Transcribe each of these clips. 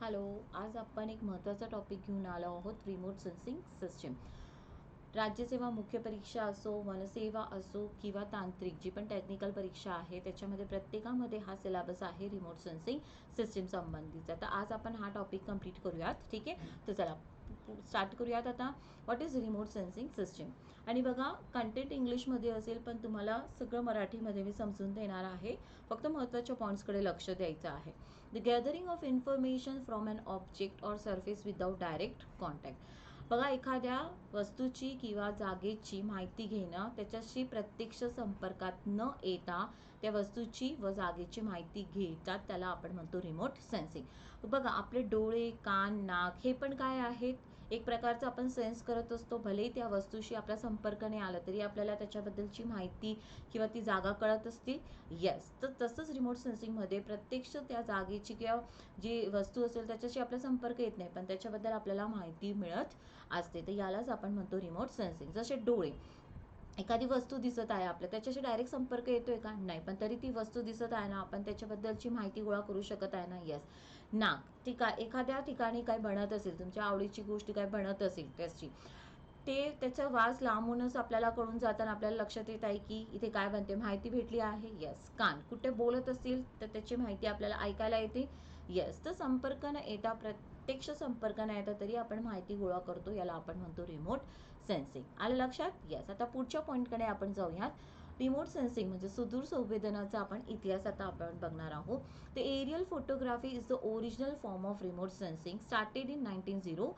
Hello. आज आपण एक महत्त्वाचा टॉपिक घेऊन आलो आहोत, रिमोट सेन्सिंग सिस्टीम. राज्यसेवा मुख्य परीक्षा असो, वनसेवा असो किंवा तांत्रिक जी पण टेक्निकल परीक्षा आहे त्याच्यामध्ये प्रत्येकामध्ये हा सिलेबस आहे रिमोट सेन्सिंग सिस्टीम संबंधीचा. तर आज आपण हा टॉपिक कंप्लीट करूयात. ठीक आहे, तर चला स्टार्ट करूयात आता. What is remote sensing system. आणि बघा, कंटेंट इंग्लिशमध्ये असेल पण तुम्हाला सगळं मराठीमध्ये मी समजून देणार आहे. फक्त महत्त्वाच्या पॉईंट्सकडे लक्ष द्यायचं आहे. The gathering of information from an object or surface without direct contact. बघा, एखाद्या वस्तूची किंवा जागेची माहिती घेणं, त्याच्याशी प्रत्यक्ष संपर्कात न येता त्या वस्तूची व जागेची माहिती घेतात, त्याला आपण म्हणतो रिमोट सेन्सिंग. बघा, आपले डोळे, कान, नाक हे पण काय आहेत, एक प्रकारचं आपण सेन्स करत असतो. भले त्या वस्तूशी आपला संपर्क नाही आला तरी आपल्याला त्याच्याबद्दलची माहिती किंवा ती जागा कळत असतील. येस, तर तसंच रिमोट सेन्सिंगमध्ये प्रत्यक्ष त्या जागेची किंवा जी वस्तू असेल त्याच्याशी आपला संपर्क येत नाही, पण त्याच्याबद्दल आपल्याला माहिती मिळत असते. तर यालाच आपण म्हणतो रिमोट सेन्सिंग. जसे डोळे, एखादी वस्तू दिसत आहे आपल्या, त्याच्याशी डायरेक्ट संपर्क येतोय का? नाही, पण तरी ती वस्तू दिसत आहे ना, आपण त्याच्याबद्दलची माहिती गोळा करू शकत आहे ना. येस. नाक, एखाद्या ठिकाणी काय बनत असेल, तुमच्या आवडीची गोष्ट काय बनत असेल त्याची, त्याचा वास लांबूनच आपल्याला कळून जाताना आपल्याला लक्षात येत आहे की इथे काय बनते, माहिती भेटली आहे. येस. कान, कुठे बोलत असतील तर त्याची माहिती आपल्याला ऐकायला येते. येस. तर संपर्क न येता, प्रत्यक्ष संपर्क न येता तरी आपण माहिती गोळा करतो, याला आपण म्हणतो रिमोट सेन्सिंग. आलं लक्षात? येस. आता पुढच्या पॉईंटकडे आपण जाऊयात. रिमोट सेन्सिंग म्हणजे सुदूर संवेदनाचा आपण इतिहास आता आपण बघणार आहोत. The aerial photography is the original form of remote sensing started in 1909.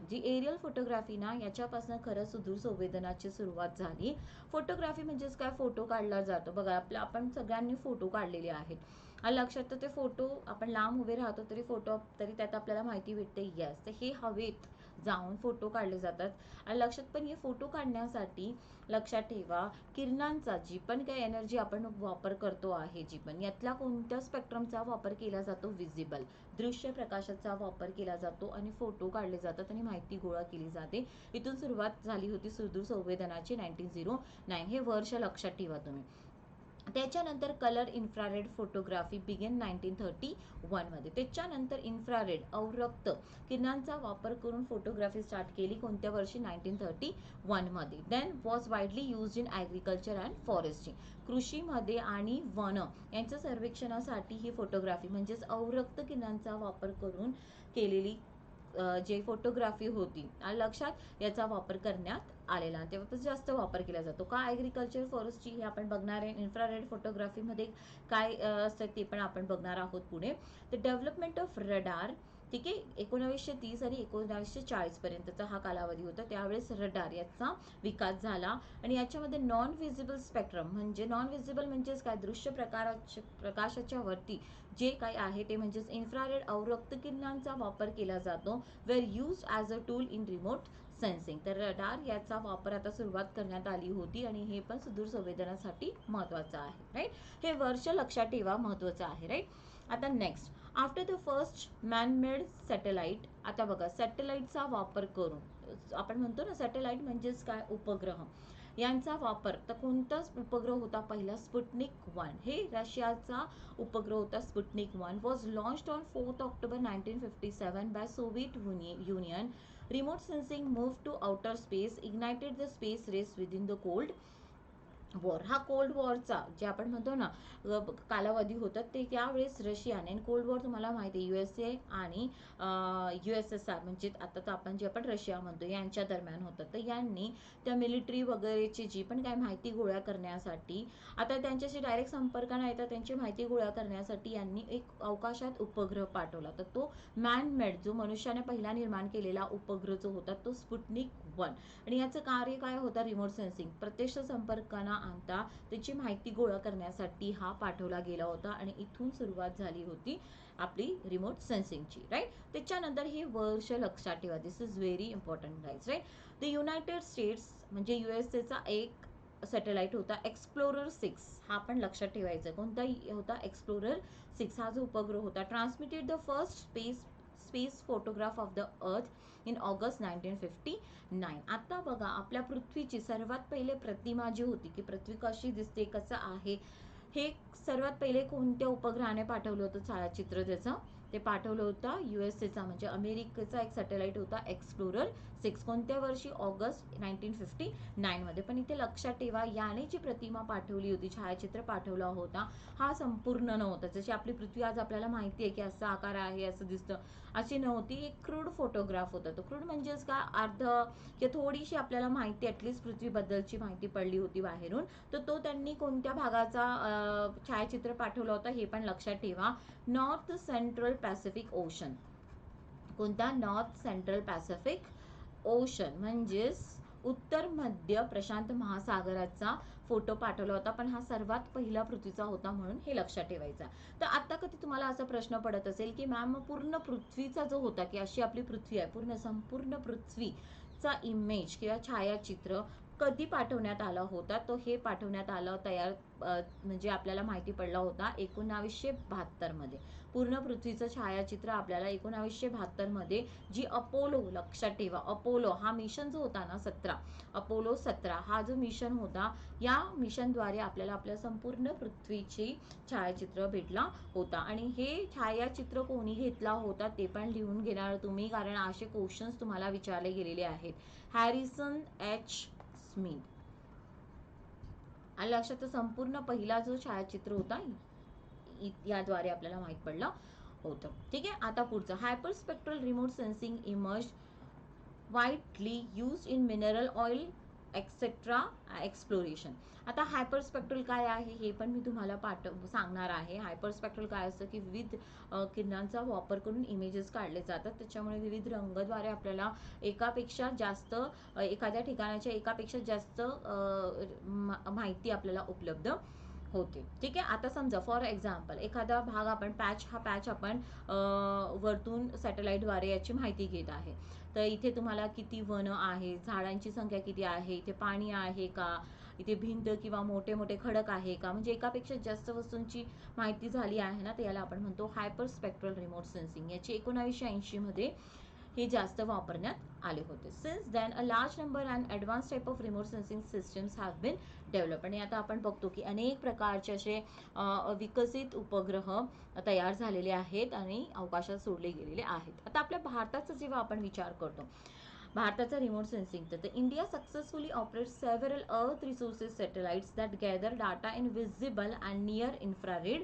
जी एरियल फोटोग्राफी ना, याच्यापासून खरं सुदूर संवेदनाची सुरुवात झाली. फोटोग्राफी म्हणजेच काय, फोटो काढला जातो. बघा, आपण सगळ्यांनी फोटो काढलेले आहेत. लक्षात, तर ते फोटो आपण लांब उभे राहतो तरी त्यात आपल्याला माहिती भेटते. येस. तर हे हवेत जाऊन फोटो काढले जातात. आणि लक्षात, पण हे फोटो काढण्यासाठी लक्षात ठेवा, किरणांचा जी पण काही एनर्जी आपण वापर करतो आहे, जी पण यातला कोणत्या स्पेक्ट्रमचा वापर केला जातो, विजिबल दृश्य प्रकाशाचा वापर केला जातो आणि फोटो काढले जातात आणि माहिती गोळा केली जाते. इथून सुरुवात झाली होती सुदूर संवेदनाची 1909. हे वर्ष लक्षात ठेवा तुम्ही. त्याच्यानंतर कलर इन्फ्रारेड फोटोग्राफी बिगेन 1931 मध्ये. त्याच्यानंतर इन्फ्रारेड अवरक्त किरणांचा वापर करून फोटोग्राफी स्टार्ट केली. कोणत्या वर्षी? 1931 मध्ये. Then was widely use in agriculture and forestry. कृषीमध्ये आणि वन यांच्या सर्वेक्षणासाठी ही फोटोग्राफी म्हणजेच अवरक्त किरणांचा वापर करून केलेली जे फोटोग्राफी होती, लक्षात, याचा वापर करण्यात आलेला. तेव्हापासून जास्त वापर केला जातो. का? ॲग्रिकल्चर, फॉरेस्ट्री हे आपण बघणार आहे. इन्फ्रारेड फोटोग्राफीमध्ये काय असतं ते पण आपण बघणार आहोत पुढे. द डेव्हलपमेंट ऑफ रडार, ठीक आहे, 1930 आणि 1940 पर्यंतचा हा कालावधी होता. त्यावेळेस रडार याचा विकास झाला आणि याच्यामध्ये नॉन व्हिजिबल स्पेक्ट्रम, म्हणजे नॉन व्हिजिबल म्हणजेच काय, दृश्य प्रकाशाच्या वरती जे काय आहे ते म्हणजेच इन्फ्रारेड अवरक्त किरणांचा वापर केला जातो. Where use as a tool in remote sensing. तर रडार याचा वापर आता सुरुवात करण्यात आली होती आणि हे पण सुदूर संवेदनासाठी महत्त्वाचं आहे. राईट. हे वर्ष लक्षात ठेवा, महत्त्वाचं आहे. राईट. आता next, after the first man-made satellite. आता बघा, सॅटेलाइटचा वापर करून, आपण म्हणतो ना सॅटेलाइट म्हणजेच काय, उपग्रह, यांचा वापर. तर कोणताच उपग्रह होता पहिला? स्पुटनिक 1. हे रशियाचा उपग्रह होता. Sputnik 1 was launched on 4 October 1957 by Soviet Union. Remote sensing move to outer space, ignited the space race within the cold war. हा कोल्ड वॉरचा जे आपण म्हणतो ना कालावधी होता, ते त्यावेळेस रशियाने, आणि कोल्ड वॉर तुम्हाला माहिती आहे USA आणि USSR म्हणजे आता तर आपण जे आपण रशिया म्हणतो यांच्या दरम्यान होतं. तर यांनी त्या मिलिटरी वगैरेची जी पण काय माहिती गोळा करण्यासाठी, आता त्यांच्याशी डायरेक्ट संपर्क नाही तर त्यांची माहिती गोळा करण्यासाठी यांनी एक अवकाशात उपग्रह पाठवला. तर तो मॅनमेड, जो मनुष्याने पहिला निर्माण केलेला उपग्रह जो होता तो स्पुटनिक 1. आणि याचं कार्य काय होतं? Remote sensing. प्रत्यक्ष संपर्कांना आणता त्याची माहिती गोळा करण्यासाठी हा पाठवला गेला होता आणि इथून सुरुवात झाली होती आपली रिमोट सेन्सिंगची. राईट. त्याच्यानंतर हे वर्ष लक्षात ठेवा. This is very important guys. Right. The United States म्हणजे USAचा एक सॅटेलाइट होता एक्सप्लोरर 6. हा पण लक्षात ठेवायचा. कोणता होता? एक्सप्लोरर 6 हा जो उपग्रह होता. Transmitted the first space photograph of the earth in August 1959. आता बघा, आपल्या पृथ्वीची सर्वात पहिले प्रतिमा जी होती की पृथ्वी कशी दिसते, कसं आहे, हे सर्वात पहिले कोणत्या उपग्रहाने पाठवलं होतं छायाचित्र त्याचं? ते पाठवलं होतं USA चा म्हणजे अमेरिकेचा एक सॅटेलाइट होता एक्सप्लोरर 6. कोणत्या वर्षी? ऑगस्ट 1959 मध्ये. पण इथे लक्षात ठेवा, याने जी प्रतिमा पाठवली होती, छायाचित्र पाठवला होता, हा संपूर्ण नव्हता. जशी आपली पृथ्वी आज आपल्याला माहिती आहे की असा आकार आहे, असं दिसतं, अशी नव्हती. एक क्रूड फोटोग्राफ होता. तो क्रूड म्हणजेच का अर्ध किंवा थोडीशी आपल्याला माहिती ॲटलिस्ट पृथ्वीबद्दलची माहिती पडली होती बाहेरून. तर तो त्यांनी कोणत्या भागाचा छायाचित्र पाठवलं होतं हे पण लक्षात ठेवा. North central Pacific ocean. कोणता? नॉर्थ सेंट्रल पॅसिफिक ओशन म्हणजेच उत्तर मध्य प्रशांत महासागराचा फोटो पाठवला होता. पण हा सर्वात पहिला पृथ्वीचा होता म्हणून हे लक्षात ठेवायचा. तर आता कधी तुम्हाला असा प्रश्न पडत असेल की मॅम पूर्ण पृथ्वीचा जो होता की अशी आपली पृथ्वी आहे, संपूर्ण पृथ्वीचा इमेज किंवा छायाचित्र कधी पाठवण्यात आला होता? तो हे पाठवण्यात आलं म्हणजे आपल्याला माहिती पडला होता 1972 मध्ये. पूर्ण पृथ्वीचं छायाचित्र आपल्याला 1972 मध्ये जी अपोलो, लक्षात ठेवा अपोलो हा मिशन जो होता ना 17, अपोलो 17 हा जो मिशन होता, या मिशनद्वारे आपल्याला आपल्या संपूर्ण पृथ्वीची छायाचित्र भेटला होता. आणि हे छायाचित्र कोणी घेतला होता ते पण लिहून घेणार तुम्ही, कारण असे क्वेश्चन्स तुम्हाला विचारले गेलेले आहेत. Harrison H Smith. आणि लक्षात, संपूर्ण पहिला जो छायाचित्र होता याद्वारे आपल्याला माहित पडलं होतं. ठीक आहे. आता पुढचं, hyperspectral remote sensing emerge widely use in mineral oil etcetera exploration. आता हायपरस्पेक्ट्रल काय आहे हे पण मी तुम्हाला सांगणार आहे. हायपरस्पेक्ट्रल काय असतं की विविध किरणांचा वापर करून इमेजेस काढले जातात. त्याच्यामुळे विविध रंगद्वारे आपल्याला एकापेक्षा जास्त एखाद्या ठिकाणाच्या एकापेक्षा जास्त माहिती आपल्याला उपलब्ध होते. ठीक आहे. आता समजा फॉर एक्झाम्पल एखादा भाग आपण हा पॅच आपण वरतून सॅटेलाइटद्वारे याची माहिती घेत आहे. तर इथे तुम्हाला किती वन आहे, झाडांची संख्या किती आहे, इथे पाणी आहे का, इथे भिंत किंवा मोठे मोठे खडक आहे का, म्हणजे एकापेक्षा जास्त वस्तूंची माहिती झाली आहे ना, तर याला आपण म्हणतो हायपरस्पेक्ट्रल रिमोट सेन्सिंग. याची 1980 मध्ये हे जास्त वापरण्यात आले होते. Since then a large number and advance type of remote sensing systems have been develop. आणि आता आपण बघतो की अनेक प्रकारचे असे विकसित उपग्रह तयार झालेले आहेत आणि अवकाशात सोडले गेलेले आहेत. आता आपल्या भारताचा जेव्हा आपण विचार करतो, भारताचा रिमोट सेन्सिंग, तर इंडिया सक्सेसफुली ऑपरेट्स सेव्हरल अर्थ resources satellites that gather data in visible and near infrared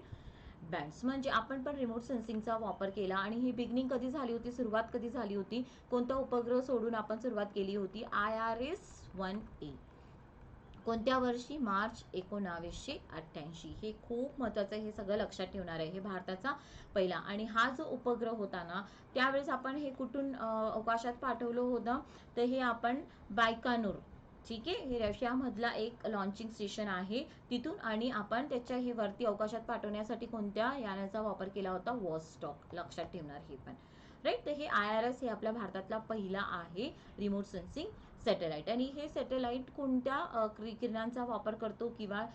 bands. म्हणजे आपण पण रिमोट सेन्सिंगचा वापर केला. आणि ही बिगनिंग कधी झाली होती, सुरुवात कधी झाली होती, कोणता उपग्रह सोडून आपण सुरुवात केली होती? IRS-1A. कोणत्या वर्षी? मार्च 1988. हे खूप महत्त्वाचं आहे, हे सगळं लक्षात ठेवणार आहे. हे भारताचा पहिला. आणि हा जो उपग्रह होता ना, त्यावेळेस आपण हे कुठून अवकाशात पाठवलं होतं? तर हे आपण बायकानूर, ठीक आहे, हे रशियामधला एक लॉन्चिंग स्टेशन आहे तिथून. आणि आपण त्याच्या हे वरती अवकाशात पाठवण्यासाठी कोणत्या यानाचा वापर केला होता? वॉस्टॉक. लक्षात ठेवणार हे पण, राईट. तर हे IRS हे आपल्या भारतातला पहिला आहे रिमोट सेन्सिंग सॅटेलाइट. आणि हे सॅटेलाइट कोणत्या किरणांचा वापर करतो किंवा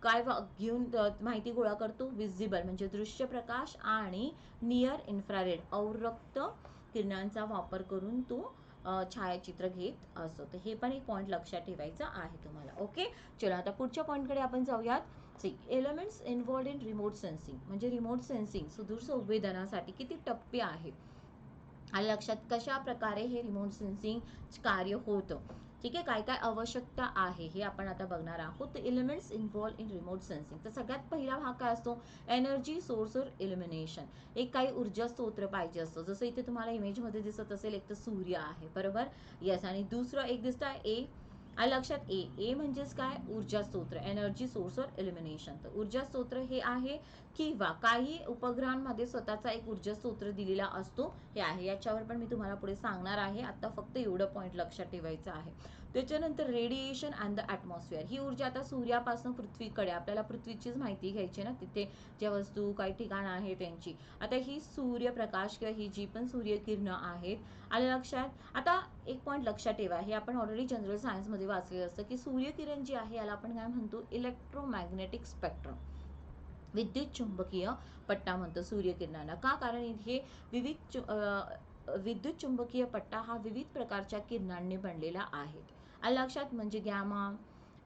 काय घेऊन माहिती गोळा करतो? विजिबल म्हणजे दृश्य प्रकाश आणि नियर इन्फ्रारेड अवरक्त किरणांचा वापर करून तो छायाचित्र घेत असतो. तर हे पण एक पॉईंट लक्षात ठेवायचा आहे तुम्हाला. ओके, चला आता पुढच्या पॉईंटकडे आपण जाऊयात. Elements involved in remote sensing. म्हणजे रिमोट सेन्सिंग सुदूर संवेदनासाठी किती टप्पे आहेत आणि लक्षात कशा प्रकारे हे रिमोट सेन्सिंग कार्य होतं. ठीक आहे, काय काय आवश्यकता आहे हे आपण आता बघणार आहोत. Elements involve in remote sensing. तर सगळ्यात पहिला भाग काय असतो? एनर्जी सोर्स और इल्युमिनेशन. एक काही ऊर्जा स्त्रोत्र पाहिजे असतं. जसं इथे तुम्हाला इमेजमध्ये दिसत असेल, एक तर सूर्य आहे, बरोबर, यस. आणि दुसरं एक दिसतं ए. आणि लक्षात ए म्हणजेच काय? ऊर्जा स्त्रोत्र, एनर्जी सोर्स और इल्युमिनेशन. तर ऊर्जा स्त्रोत्र हे आहे किंवा काही उपग्रहांमध्ये स्वतःचा एक ऊर्जा स्त्रोत्र दिलेला असतो, हे आहे. याच्यावर पण मी तुम्हाला पुढे सांगणार आहे. आता फक्त एवढं पॉईंट लक्षात ठेवायचं आहे. त्याच्यानंतर रेडिएशन अँड द ॲटमॉस्फिअर. ही ऊर्जा आता सूर्यापासून पृथ्वीकडे, आपल्याला पृथ्वीचीच माहिती घ्यायची ना, तिथे ज्या वस्तू काही ठिकाण आहे त्यांची. आता ही सूर्यप्रकाश किंवा ही जी पण सूर्यकिरणं आहेत, आलं लक्षात. आता एक पॉईंट लक्षात ठेवा, हे आपण ऑलरेडी जनरल सायन्समध्ये वाचलेलं असतं की सूर्यकिरण जी आहे याला आपण काय म्हणतो? Electromagnetic spectrum. विद्युत चुंबकीय पट्टा म्हणतो सूर्यकिरणांना. का? कारण हे विद्युत चुंबकीय पट्टा हा विविध प्रकारच्या किरणांनी बनलेला आहे. आलं लक्षात. म्हणजे गॅमा,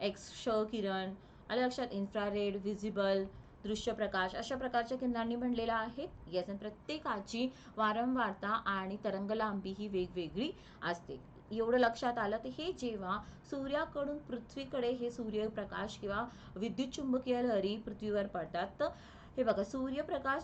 एक्स, क्ष किरण, आलं लक्षात, इन्फ्रारेड, विजिबल, दृश्य प्रकाश अशा प्रकारच्या किरणांनी बनलेला आहे. येस, आणि प्रत्येकाची वारंवारता आणि तरंगलांबी ही वेगवेगळी असते. एवढं लक्षात आलं. तर हे जेव्हा सूर्याकडून पृथ्वीकडे हे सूर्यप्रकाश किंवा विद्युत चुंबकीय लहरी पृथ्वीवर पडतात, तर हे बघा सूर्यप्रकाश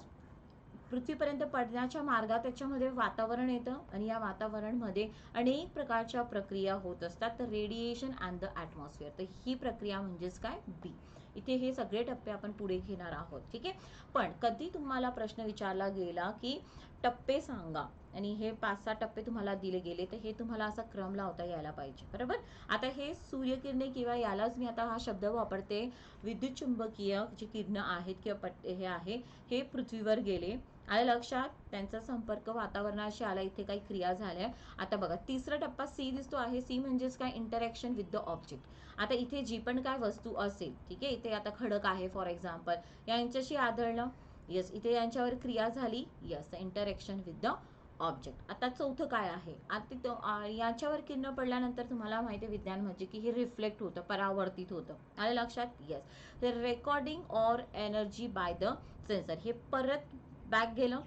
पृथ्वीपर्यंत पडण्याच्या मार्गात त्याच्यामध्ये वातावरण येतं आणि या वातावरणमध्ये अनेक प्रकारच्या प्रक्रिया होत असतात. तर रेडिएशन अँड द ॲटमॉस्फिअर, तर ही प्रक्रिया म्हणजेच काय, बी. इथे हे सगळे टप्पे आपण पुढे घेणार आहोत. ठीक आहे. पण कधी तुम्हाला प्रश्न विचारला गेला की टप्पे सांगा आणि हे 5-6 टप्पे तुम्हाला दिले गेले, तर हे तुम्हाला असा क्रम लावता यायला पाहिजे. बरोबर. आता हे सूर्यकिरणे किंवा यालाच मी आता हा शब्द वापरते, विद्युत चुंबकीय जी किरणं आहेत किंवा हे आहे, हे पृथ्वीवर गेले. आलं लक्षात. त्यांचा संपर्क वातावरणाशी आला, इथे काही क्रिया झाल्या. आता बघा तिसरा टप्पा सी दिसतो आहे. सी म्हणजेच काय, इंटरॅक्शन विथ द ऑब्जेक्ट. आता इथे जी पण काय वस्तू असेल, ठीक आहे, इथे आता खडक आहे फॉर एक्झाम्पल, यांच्याशी आदळणं. यस, इथे यांच्यावर क्रिया झाली. Yes, interaction with the object. आता चौथं काय आहे, आता याच्यावर किरण पडल्यानंतर तुम्हाला माहिती आहे विज्ञान म्हणजे की हे रिफ्लेक्ट होतं, परावर्तित होतं. आलं लक्षात. यस, तर recording or energy by the sensor, हे परत बॅक गेलं.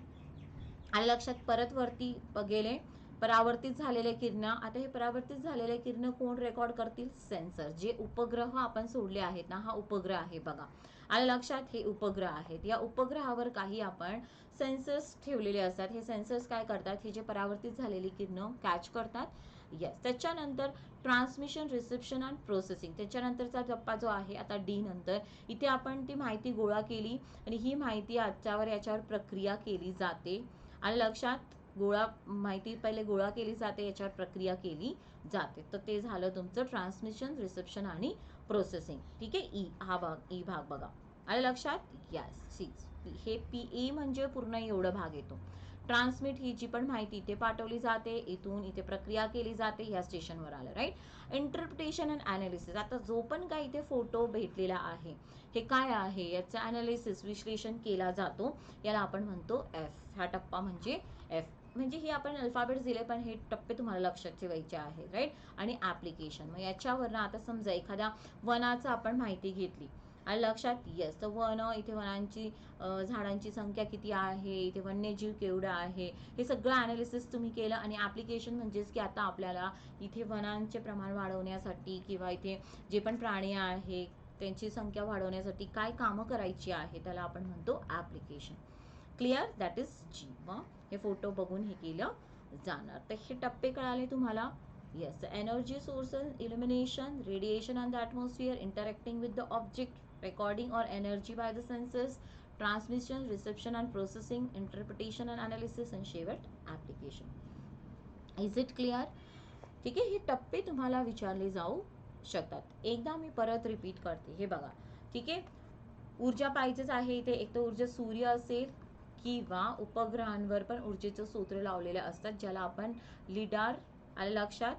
आलं लक्षात. परत वरती गेले, परावर्तित झालेले किरण. आता हे परावर्तित झालेले किरण कोण रेकॉर्ड करतील, सेन्सर. जे उपग्रह आपण सोडले आहेत ना, हा उपग्रह आहे बघा. आलं लक्षात. हे उपग्रह आहेत. या उपग्रहावर काही आपण सेन्सर्स ठेवलेले असतात. हे सेन्सर्स काय करतात, हे जे परावर्तित झालेली किरण कॅच करतात. यस, त्याच्यानंतर ट्रान्समिशन, रिसेप्शन अँड प्रोसेसिंग. त्याच्यानंतरचा टप्पा जो आहे आता डी नंतर, इथे आपण ती माहिती गोळा केली आणि ही माहिती याच्यावर प्रक्रिया केली जाते. आलं लक्षात. माहिती पहिले गोळा केली जाते, याच्यावर प्रक्रिया केली जाते. तर ते झालं तुमचं ट्रान्समिशन, रिसेप्शन आणि प्रोसेसिंग. ठीक आहे. ई भाग बघा. आलं लक्षात. यस. सी, हे पीई म्हणजे पूर्ण एवढं भाग येतो. ट्रान्समिट, ही जी पण माहिती इथे पाठवली जाते, इथून इथे प्रक्रिया केली जाते, ह्या स्टेशनवर आलं. राईट. Interpretation and analysis. आता जो पण काही इथे फोटो भेटलेला आहे, हे काय आहे, याचं ॲनालिसिस, विश्लेषण केला जातो. याला आपण म्हणतो एफ. हा टप्पा म्हणजे एफ. म्हणजे हे आपण अल्फाबेट्स दिले, पण हे टप्पे तुम्हाला लक्षात ठेवायचे आहेत. राईट. आणि ॲप्लिकेशन, मग याच्यावरनं आता समजा एखाद्या वनाचं आपण माहिती घेतली. आणि लक्षात. येस, तर वन, इथे वनांची झाडांची संख्या किती आहे, इथे वन्यजीव केवढा आहे, हे सगळं ॲनालिसिस तुम्ही केलं. आणि ॲप्लिकेशन म्हणजेच की आता आपल्याला इथे वनांचे प्रमाण वाढवण्यासाठी किंवा इथे जे पण प्राणी आहे त्यांची संख्या वाढवण्यासाठी काय कामं करायची आहे, त्याला आपण म्हणतो ॲप्लिकेशन. क्लिअर. दॅट इज जी. मग हे फोटो बघून हे केलं जाणार. तर हे टप्पे कळाले तुम्हाला. Yes, energy sources, illumination, radiation on the atmosphere, interacting with the object, recording or energy by the senses, transmission, reception and processing, interpretation and analysis, and शेवट application. Is it clear? ठीक आहे. हे टप्पे तुम्हाला विचारले जाऊ शकतात. एकदा मी परत रिपीट करते. हे बघा. ठीक आहे. ऊर्जा पाहिजेच आहे इथे. एक तर ऊर्जा सूर्य असेल किंवा उपग्रहांवर पण ऊर्जेचं सूत्र लावलेलं असतात, ज्याला आपण लिडार, आलं लक्षात,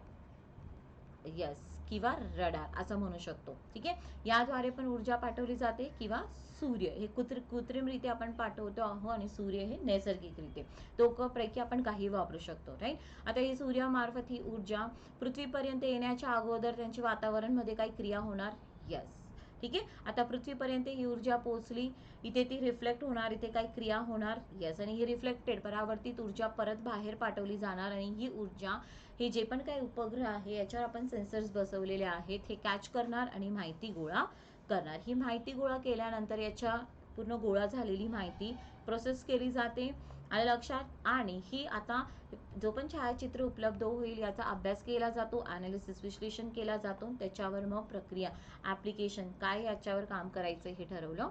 यस, किंवा रडार असं म्हणू शकतो. ठीक आहे. याद्वारे पण ऊर्जा पाठवली जाते, किंवा सूर्य हे कृत्रिमरित्या आपण पाठवतो आहोत आणि सूर्य हे नैसर्गिकरित्या, दोघांपैकी आपण काही वापरू शकतो. राईट. आता ही सूर्यामार्फत ही ऊर्जा पृथ्वीपर्यंत येण्याच्या अगोदर त्यांची वातावरणमध्ये काही क्रिया होणार. यस. ठीक आहे. आता पृथ्वीपर्यंत ही ऊर्जा पोहोचली, इथे ती रिफ्लेक्ट होणार, इथे काही क्रिया होणार. यस, आणि ही रिफ्लेक्टेड परावर्तित ऊर्जा परत बाहेर पाठवली जाणार आणि ही ऊर्जा, हे जे पण काही उपग्रह आहे याच्यावर आपण सेन्सर्स बसवलेले आहेत, हे कॅच करणार आणि माहिती गोळा करणार. ही माहिती गोळा केल्यानंतर याच्या पूर्ण गोळा झालेली माहिती प्रोसेस केली जाते. आलं लक्षात. आणि ही आता जो पण छायाचित्र उपलब्ध होईल याचा अभ्यास केला जातो, ॲनालिसिस, विश्लेषण केला जातो, त्याच्यावर मग प्रक्रिया, ॲप्लिकेशन काय याच्यावर काम करायचं हे ठरवलं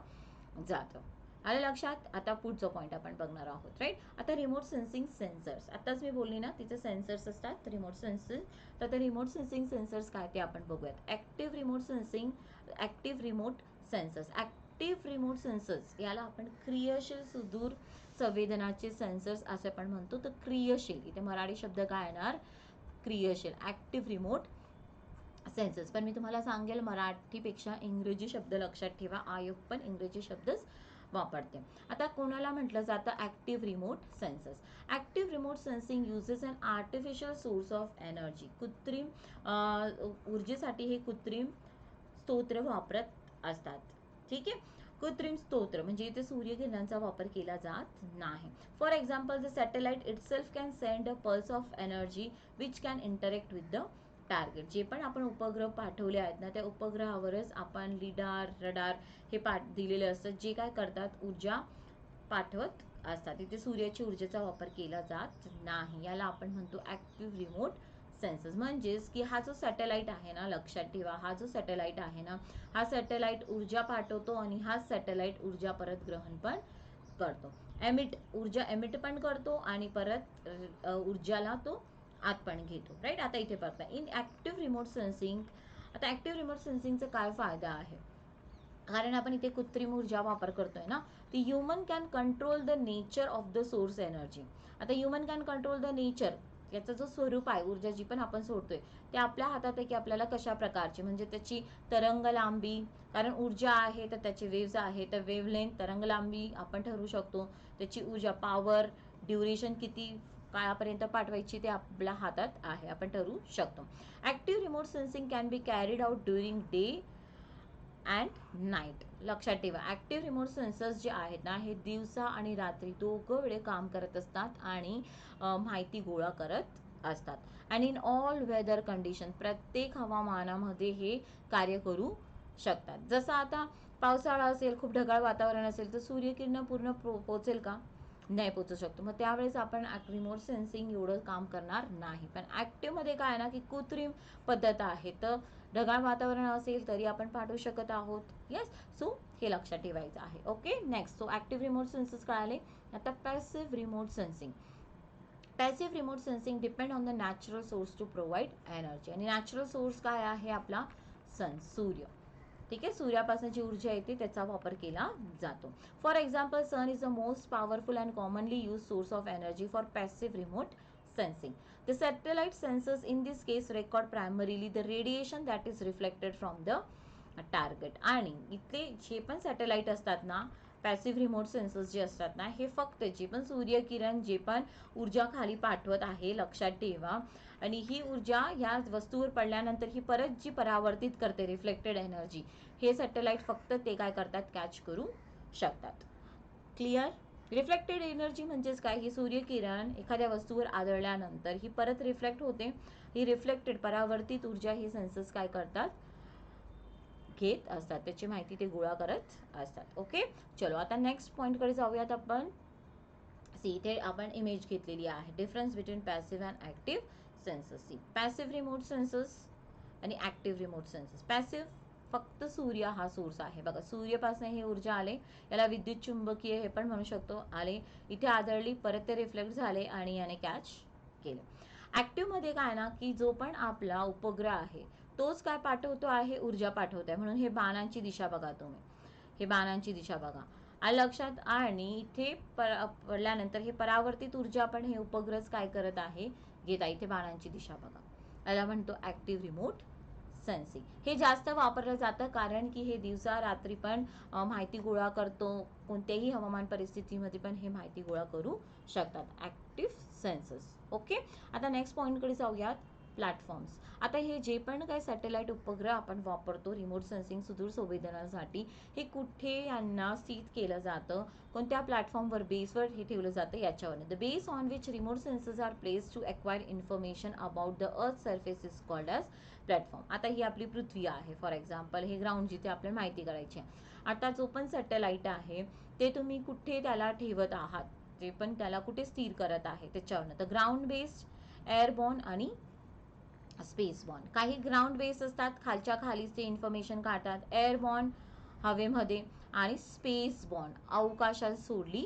जातं. आलं लक्षात. आता पुढचं पॉईंट आपण बघणार आहोत. राईट. आता रिमोट सेन्सिंग सेन्सर्स, आताच मी बोलली ना तिथे सेन्सर्स असतात रिमोट सेन्सिंग. तर ते रिमोट सेन्सिंग सेन्सर्स काय ते आपण बघूयात. Active remote sensing, active remote sensors. Active remote sensors याला आपण क्रियाशील सुदूर संवेदनाचे सेन्सर्स असे पण म्हणतो. तर क्रियाशील, इथे मराठी शब्द काय येणार, क्रियाशील. Active remote sensors. पण मी तुम्हाला सांगेल मराठीपेक्षा इंग्रजी शब्द लक्षात ठेवा. आयोग पण इंग्रजी शब्दच वापरते. आता कोणाला म्हटलं जातं active remote sensors. Active remote sensing uses an artificial source of energy. कृत्रिम ऊर्जेसाठी हे कृत्रिम स्तोत्र वापरत असतात. ठीक आहे. कृत्रिम स्तोत्र म्हणजे इथे सूर्यकिरणांचा वापर केला जात नाही. For example the satellite itself can send a pulse of energy which can interact with the target. जे पण आपण उपग्रह पाठवले आहेत ना त्या उपग्रहावरच आपण लिडार रडार हे दिलेले असतात, जे काय करतात ऊर्जा पाठवत असतात. इथे सूर्याची ऊर्जेचा वापर केला जात नाही. याला आपण म्हणतो ऍक्टिव्ह रिमोट सेन्सर्स. म्हणजेच की हा जो सॅटेलाइट आहे ना, लक्षात ठेवा, हा जो सॅटेलाइट आहे ना, हा सॅटेलाइट ऊर्जा पाठवतो आणि हा सॅटेलाइट ऊर्जा परत ग्रहण पण करतो. ऊर्जा एमिट पण करतो आणि परत ऊर्जाला तो आत पण घेतो. राईट. आता इथे बघता इन ऍक्टिव्ह रिमोट सेन्सिंग. आता ऍक्टिव्ह रिमोट सेन्सिंगचा काय फायदा आहे, कारण आपण इथे कृत्रिम ऊर्जा वापर करतोय ना, ती human can control the nature of the source energy. आता human can control the nature, याचं जो स्वरूप आहे ऊर्जा जी पण आपण सोडतोय ते आपल्या हातात आहे की आपल्याला कशा प्रकारची, म्हणजे त्याची तरंग लांबी, कारण ऊर्जा आहे तर त्याचे वेव्ज आहे तर वेव्हलेंथ तरंग लांबी आपण ठरवू शकतो. त्याची ऊर्जा पॉवर ड्युरेशन किती काळापर्यंत पाठवायची ते आपल्या हातात आहे, आपण ठरवू शकतो. Active remote sensing can be carried out during day and night. लक्षात ठेवा ऍक्टिव्ह रिमोट सेन्सर्स जे आहेत ना हे दिवसा आणि रात्री दोघं वेळे काम करत असतात आणि माहिती गोळा करत असतात. आणि इन ऑल वेदर कंडिशन, प्रत्येक हवामानामध्ये हे कार्य करू शकतात. जसं आता पावसाळा असेल, खूप ढगाळ वातावरण असेल तर सूर्यकिरण पूर्ण पोहोचेल का, नाही पोहोचू शकतो. मग त्यावेळेस आपण रिमोट सेन्सिंग एवढं काम करणार नाही. पण ऍक्टिव्ह मध्ये काय ना की कृत्रिम पद्धत आहे, तर ढगाळ वातावरण असेल तरी आपण पाठवू शकत आहोत. येस. सो हे लक्षात ठेवायचं आहे. Okay. Next. So active remote sensors कळाले. आता passive remote sensing. Passive remote sensing depend on the natural source to provide energy. आणि नॅचरल सोर्स काय आहे आपला सन, सूर्य. ठीक आहे. सूर्यापासून जी ऊर्जा येते त्याचा वापर केला जातो. For example sun is the most powerful and commonly use source of energy for passive remote sensing. The satellite sensors in this case record primarily the radiation that is reflected from the target. आणि इथले जे पण satellite असतात ना, passive remote sensors जे असतात ना, हे फक्त जे पण सूर्यकिरण जे पण ऊर्जा खाली पाठवत आहे, लक्षात ठेवा, आणि ही ऊर्जा या वस्तूवर पडल्यानंतर ही परत जी परावर्तित करते रिफ्लेक्टेड एनर्जी, हे सॅटेलाइट फक्त ते काय करतात, कॅच करू शकतात. क्लिअर. रिफ्लेक्टेड एनर्जी म्हणजेच काय, ही सूर्यकिरण एखाद्या वस्तूवर आदळल्यानंतर ही परत रिफ्लेक्ट होते. ही रिफ्लेक्टेड परावर्तित ऊर्जा ही सेन्सर्स काय करतात, घेत असतात, त्याची माहिती ते गोळा करत असतात. ओके. चलो आता नेक्स्ट पॉइंटकडे जाऊयात आपण. सी इथे आपण इमेज घेतलेली आहे, difference between passive and active sensors. See passive remote sensors आणि ऍक्टिव्ह रिमोट सेन्सर्स. पॅसिव्ह फक्त सूर्य हा सोर्स आहे बघा, सूर्यापासून हे ऊर्जा आले, याला विद्युत चुंबकीय हे पण म्हणू शकतो, आले इथे आदळली, परत ते रिफ्लेक्ट झाले आणि याने कॅच केले. ऍक्टिव्ह मध्ये काय ना की जो पण आपला उपग्रह आहे तोच काय पाठवतो आहे, ऊर्जा पाठवत आहे. म्हणून हे बाणांची दिशा बघा तुम्ही, हे बाणांची दिशा बघा लक्षात. आणि इथे पडल्यानंतर हे परावर्तित ऊर्जा पण हे उपग्रह काय करत आहे, घेत आहे. इथे बाणांची दिशा बघा, याला म्हणतो ऍक्टिव्ह रिमोट सेन्सिंग. हे जास्त वापरलं जातं कारण की हे दिवसा रात्री पण माहिती गोळा करतो, कोणत्याही हवामान परिस्थितीमध्ये पण हे माहिती गोळा करू शकतात ऍक्टिव्ह सेन्सर्स. ओके. आता नेक्स्ट पॉईंटकडे जाऊयात, प्लॅटफॉर्म्स. आता हे जे पण काय सॅटेलाइट उपग्रह आपण वापरतो रिमोट सेन्सिंग सुदूर संवेदनासाठी, हे कुठे यांना स्थित केलं जातं, कोणत्या प्लॅटफॉर्मवर, बेसवर हे ठेवलं जातं याच्यावर. The base on which remote sensors are place to acquire information about the earth surface is called as platform. आता ही आपली पृथ्वी आहे फॉर एक्झाम्पल, हे ग्राउंड जिथे आपल्याला माहिती करायची आहे. आता जो पण सॅटेलाइट आहे ते तुम्ही कुठे त्याला ठेवत आहात, जे पण त्याला कुठे स्थिर करत आहे त्याच्यावर. तर ग्राउंड बेस्ड, एअरबॉर्न आणि स्पेस बॉर्न. काही ग्राउंड बेस असतात, खालच्या खालीच ते इन्फॉर्मेशन काढतात. एअरबॉर्न हवेमध्ये आणि स्पेस बॉर्न अवकाशात सोडली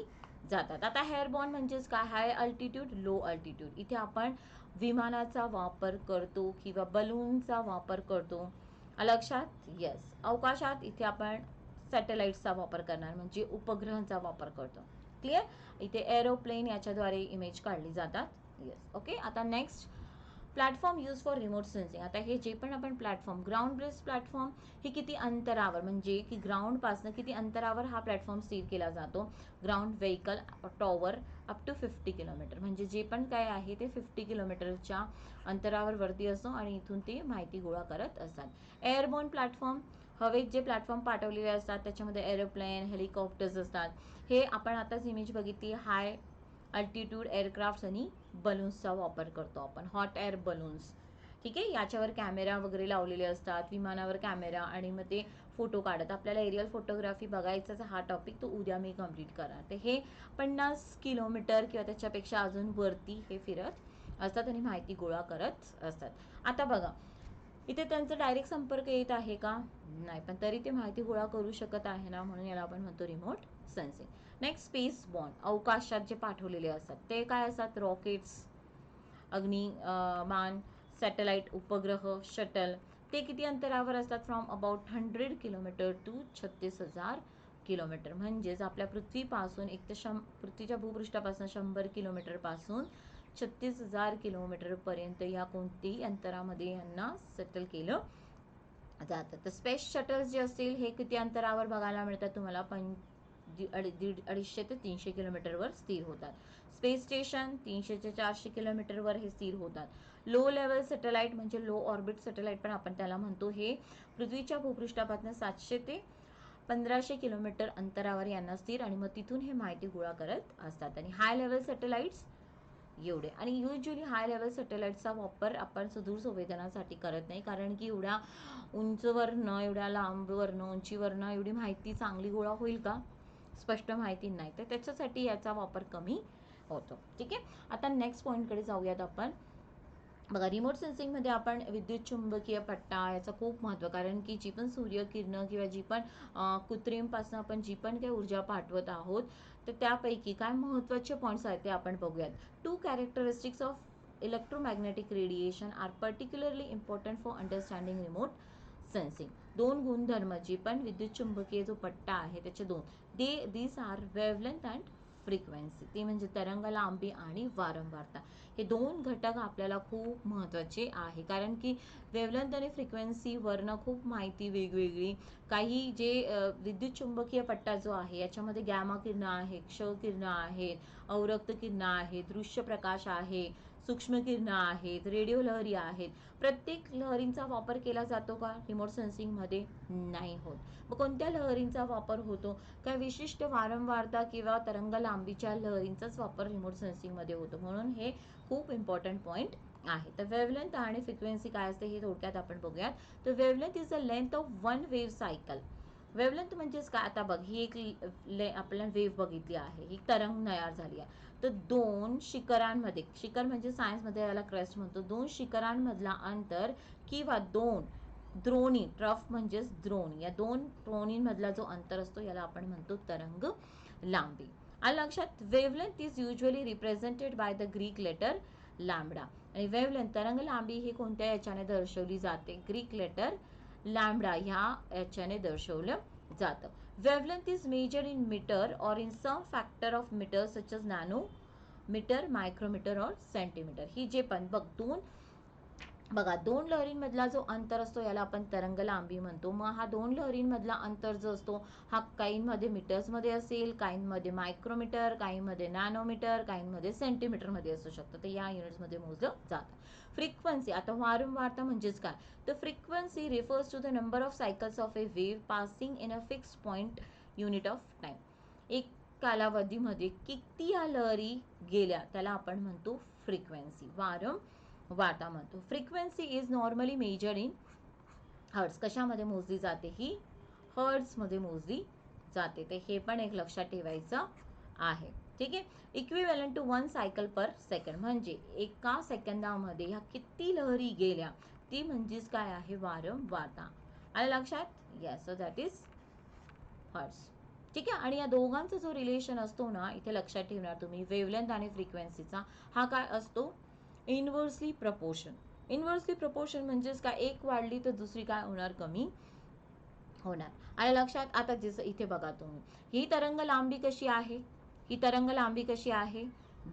जातात. आता एअरबॉर्न म्हणजेच काय, हाय अल्टिट्यूड लो अल्टिट्यूड. इथे आपण विमानाचा वापर करतो किंवा बलूनचा वापर करतो, लक्षात. येस. अवकाशात इथे आपण सॅटेलाइट्सचा वापर करणार, म्हणजे उपग्रहांचा वापर करतो. क्लिअर. इथे एरोप्लेन याच्याद्वारे इमेज काढली जातात. येस. ओके. आता next, platform use for remote sensing. आता हे जे पण आपण प्लॅटफॉर्म, ग्राउंड बेस्ड प्लॅटफॉर्म, हे किती अंतरावर, म्हणजे की ग्राउंड पासून किती अंतरावर हा प्लॅटफॉर्म स्थिर केला जातो. Ground vehicle tower up to 50 kilometre, म्हणजे जे पण काय आहे ते 50 किलोमीटरच्या अंतरावर वरती असतो आणि इथून ते माहिती गोळा करत असतात. एअरबॉर्न प्लॅटफॉर्म हवेत जे प्लॅटफॉर्म पाठवलेले असतात त्याच्यामध्ये एरोप्लेन, हेलिकॉप्टर्स असतात. हे आपण आताच इमेज बघितली, हाय अल्टिट्यूड एअरक्राफ्ट आणि बलून्सचा वापर करतो आपण, हॉट एअर बलून्स. ठीक आहे, याच्यावर कॅमेरा वगैरे लावलेले असतात, विमानावर कॅमेरा, आणि मग ते फोटो काढत. आपल्याला एरियल फोटोग्राफी बघायचाच हा टॉपिक, तो उद्या मी कंप्लीट करा. तर हे 50 किलोमीटर किंवा त्याच्यापेक्षा अजून वरती हे फिरत असतात आणि माहिती गोळा करत असतात. आता बघा, इथे त्यांचा डायरेक्ट संपर्क येत आहे का? नाही, पण तरी ते माहिती गोळा करू शकत आहे ना, म्हणून याला आपण म्हणतो remote sensing. Next, space borne, अवकाशात जे पाठवलेले असतात ते काय असतात? रॉकेट्स, अग्निमान, सॅटेलाइट, उपग्रह, शटल. ते किती अंतरावर असतात? From about 100 kilometre to 36,000 kilometre. म्हणजेच आपल्या पृथ्वीपासून पृथ्वीच्या भूपृष्ठापासून 100 किलोमीटर पासून 36,000 किलोमीटर पर्यंत या कोणत्याही अंतरामध्ये यांना सेटल केलं जातं. तर स्पेस शटल्स जे असतील हे किती अंतरावर बघायला मिळतात तुम्हाला? 250 ते 300 किलोमीटरवर स्थिर होतात. स्पेस स्टेशन 300 ते 400 किलोमीटरवर हे स्थिर होतात. लो लेवल सॅटेलाइट म्हणजे लो ऑर्बिट सॅटेलाइट पण आपण त्याला म्हणतो, हे पृथ्वीच्या भूपृष्ठापासून 700 ते 1500 किलोमीटर अंतरावर यांना स्थिर, आणि मग तिथून हे माहिती गोळा करत असतात. आणि हाय लेवल सॅटेलाइट्स एवढे. आणि युजली हाय लेवल सॅटेलाइटचा वापर आपण सुदूर संवेदनासाठी करत नाही, कारण की एवढ्या उंचवरनं, एवढ्या लांबवरनं, उंचीवरनं एवढी माहिती चांगली गोळा होईल का? स्पष्ट माहिती नाही, तर त्याच्यासाठी याचा वापर कमी होतो. ठीक आहे, आता नेक्स्ट पॉईंटकडे जाऊयात आपण. बघा, रिमोट सेन्सिंगमध्ये आपण विद्युत चुंबकीय पट्टा याचं खूप महत्त्व, कारण की जी पण सूर्यकिरणं किंवा जी पण कृत्रिमपासून आपण जी पण काही ऊर्जा पाठवत आहोत, तर त्यापैकी काय महत्त्वाचे पॉईंट्स आहेत ते आपण बघूयात. 2 characteristics of electromagnetic radiation are particularly important for understanding remote sensing. 2 गुणधर्म, जी पण विद्युत चुंबकीय जो पट्टा आहे त्याचे 2, these are wavelength and frequency. ते म्हणजे तरंग लांबी आणि वारंवारता. हे 2 घटक आपल्याला खूप महत्त्वाचे आहे, कारण की वेवलेंथ आणि फ्रिक्वेन्सीवरनं खूप माहिती वेगवेगळी, काही जे विद्युत चुंबकीय पट्टा जो आहे याच्यामध्ये गॅमा किरणं आहे, क्ष किरणं आहेत, अवरक्त किरणं आहेत, दृश्य प्रकाश आहे, सूक्ष्म किरणं आहेत, रेडिओ लहरी आहेत. प्रत्येक लहरींचा वापर केला जातो का रिमोट सेन्सिंगमध्ये? नाही होत. मग कोणत्या लहरींचा वापर होतो? काय विशिष्ट वारंवारता किंवा तरंग लांबीच्या लहरींचाच वापर रिमोट सेन्सिंगमध्ये होतो. म्हणून हे खूप इम्पॉर्टंट पॉईंट आहे. तर वेवलेंथ आणि फ्रिक्वेन्सी काय असते हे थोडक्यात आपण बघूयात. तर wavelength is the length of one wave cycle. Wavelength म्हणजेच काय? आता बघ, ही एक आपल्याला वेव्ह बघितली आहे, ही तरंग तयार झाली आहे. तर 2 शिखरांमध्ये, शिखर म्हणजे सायन्समध्ये याला क्रेस्ट म्हणतो, 2 शिखरांमधला अंतर किंवा 2 द्रोणी, ट्रफ म्हणजेच द्रोणी, या 2 द्रोणींमधला जो अंतर असतो याला आपण म्हणतो तरंग लांबी. आलं लक्षात? Wavelength is usually represented by the Greek letter lambda. आणि वेवलेंथ, तरंग लांबी ही कोणत्या याच्याने दर्शवली जाते? ग्रीक लेटर लॅम्बडा ह्या याच्याने दर्शवलं जातं. Wavelength is measured in metre or in some factor of metre such as nanometre, micrometre or centimetre. ही जे पण बघ, बघा 2 लहरींमधला जो अंतर असतो याला आपण तरंग लांबी म्हणतो. मग हा 2 लहरींमधला अंतर जो असतो हा काहींमध्ये मीटर्समध्ये असेल, काहींमध्ये मायक्रोमीटर, काहींमध्ये नॅनोमीटर, काहींमध्ये सेंटीमीटरमध्ये असू शकतं. तर या युनिट्समध्ये मोजलं जातं. फ्रिक्वेन्सी, आता वारंवारता म्हणजेच काय? तर frequency refers to the number of cycles of a wave passing in a fixed point unit of time. एक कालावधीमध्ये किती या लहरी गेल्या त्याला आपण म्हणतो फ्रिक्वेन्सी, वारंवारता म्हणतो. Frequency is normally measured in hertz. कशामध्ये मोजली जाते? ही हर्ट्समध्ये मोजली जाते. ते हे पण एक लक्षात ठेवायचं आहे. ठीक आहे, equivalent to 1 cycle per second, म्हणजे एका सेकंदामध्ये ह्या किती लहरी गेल्या ती म्हणजेच काय आहे? वारंवारता. आलं लक्षात? Yes, so that is hertz. ठीक आहे, आणि या दोघांचा जो रिलेशन असतो ना, इथे लक्षात ठेवणार तुम्ही, वेवलेंथ आणि फ्रिक्वेन्सीचा, हा काय असतो? Inversely proportion. इनव्हर्सली प्रपोर्शन म्हणजेच काय? एक वाढली तर दुसरी काय होणार? कमी होणार. आलं लक्षात? आता जसं इथे बघा तुम्ही, ही तरंग लांबी कशी आहे? ही तरंग लांबी कशी आहे?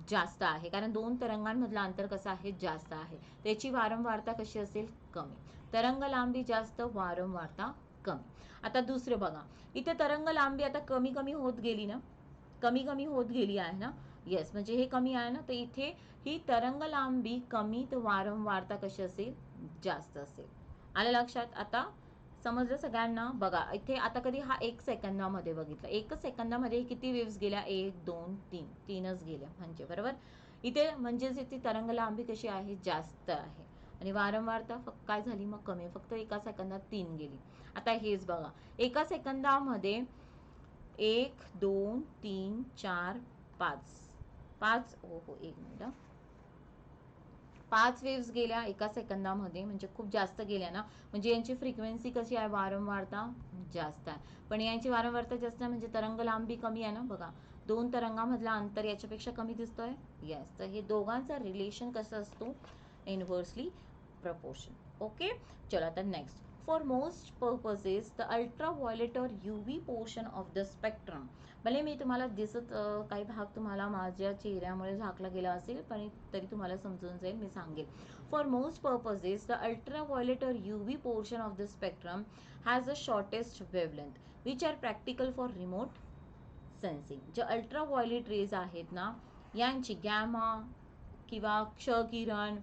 जास्त आहे, कारण 2 तरंगांमधलं अंतर कसं आहे? जास्त आहे. त्याची वारंवारता कशी असेल? कमी. तरंग लांबी जास्त, वारंवारता कमी. आता दुसरं बघा, इथे तरंग लांबी आता कमी कमी होत गेली ना, कमी कमी होत गेली आहे ना. येस, म्हणजे हे कमी आहे ना, तर इथे ही तरंग लांबी कमी तर वारंवारता कशी असेल? जास्त असेल. आलं लक्षात? आता समजलं सगळ्यांना? बघा इथे आता कधी हा 1 सेकंदामध्ये बघितलं, 1 सेकंदामध्ये किती वेव्स गेल्या? 1 2 3, 3च गेल्या म्हणजे, बरोबर. इथे म्हणजेच इथे तरंग लांबी कशी आहे? जास्त आहे आणि वारंवारता काय झाली मग? कमी. फक्त 1 सेकंदात 3 गेली. आता हेच बघा, 1 सेकंदामध्ये 1 2 3 4 5 5 हो 1 मिनिट, 5 वेव्स गेल्या 1 सेकंदामध्ये, म्हणजे खूप जास्त गेल्या ना. म्हणजे यांची फ्रिक्वेन्सी कशी आहे? वारंवारता जास्त आहे. पण यांची वारंवारता जास्त आहे म्हणजे तरंग लांबी कमी आहे ना. बघा 2 तरंगामधला अंतर याच्यापेक्षा कमी दिसतोय. येस, तर हे दोघांचा रिलेशन कसं असतो? Inversely proportion. ओके, चला आता next. For most purposes the ultraviolet और UV portion of the spectrum. भले मी तुम्हाला दिसत काही भाग तुम्हाला माझ्या चेहऱ्यामुळे झाकला गेला असेल, पण तरी तुम्हाला समजून जाईल, मी सांगेल. For most purposes the ultraviolet और UV portion of the spectrum has a shortest wavelength which are practical for remote sensing. जे अल्ट्राव्हायोलेट रेज आहेत ना, यांची गॅमा किंवा क्षकिरण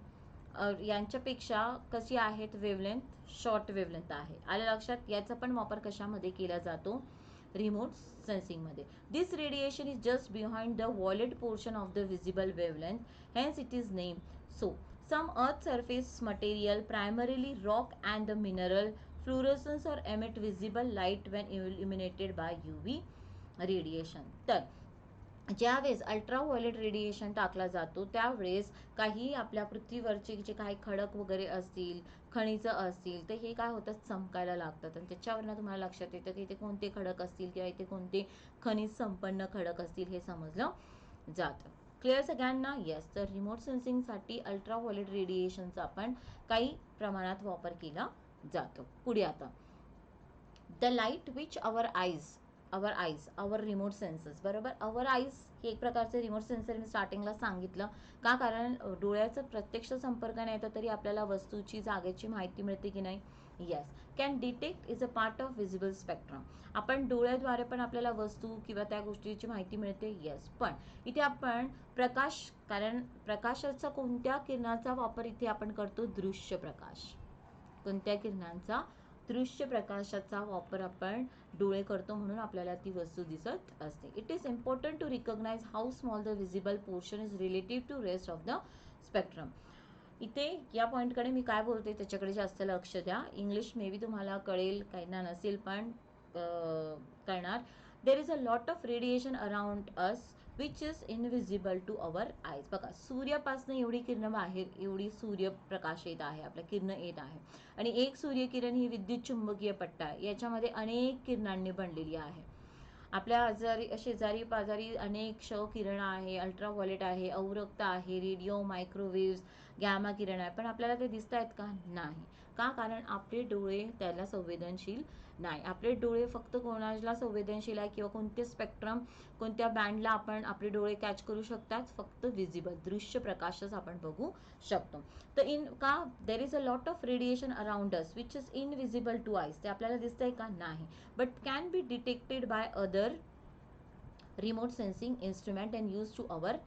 यांच्यापेक्षा कशी आहेत वेवलेंथ? शॉर्ट वेवलेंथ आहे. आलं लक्षात? याचा पण वापर कशामध्ये केला जातो? रिमोट सेन्सिंग मध्ये. This radiation is just behind the violet portion of the visible wavelength, hence it is name so. Some earth surface material, primarily rock and the mineral, fluorescence or emit visible light when illuminated by UV radiation. तर ज्यावेळेस ultraviolet radiation टाकला जातो त्यावेळेस काही आपल्या पृथ्वीवरचे जे काही खडक वगैरे असतील, खनिजं असतील, तर हे काय होतात? चमकायला लागतात. आणि त्याच्यावरनं तुम्हाला लक्षात येतं की इथे कोणते खडक असतील किंवा इथे कोणते खनिज संपन्न खडक असतील हे समजलं जातं. क्लिअर सगळ्यांना? येस. तर रिमोट सेन्सिंगसाठी अल्ट्राव्हायोलेट रेडिएशनचा आपण काही प्रमाणात वापर केला जातो. पुढे आता, the light which our our remote sensors. बरोबर, आवर आईज हे एक प्रकारचे रिमोट सेन्सर मी स्टार्टिंगला सांगितलं. का? कारण डोळ्याचा प्रत्यक्ष संपर्क नाही तर तरी आपल्याला वस्तूची जागेची माहिती मिळते की नाही? Yes. Can detect is a part of visible spectrum. आपण डोळ्याद्वारे पण आपल्याला वस्तू किंवा त्या गोष्टीची माहिती मिळते. येस. पण इथे आपण प्रकाश, कारण प्रकाशाचा कोणत्या किरणाचा वापर इथे आपण करतो? दृश्य प्रकाश. कोणत्या किरणांचा? दृश्य प्रकाशाचा वापर आपण डोळे करतो, म्हणून आपल्याला ती वस्तू दिसत असते. It is important to recognise how small the visible portion is relative to rest of the spectrum. इथे या पॉईंटकडे मी काय बोलते त्याच्याकडे जास्त लक्ष द्या. इंग्लिश मे बी तुम्हाला कळेल, काहींना नसेल पण कळणार. There is a lot of radiation around us which is invisible to our eyes. बघा, सूर्यापासून एवढी किरण बाहेर, एवढी सूर्यप्रकाश येत आहे, आपल्या किरण येत आहे, आणि एक सूर्यकिरण ही विद्युत चुंबकीय पट्टा आहे, याच्यामध्ये अनेक किरणांनी बनलेली आहे. आपल्या शेजारी पाजारी अनेक क्ष किरण आहे, अल्ट्राव्हायोलेट आहे, अवरक्त आहे, रेडिओ, मायक्रोवेव्ह, गॅमा किरण आहे, पण आपल्याला ते दिसत आहेत का? नाही. का? कारण आपले डोळे त्याला संवेदनशील नाही. आपले डोळे फक्त कोणाला संवेदनशील आहे किंवा कोणते स्पेक्ट्रम, कोणत्या बँडला आपण आपले डोळे कॅच करू शकतात? फक्त विजिबल, दृश्य प्रकाशच आपण बघू शकतो. तर का? There is a lot of radiation around us which is invisible to eyes. ते आपल्याला दिसतंय का? नाही. But can be detected by other remote sensing instrument and use to our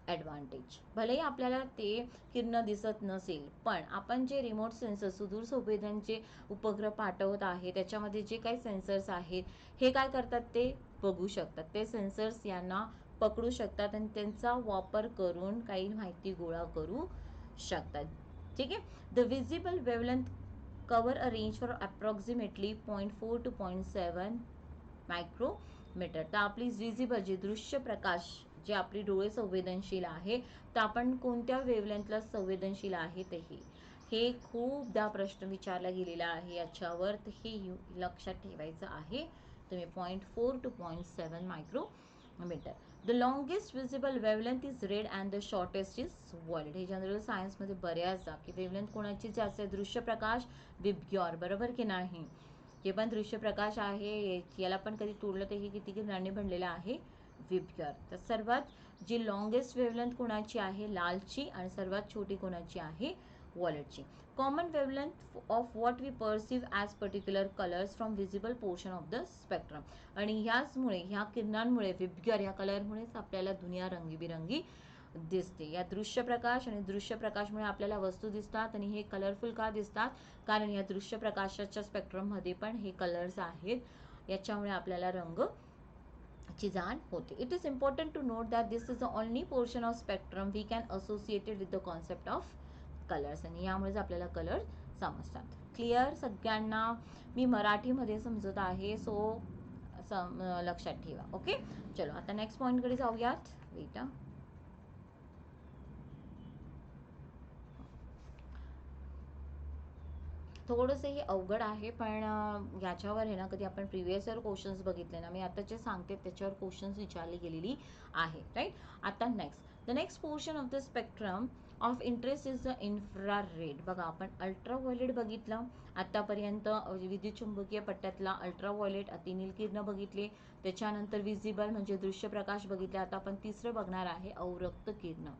advantage. भलेही आपल्याला ते किरण दिसत नसेल, पण आपण जे रिमोट सेन्सर, सुदूर संवेदनचे उपग्रह पाठवत आहे, त्याच्यामध्ये जे काही सेन्सर्स आहेत हे काय करतात? ते बघू शकतात. ते सेन्सर्स यांना पकडू शकतात आणि त्यांचा वापर करून काही माहिती गोळा करू शकतात. ठीक आहे. The visible wavelength cover a range for approximately 0.4 to 0.7 micrometre. तर आपली विजिबल जे दृश्य प्रकाश, जे आपली डोळे संवेदनशील आहे, तर आपण कोणत्या वेवलेंथला संवेदनशील आहे ते हे खूपदा प्रश्न विचारला गेलेला आहे याच्यावर, तर हे लक्षात ठेवायचं आहे तुम्ही. 0.4 to 0.7 micrometre. The longest visible wavelength is red and the shortest is violet. हे जनरल सायन्समध्ये बऱ्याचदा की वेवलेंथ कोणाची जास्त आहे? दृश्य प्रकाश, विबग्योर, बरोबर की नाही? हे पण दृश्य प्रकाश आहे, याला पण कधी तोडलं तर हे किती किरणांनी बनलेलं आहे? विबग्योर. तर सर्वात जी लॉंगेस्ट वेवलेंथ कोणाची आहे? लालची. आणि सर्वात छोटी कोणाची आहे? व्हायोलेटची. Common wavelength of what we perceive as particular colours from visible portion of the spectrum. आणि ह्याचमुळे, ह्या किरणांमुळे, विबग्योर ह्या कलरमुळेच आपल्याला दुनिया रंगीबिरंगी दिसते. या दृश्य प्रकाश आणि दृश्य प्रकाशमुळे आपल्याला वस्तू दिसतात आणि हे कलरफुल का दिसतात, कारण या दृश्य प्रकाशाच्या स्पेक्ट्रममध्ये पण हे कलर्स आहेत, याच्यामुळे आपल्याला रंग ची जाण होते. It is important to note that this is the only portion of spectrum we can associated with the concept of colours, आणि यामुळेच आपल्याला कलर समजतात. क्लिअर सगळ्यांना? मी मराठीमध्ये समजत आहे, सो लक्षात ठेवा. ओके, चलो आता नेक्स्ट पॉईंटकडे जाऊयात. वेट, थोडंसं हे अवघड आहे, पण याच्यावर आहे ना, कधी आपण प्रिव्हियस इयर क्वेश्चन्स बघितले ना, मी आता जे सांगते त्याच्यावर क्वेश्चन्स विचारली गेलेली आहे. राईट, आता the next portion of the spectrum of interest is the infrared. बघा, आपण अल्ट्राव्हायोलेट बघितलं आतापर्यंत, विद्युत चुंबकीय पट्ट्यातला अल्ट्राव्हायोलेट अतिनील किरण बघितले, त्याच्यानंतर विजिबल म्हणजे दृश्य प्रकाश बघितले. आता आपण तिसरं बघणार आहे अवरक्त किरण.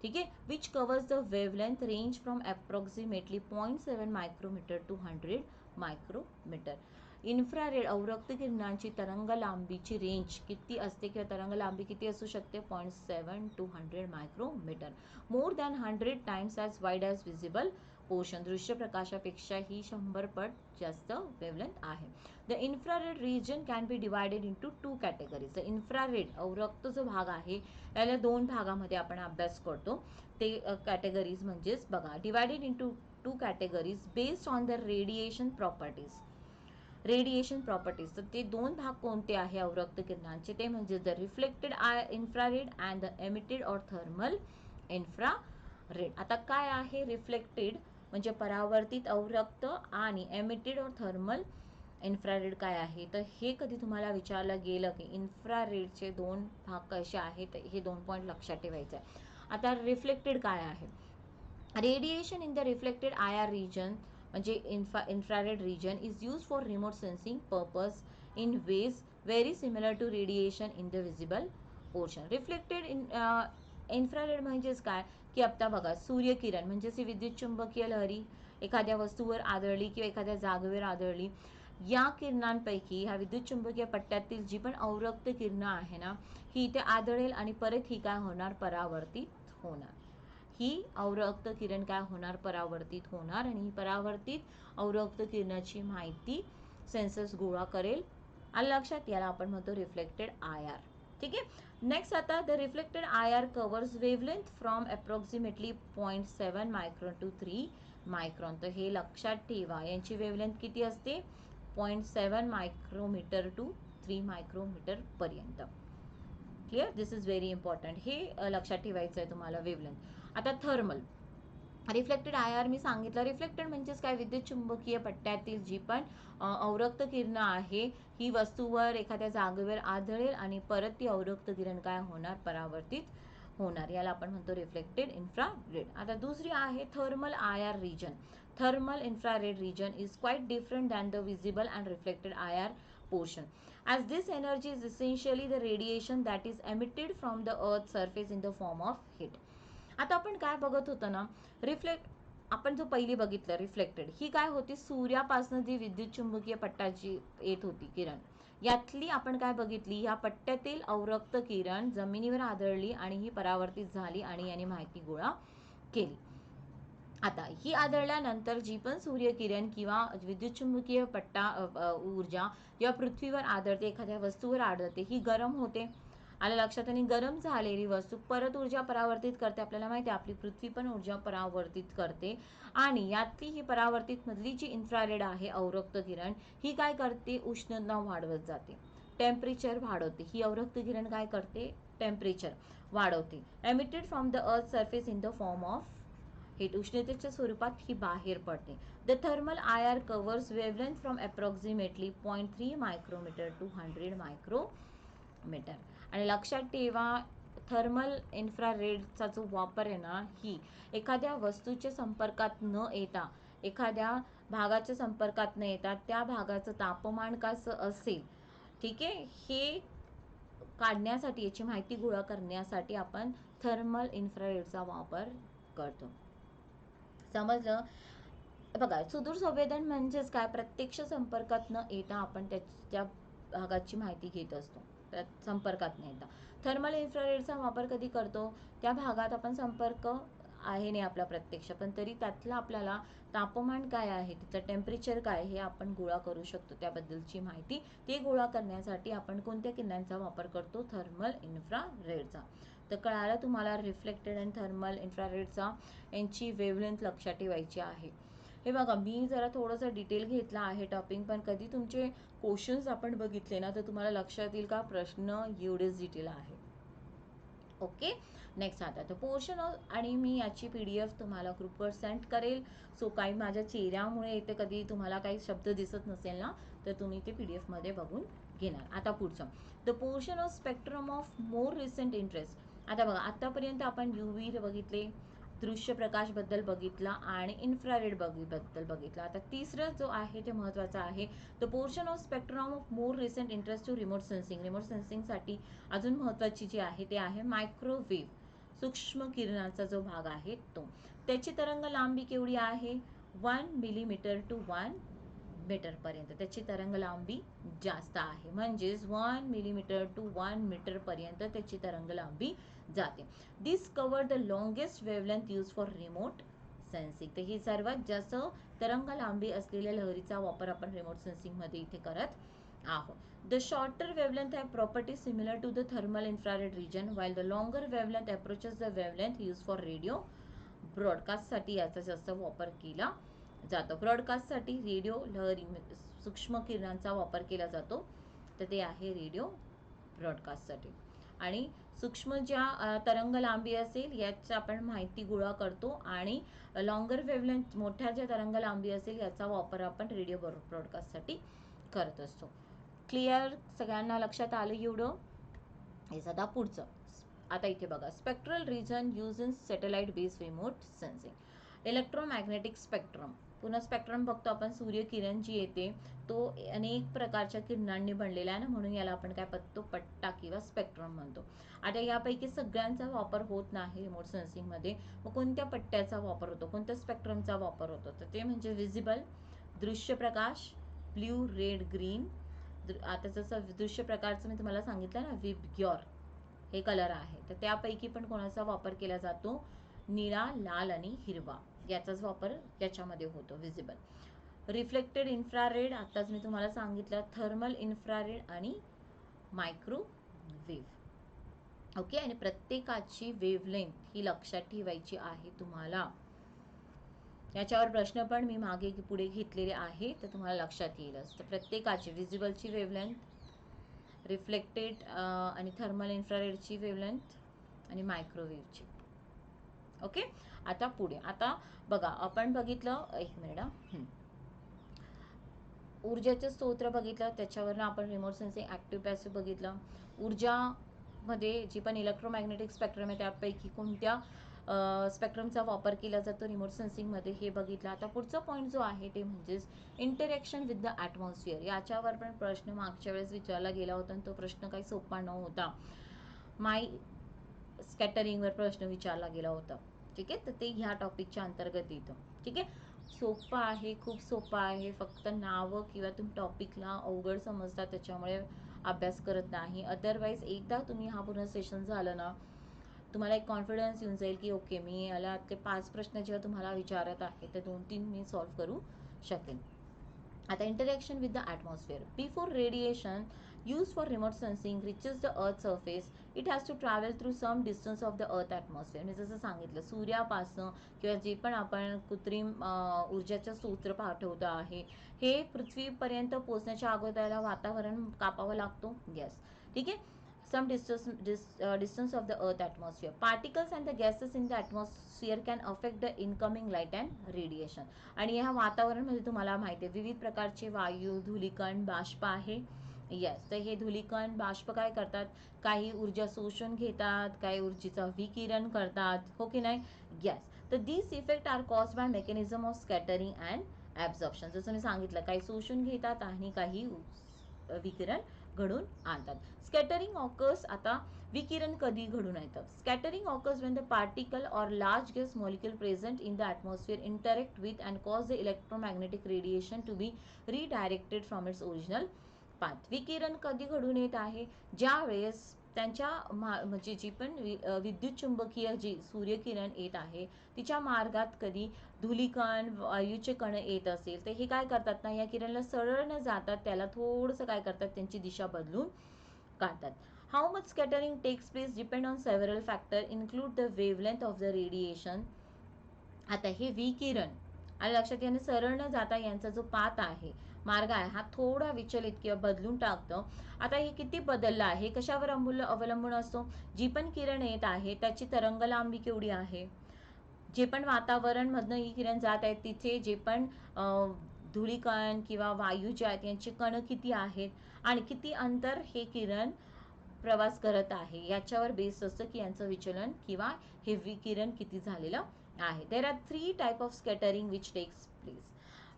ठीक आहे, which covers the wavelength range from approximately 0.7 micrometre to 100 micrometre. Infrared अवरक्त किरणांची तरंग लांबीची रेंज किती असते किंवा तरंग लांबी किती असू शकते? 0.7 to 100 micrometre. More than 100 times as wide as visible portion. दृश्य प्रकाशापेक्षा ही 100 पट जास्त वेवलेंथ आहे. The infrared region can be divided into 2 categories. The infrared अवरक्त जो भाग आहे याला 2 भागामध्ये आपण अभ्यास करतो. ते कॅटेगरीज म्हणजेच बघा, divided into 2 categories based on the radiation properties. Radiation properties, तर ते 2 भाग कोणते आहे अवरक्त किरणांचे? ते म्हणजे the reflected infrared and the emitted or thermal infrared. आता काय आहे रिफ्लेक्टेड म्हणजे परावर्तित अवरक्त, आणि एमिटेड ऑर थर्मल इन्फ्रारेड काय आहे? तर हे कधी तुम्हाला विचारलं गेलं की इन्फ्रारेडचे 2 भाग कसे आहेत, हे 2 पॉईंट लक्षात ठेवायचं आहे. आता रिफ्लेक्टेड काय आहे? Radiation in the reflected IR region म्हणजे infrared region is use for remote sensing purpose in ways very similar to radiation in the visible portion. Reflected infrared म्हणजेच काय की आता बघा, सूर्यकिरण म्हणजेच विद्युत चुंबकीय लहरी एखाद्या वस्तूवर आदळली किंवा एखाद्या जागेवर आदळली, या किरणांपैकी ह्या विद्युत चुंबकीय पट्ट्यातील जी पण अवरक्त किरणं आहे ना, ही इथे आदळेल आणि परत ही काय होणार? परावर्तित होणार. ही अवरक्त किरण काय होणार? परावर्तित होणार, आणि ही परावर्तित अवरक्त किरणाची माहिती सेन्सर्स गोळा करेल. आलं लक्षात? याला आपण म्हणतो रिफ्लेक्टेड IR. ठीक आहे, नेक्स्ट आता the reflected IR covers wavelength from approximately 0.7 micron to 3 micron. तर हे लक्षात ठेवा, यांची वेवलेंथ किती असते? 0.7 मायक्रोमीटर टू 3 मायक्रोमीटर पर्यंत. Clear? This is very important. हे लक्षात ठेवायचं आहे तुम्हाला वेवलेंथ. आता थर्मल रिफ्लेक्टेड IR मी सांगितलं. रिफ्लेक्टेड म्हणजेच काय? विद्युत चुंबकीय पट्ट्यातील जी पण अवरक्त किरणं आहे ही वस्तूवर एखाद्या जागेवर आदळेल आणि परत ती अवरक्त किरण काय होणार? परावर्तित होणार. याला आपण म्हणतो रिफ्लेक्टेड इन्फ्रारेड. आता दुसरी आहे thermal IR region. Thermal infrared region is quite different than the visible and reflected IR portion, as this energy is essentially the radiation that is emitted from the earth surface in the form of heat. आता आपण काय बघत होतो ना, आपण जो पहिली बघितलं रिफ्लेक्टेड, ही काय होती? सूर्यापासून जी विद्युत चुंबकीय पट्ट्याची येत होती किरण, यातली आपण काय बघितली? या पट्ट्यातील अवरक्त किरण जमिनीवर आदळली आणि ही परावर्तित झाली आणि याने माहिती गोळा केली. आता ही आदळल्यानंतर जी पण सूर्यकिरण किंवा विद्युत चुंबकीय पट्टा ऊर्जा जेव्हा पृथ्वीवर आदळते, एखाद्या वस्तूवर आदळते, ही गरम होते. आलं लक्षात? आणि गरम झालेली वस्तू परत ऊर्जा परावर्तित करते. आपल्याला माहिती आहे आपली पृथ्वी पण ऊर्जा परावर्तित करते, आणि यातली ही परावर्तित मधली जी इन्फ्रारेड आहे अवरक्त किरण, ही काय करते? उष्णता वाढवत जाते, टेम्परेचर वाढवते. ही अवरक्त किरण काय करते? टेम्परेचर वाढवते. Emitted from the earth surface in the form of heat. उष्णतेच्या स्वरूपात ही बाहेर पडते. The thermal IR covers wavelength from approximately 0.3 micrometre to 100 micrometre. आणि लक्षात ठेवा, थर्मल इन्फ्रारेडचा जो वापर आहे ना, ही एखाद्या वस्तूच्या संपर्कात न येता, एखाद्या भागाच्या संपर्कात न येता त्या भागाचं तापमान कसं असेल, ठीक आहे, हे काढण्यासाठी, याची माहिती गोळा करण्यासाठी आपण थर्मल इन्फ्रारेडचा वापर करतो. समजलं? बघा, सुदूर संवेदन म्हणजेच काय? प्रत्यक्ष संपर्कात न येता आपण त्याच्या भागाची माहिती घेत असतो, त्यात संपर्कात नाही येता. थर्मल इन्फ्रारेडचा वापर कधी करतो, त्या भागात आपण संपर्क आहे नाही आपला प्रत्यक्ष, पण तरी त्यातलं आपल्याला तापमान काय आहे, तिचं टेम्परेचर काय हे आपण गोळा करू शकतो. त्याबद्दलची माहिती ते गोळा करण्यासाठी आपण कोणत्या किरणांचा वापर करतो, थर्मल इन्फ्रारेडचा. तर कळालं तुम्हाला, रिफ्लेक्टेड आणि थर्मल इन्फ्रारेडचा यांची वेव्हलेंथ लक्षात ठेवायची आहे. हे बघा, मी जरा थोडंसं डिटेल घेतला आहे टॉपिक, पण कधी तुमचे क्वेश्चन्स आपण बघितले ना तर तुम्हाला लक्षात येईल का प्रश्न एवढेच डिटेल आहे. ओके, नेक्स्ट आता तर पोर्शन आणि मी याची PDF तुम्हाला ग्रुपवर सेंड करेल. सो काही माझ्या चेहऱ्यामुळे इथे कधी तुम्हाला काही शब्द दिसत नसेल ना तर तुम्ही ते PDF मध्ये बघून घेणार. आता पुढचं, the portion of spectrum of more recent interest. आता बघा, आतापर्यंत आपण UV बघितले, दृश्य प्रकाश बद्दल बघितला आणि इन्फ्रारेड बद्दल बघितला. आता तिसरं जो आहे ते महत्त्वाचं आहे, the portion of spectrum of more recent interest to remote sensing. Remote सेन्सिंगसाठी अजून महत्त्वाची जी आहे ते आहे मायक्रोवेव्ह, सूक्ष्म किरणाचा जो भाग आहे तो. त्याची तरंग लांबी केवढी आहे, 1 मिलीमीटर टू 1 मीटर पर्यंत त्याची तरंग लांबी जास्त आहे, म्हणजेच 1 मिलीमीटर टू 1 मीटर पर्यंत त्याची तरंग लांबी जाते. This cover the longest wavelength use for remote sensing. तर ही सर्वात जास्त तरंग लांबी असलेल्या लहरीचा वापर आपण रिमोट सेन्सिंग मध्ये इथे करत आहोत. The shorter wavelength have properties similar to the thermal infrared region, while the longer wavelength approaches the wavelength used for radio broadcast साठी याचा जास्त वापर केला जातो. ब्रॉडकास्ट साठी रेडिओ लहरी सूक्ष्म किरणांचा वापर केला जातो, तर ते आहे रेडिओ ब्रॉडकास्ट साठी. आणि सूक्ष्म ज्या तरंग लांबी असेल याची आपण माहिती गोळा करतो आणि लॉंगर वेवलेंथ मोठ्या ज्या तरंग लांबी असेल याचा वापर आपण रेडिओ ब्रॉडकास्ट साठी करत असतो. क्लिअर, सगळ्यांना लक्षात आलं एवढं? हे सदा पुढचं. आता इथे बघा, spectral region use in satellite based remote sensing. Electromagnetic spectrum, पुन्हा स्पेक्ट्रम बघतो आपण, सूर्यकिरण जी येते तो अनेक प्रकारच्या किरणांनी बनलेला आहे ना, म्हणून याला आपण काय म्हणतो, पट्टा किंवा स्पेक्ट्रम म्हणतो. आता यापैकी सगळ्यांचा वापर होत नाही रिमोट सेन्सिंग मध्ये. मग कोणत्या पट्ट्याचा वापर होतो, कोणत्या स्पेक्ट्रमचा वापर होतो, तर ते म्हणजे विजिबल, दृश्य प्रकाश, ब्ल्यू, रेड, ग्रीन. आता जसं दृश्य प्रकारचं मी तुम्हाला सांगितलं ना, विबग्योर हे कलर आहे, तर त्यापैकी पण कोणाचा वापर केला जातो, निळा, लाल आणि हिरवा याचाच वापर याच्यामध्ये होतो, विजिबल. रिफ्लेक्टेड इन्फ्रारेड आताच मी तुम्हाला सांगितलं, थर्मल इन्फ्रारेड आणि मायक्रोवेव्ह. ओके, आणि प्रत्येकाची वेव्हलेंथ ही लक्षात ठेवायची आहे तुम्हाला. याच्यावर प्रश्न पण मी मागे पुढे घेतलेले आहे, तर तुम्हाला लक्षात येईलच. तर प्रत्येकाची विजिबलची वेव्हलेंथ, रिफ्लेक्टेड आणि थर्मल इन्फ्रारेडची वेव्हलेंथ आणि मायक्रोवेव्हची. ओके, आता पुढे. आता बघा, आपण बघितलं, एक मिनिट, ऊर्जेचे स्तोत्र बघितलं, त्याच्यावरनं आपण रिमोट सेन्सिंग ऍक्टिव्ह पॅसिव्ह बघितलं. ऊर्जा मध्ये जी पण इलेक्ट्रोमॅग्नेटिक स्पेक्ट्रम आहे त्यापैकी कोणत्या स्पेक्ट्रमचा वापर केला जातो रिमोट सेन्सिंग मध्ये हे बघितलं. आता पुढचा पॉईंट जो आहे ते म्हणजेच इंटरॅक्शन विथ द ॲटमॉस्फिअर. याच्यावर पण प्रश्न मागच्या वेळेस विचारला गेला होता आणि तो प्रश्न काही सोपा नव्हता. माय स्कॅटरिंगवर प्रश्न विचारला गेला होता. ठीक आहे, तर ते ह्या टॉपिकच्या अंतर्गत येतं. ठीक आहे, सोपं आहे, खूप सोपं आहे. फक्त नावं किंवा तुम्ही टॉपिकला अवघड समजता त्याच्यामुळे अभ्यास करत नाही. अदरवाईज एकदा तुम्ही हा पूर्ण सेशन झालं ना, तुम्हाला एक कॉन्फिडन्स येऊन जाईल की ओके, मी याला ते 5 प्रश्न जेव्हा तुम्हाला विचारत आहे तर 2-3 मी सॉल्व्ह करू शकेन. आता interaction with the atmosphere. Before radiation used for remote sensing reaches the earth surface, it has to travel through some distance of the earth atmosphere. मी जसं सांगितलं, सूर्यापासून किंवा जे पण आपण कृत्रिम ऊर्जाचं स्रोत पाठवतो आहे, हे पृथ्वीपर्यंत पोहोचण्याच्या अगोदर वातावरण कापावं लागतो. यस, ठीक आहे. some distance of the earth atmosphere. Particles and the gases in the atmosphere can affect the incoming light and radiation. आणि ह्या वातावरणामध्ये तुम्हाला माहिती आहे विविध प्रकारचे वायू, धूलिकण, बाष्प आहे. यस, तर हे धूलिकण, बाष्प काय करतात, काही ऊर्जा शोषून घेतात, काही ऊर्जेचा विकिरण करतात, हो की नाही. यस, तर this effect are cause by mechanism of scattering and absorption. जसं मी सांगितलं, काही शोषून घेतात आणि काही विकिरण घडून आणतात. Scattering occurs. आता विकिरण कधी घडून येतं, scattering occurs when the particle or large gas molecule present in the atmosphere interact with and cause the electromagnetic radiation to be redirected from its original path. विकिरण कधी घडून येत आहे? ज्या वेळेस त्यांच्या म्हणजे जी पण विद्युत चुंबकीय जी सूर्यकिरण येत आहे तिच्या मार्गात कधी धूलिकण वायूचे कण येत असेल तर हे काय करतात ना, या किरणला सरळ न जातात त्याला थोडंसं काय करतात, त्यांची दिशा बदलून काढतात. How much scattering takes place depend on several factor include the wavelength of the radiation. आता हे विकिरण आणि लक्षात घेणं, सरळ न जाता यांचा जो पाथ आहे, मार्ग आहे, हा थोडा विचलित किंवा बदलून टाकतो. आता हे किती बदललं आहे, कशावर अवलंबून असतो? जी पण किरण येत आहे त्याची तरंग लांबी केवढी आहे, जे पण वातावरण मधनं ही किरण जात आहे तिथे जे पण धुळीकण किंवा वायू जे आहेत यांची कण किती आहेत आणि किती अंतर हे किरण प्रवास करत आहे याच्यावर बेस असतं की यांचं विचलन किंवा हे विकिरण किती झालेलं आहे. There are 3 type of scattering which takes place.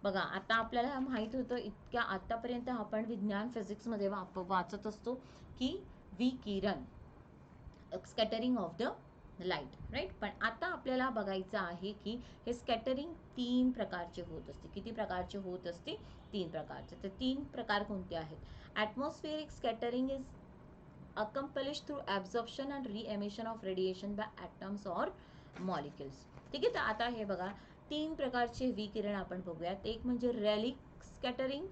बघा आता आपल्याला माहित होतं, इतक्या आतापर्यंत आपण विज्ञान फिजिक्समध्ये वाचत असतो की विकिरण, scattering of the light, right. पण आता आपल्याला बघायचं आहे की हे स्कॅटरिंग 3 प्रकारचे होत असते. किती प्रकारचे होत असते? 3 प्रकारचे. तर 3 प्रकार कोणते आहेत? Atmospheric scattering is accomplished through absorption and re-emission of radiation by atoms or molecules. ठीक आहे. तर आता हे बघा 3 प्रकारचे विकिरण आपण बघूयात. एक म्हणजे रेलिक स्कॅटरिंग.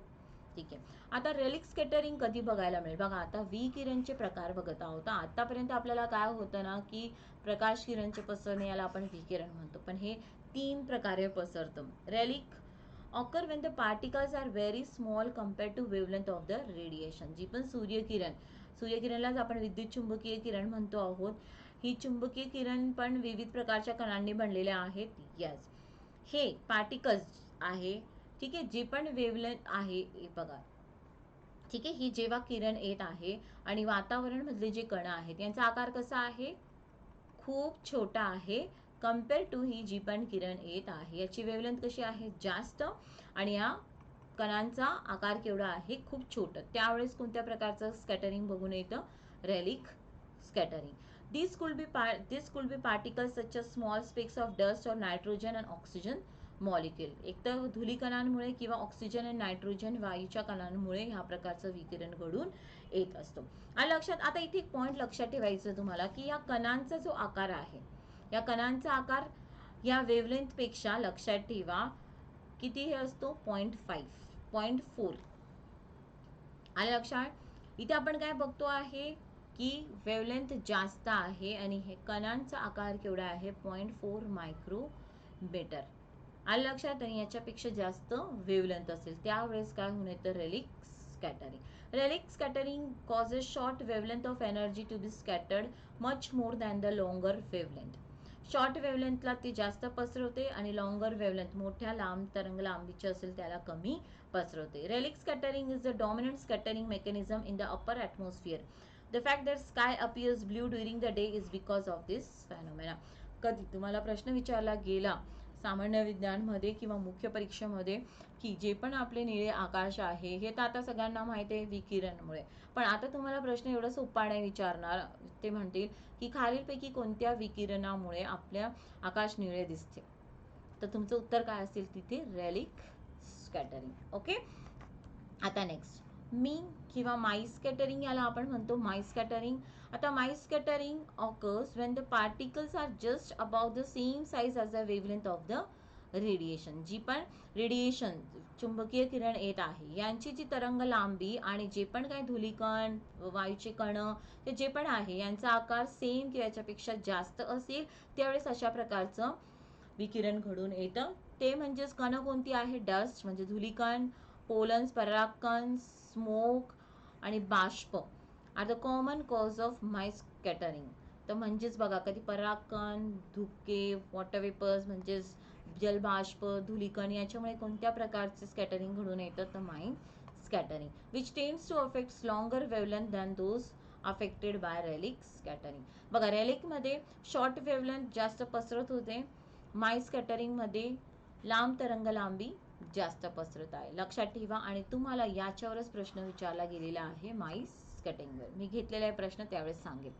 ठीक आहे. आता रेलिक स्कॅटरिंग कधी बघायला मिळेल? बघा आता विकिरणचे प्रकार बघत आहोत. आतापर्यंत आपल्याला काय होतं ना की प्रकाश किरणचे पसरणे याला आपण विकिरण म्हणतो, पण हे 3 प्रकारे पसरतं. Rayleigh occur when the particles are very small compared to wavelength of the radiation. जी पण सूर्यकिरणलाच आपण विद्युत चुंबकीय किरण म्हणतो आहोत. ही चुंबकीय किरण पण विविध प्रकारच्या कणांनी बनलेल्या आहेत. यस, हे पार्टिकल्स आहे. ठीक आहे. जे पण वेवलेंथ आहे हे बघा, ठीक आहे. ही जेव्हा किरण येत आहे आणि वातावरण मधले जे कण आहेत यांचा आकार कसा आहे? खूप छोटा आहे कंपेअर टू ही जी पण किरण येत आहे. याची वेवलेंथ कशी आहे? जास्त, आणि या कणांचा आकार केवढा आहे? खूप छोटा. त्यावेळेस कोणत्या प्रकारचं स्कॅटरिंग बघून येतं? Relic scattering. These could be particles such as small specks of dust or nitrogen and oxygen molecule. एक तर धूलिकणांमुळे किंवा ऑक्सिजन आणि नायट्रोजन वायूच्या कणांमुळे ह्या प्रकारचं विकिरण घडून येत असतो. आणि लक्षात, आता इथे एक पॉइंट लक्षात ठेवायचं तुम्हाला की या कणांचा जो आकार आहे, या कणांचा आकार या वेवलेंथ पेक्षा लक्षात ठेवा किती हे असतो? 0.5, 0.4. आलं लक्षात? इथे आपण काय बघतो आहे की वेवलेंथ जास्त आहे आणि हे कणांचा आकार केवढा आहे? 0.4 मायक्रोमीटर. आलं लक्षात? आणि याच्यापेक्षा जास्त वेवलेंथ असेल त्यावेळेस काय होऊन येतं? Relic scattering. Relic scattering causes short wavelength of energy to be scattered much more than the longer wavelength. Short वेवलेंथला ती जास्त पसरवते आणि लॉंगर वेवलेंथ मोठ्या लांब तरंग लांबीचे असेल त्याला कमी पसरवते. Relic scattering is the dominant scattering mechanism in the upper atmosphere. The fact that sky appears blue during the day is because of this phenomena. कधी तुम्हाला प्रश्न विचारला गेला सामान्य विज्ञानमध्ये किंवा मुख्य परीक्षेमध्ये की जे पण आपले निळे आकाश आहे हे तर आता सगळ्यांना माहिती आहे विकिरणमुळे, पण आता तुम्हाला प्रश्न एवढा सोपा नाही विचारणार. ते म्हणतील की खालीलपैकी कोणत्या विकिरणामुळे आपल्या आकाश निळे दिसते? तर तुमचं उत्तर काय असेल तिथे? Relic scattering. ओके. आता नेक्स्ट मीन किंवा माई स्कॅटरिंग याला आपण म्हणतो. माई स्कॅटरिंग. आता Mie scattering occurs when the particles are just about the same size as the wavelength of the radiation. जी पण रेडिएशन चुंबकीय किरण येत आहे यांची जी तरंग लांबी आणि जे पण काही धूलिकण वायूचे कण हे जे पण आहे यांचा आकार सेम किंवा याच्यापेक्षा जास्त असेल त्यावेळेस अशा प्रकारचं विकिरण घडून येतं. ते म्हणजेच कण कोणती आहे? डस्ट म्हणजे धूलिकण, पोलन्स परागकण, स्मोक आणि बाष्प are the common cause of Mie scattering. तर म्हणजेच बघा कधी परागकण, धुके, वॉटर वेपर्स म्हणजेच जलबाष्प, धूलिकण याच्यामुळे कोणत्या प्रकारचे स्कॅटरिंग घडून येतं? तर Mie scattering which tends to affect longer wavelength than those affected by Rayleigh scattering. बघा रेलिकमध्ये शॉर्ट वेवलेंथ जास्त पसरत होते, माई स्कॅटरिंगमध्ये लांब तरंग लांबी जास्त पसरत आहे. लक्षात ठेवा. आणि तुम्हाला याच्यावरच प्रश्न विचारला गेलेला आहे माई स्कॅटरिंगवर. मी घेतलेला आहे प्रश्न त्यावेळेस सांगेल.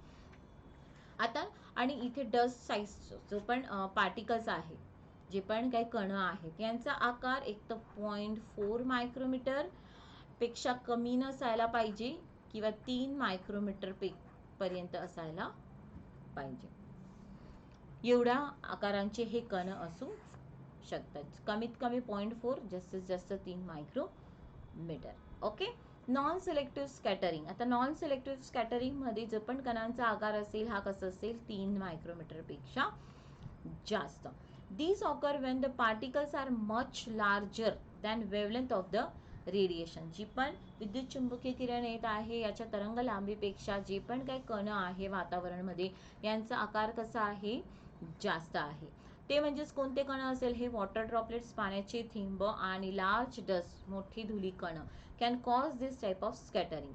आता आणि इथे डस्ट साईज जो पण पार्टिकल्स आहे, जे पण काही कण आहेत यांचा आकार एक तर 0.4 मायक्रोमीटर पेक्षा कमी नसायला पाहिजे किंवा 3 मायक्रोमीटर पर्यंत असायला पाहिजे. एवढ्या आकारांचे हे कण असू शकतात. कमीत कमी 0.4, जास्तीत जास्त 3 micrometre. Okay. Non selective scattering. आता नॉन सिलेक्टिव्ह स्कॅटरिंग मध्ये जो पण कणांचा आकार असेल हा कसा असेल 3 मायक्रोमीटर पेक्षा जास्त. These occur when the particles are much larger than wavelength of the radiation. जी पण विद्युत चुंबकीय किरण येत आहे याच्या तरंग लांबीपेक्षा जे पण काही कण आहे वातावरणामध्ये यांचा आकार कसा आहे, जास्त आहे. ते म्हणजेच कोणते कण असेल, हे वॉटर ड्रॉपलेट्स, पाण्याचे थेंब आणि लार्ज डस्ट, मोठी धुली कण can cause this type of scattering.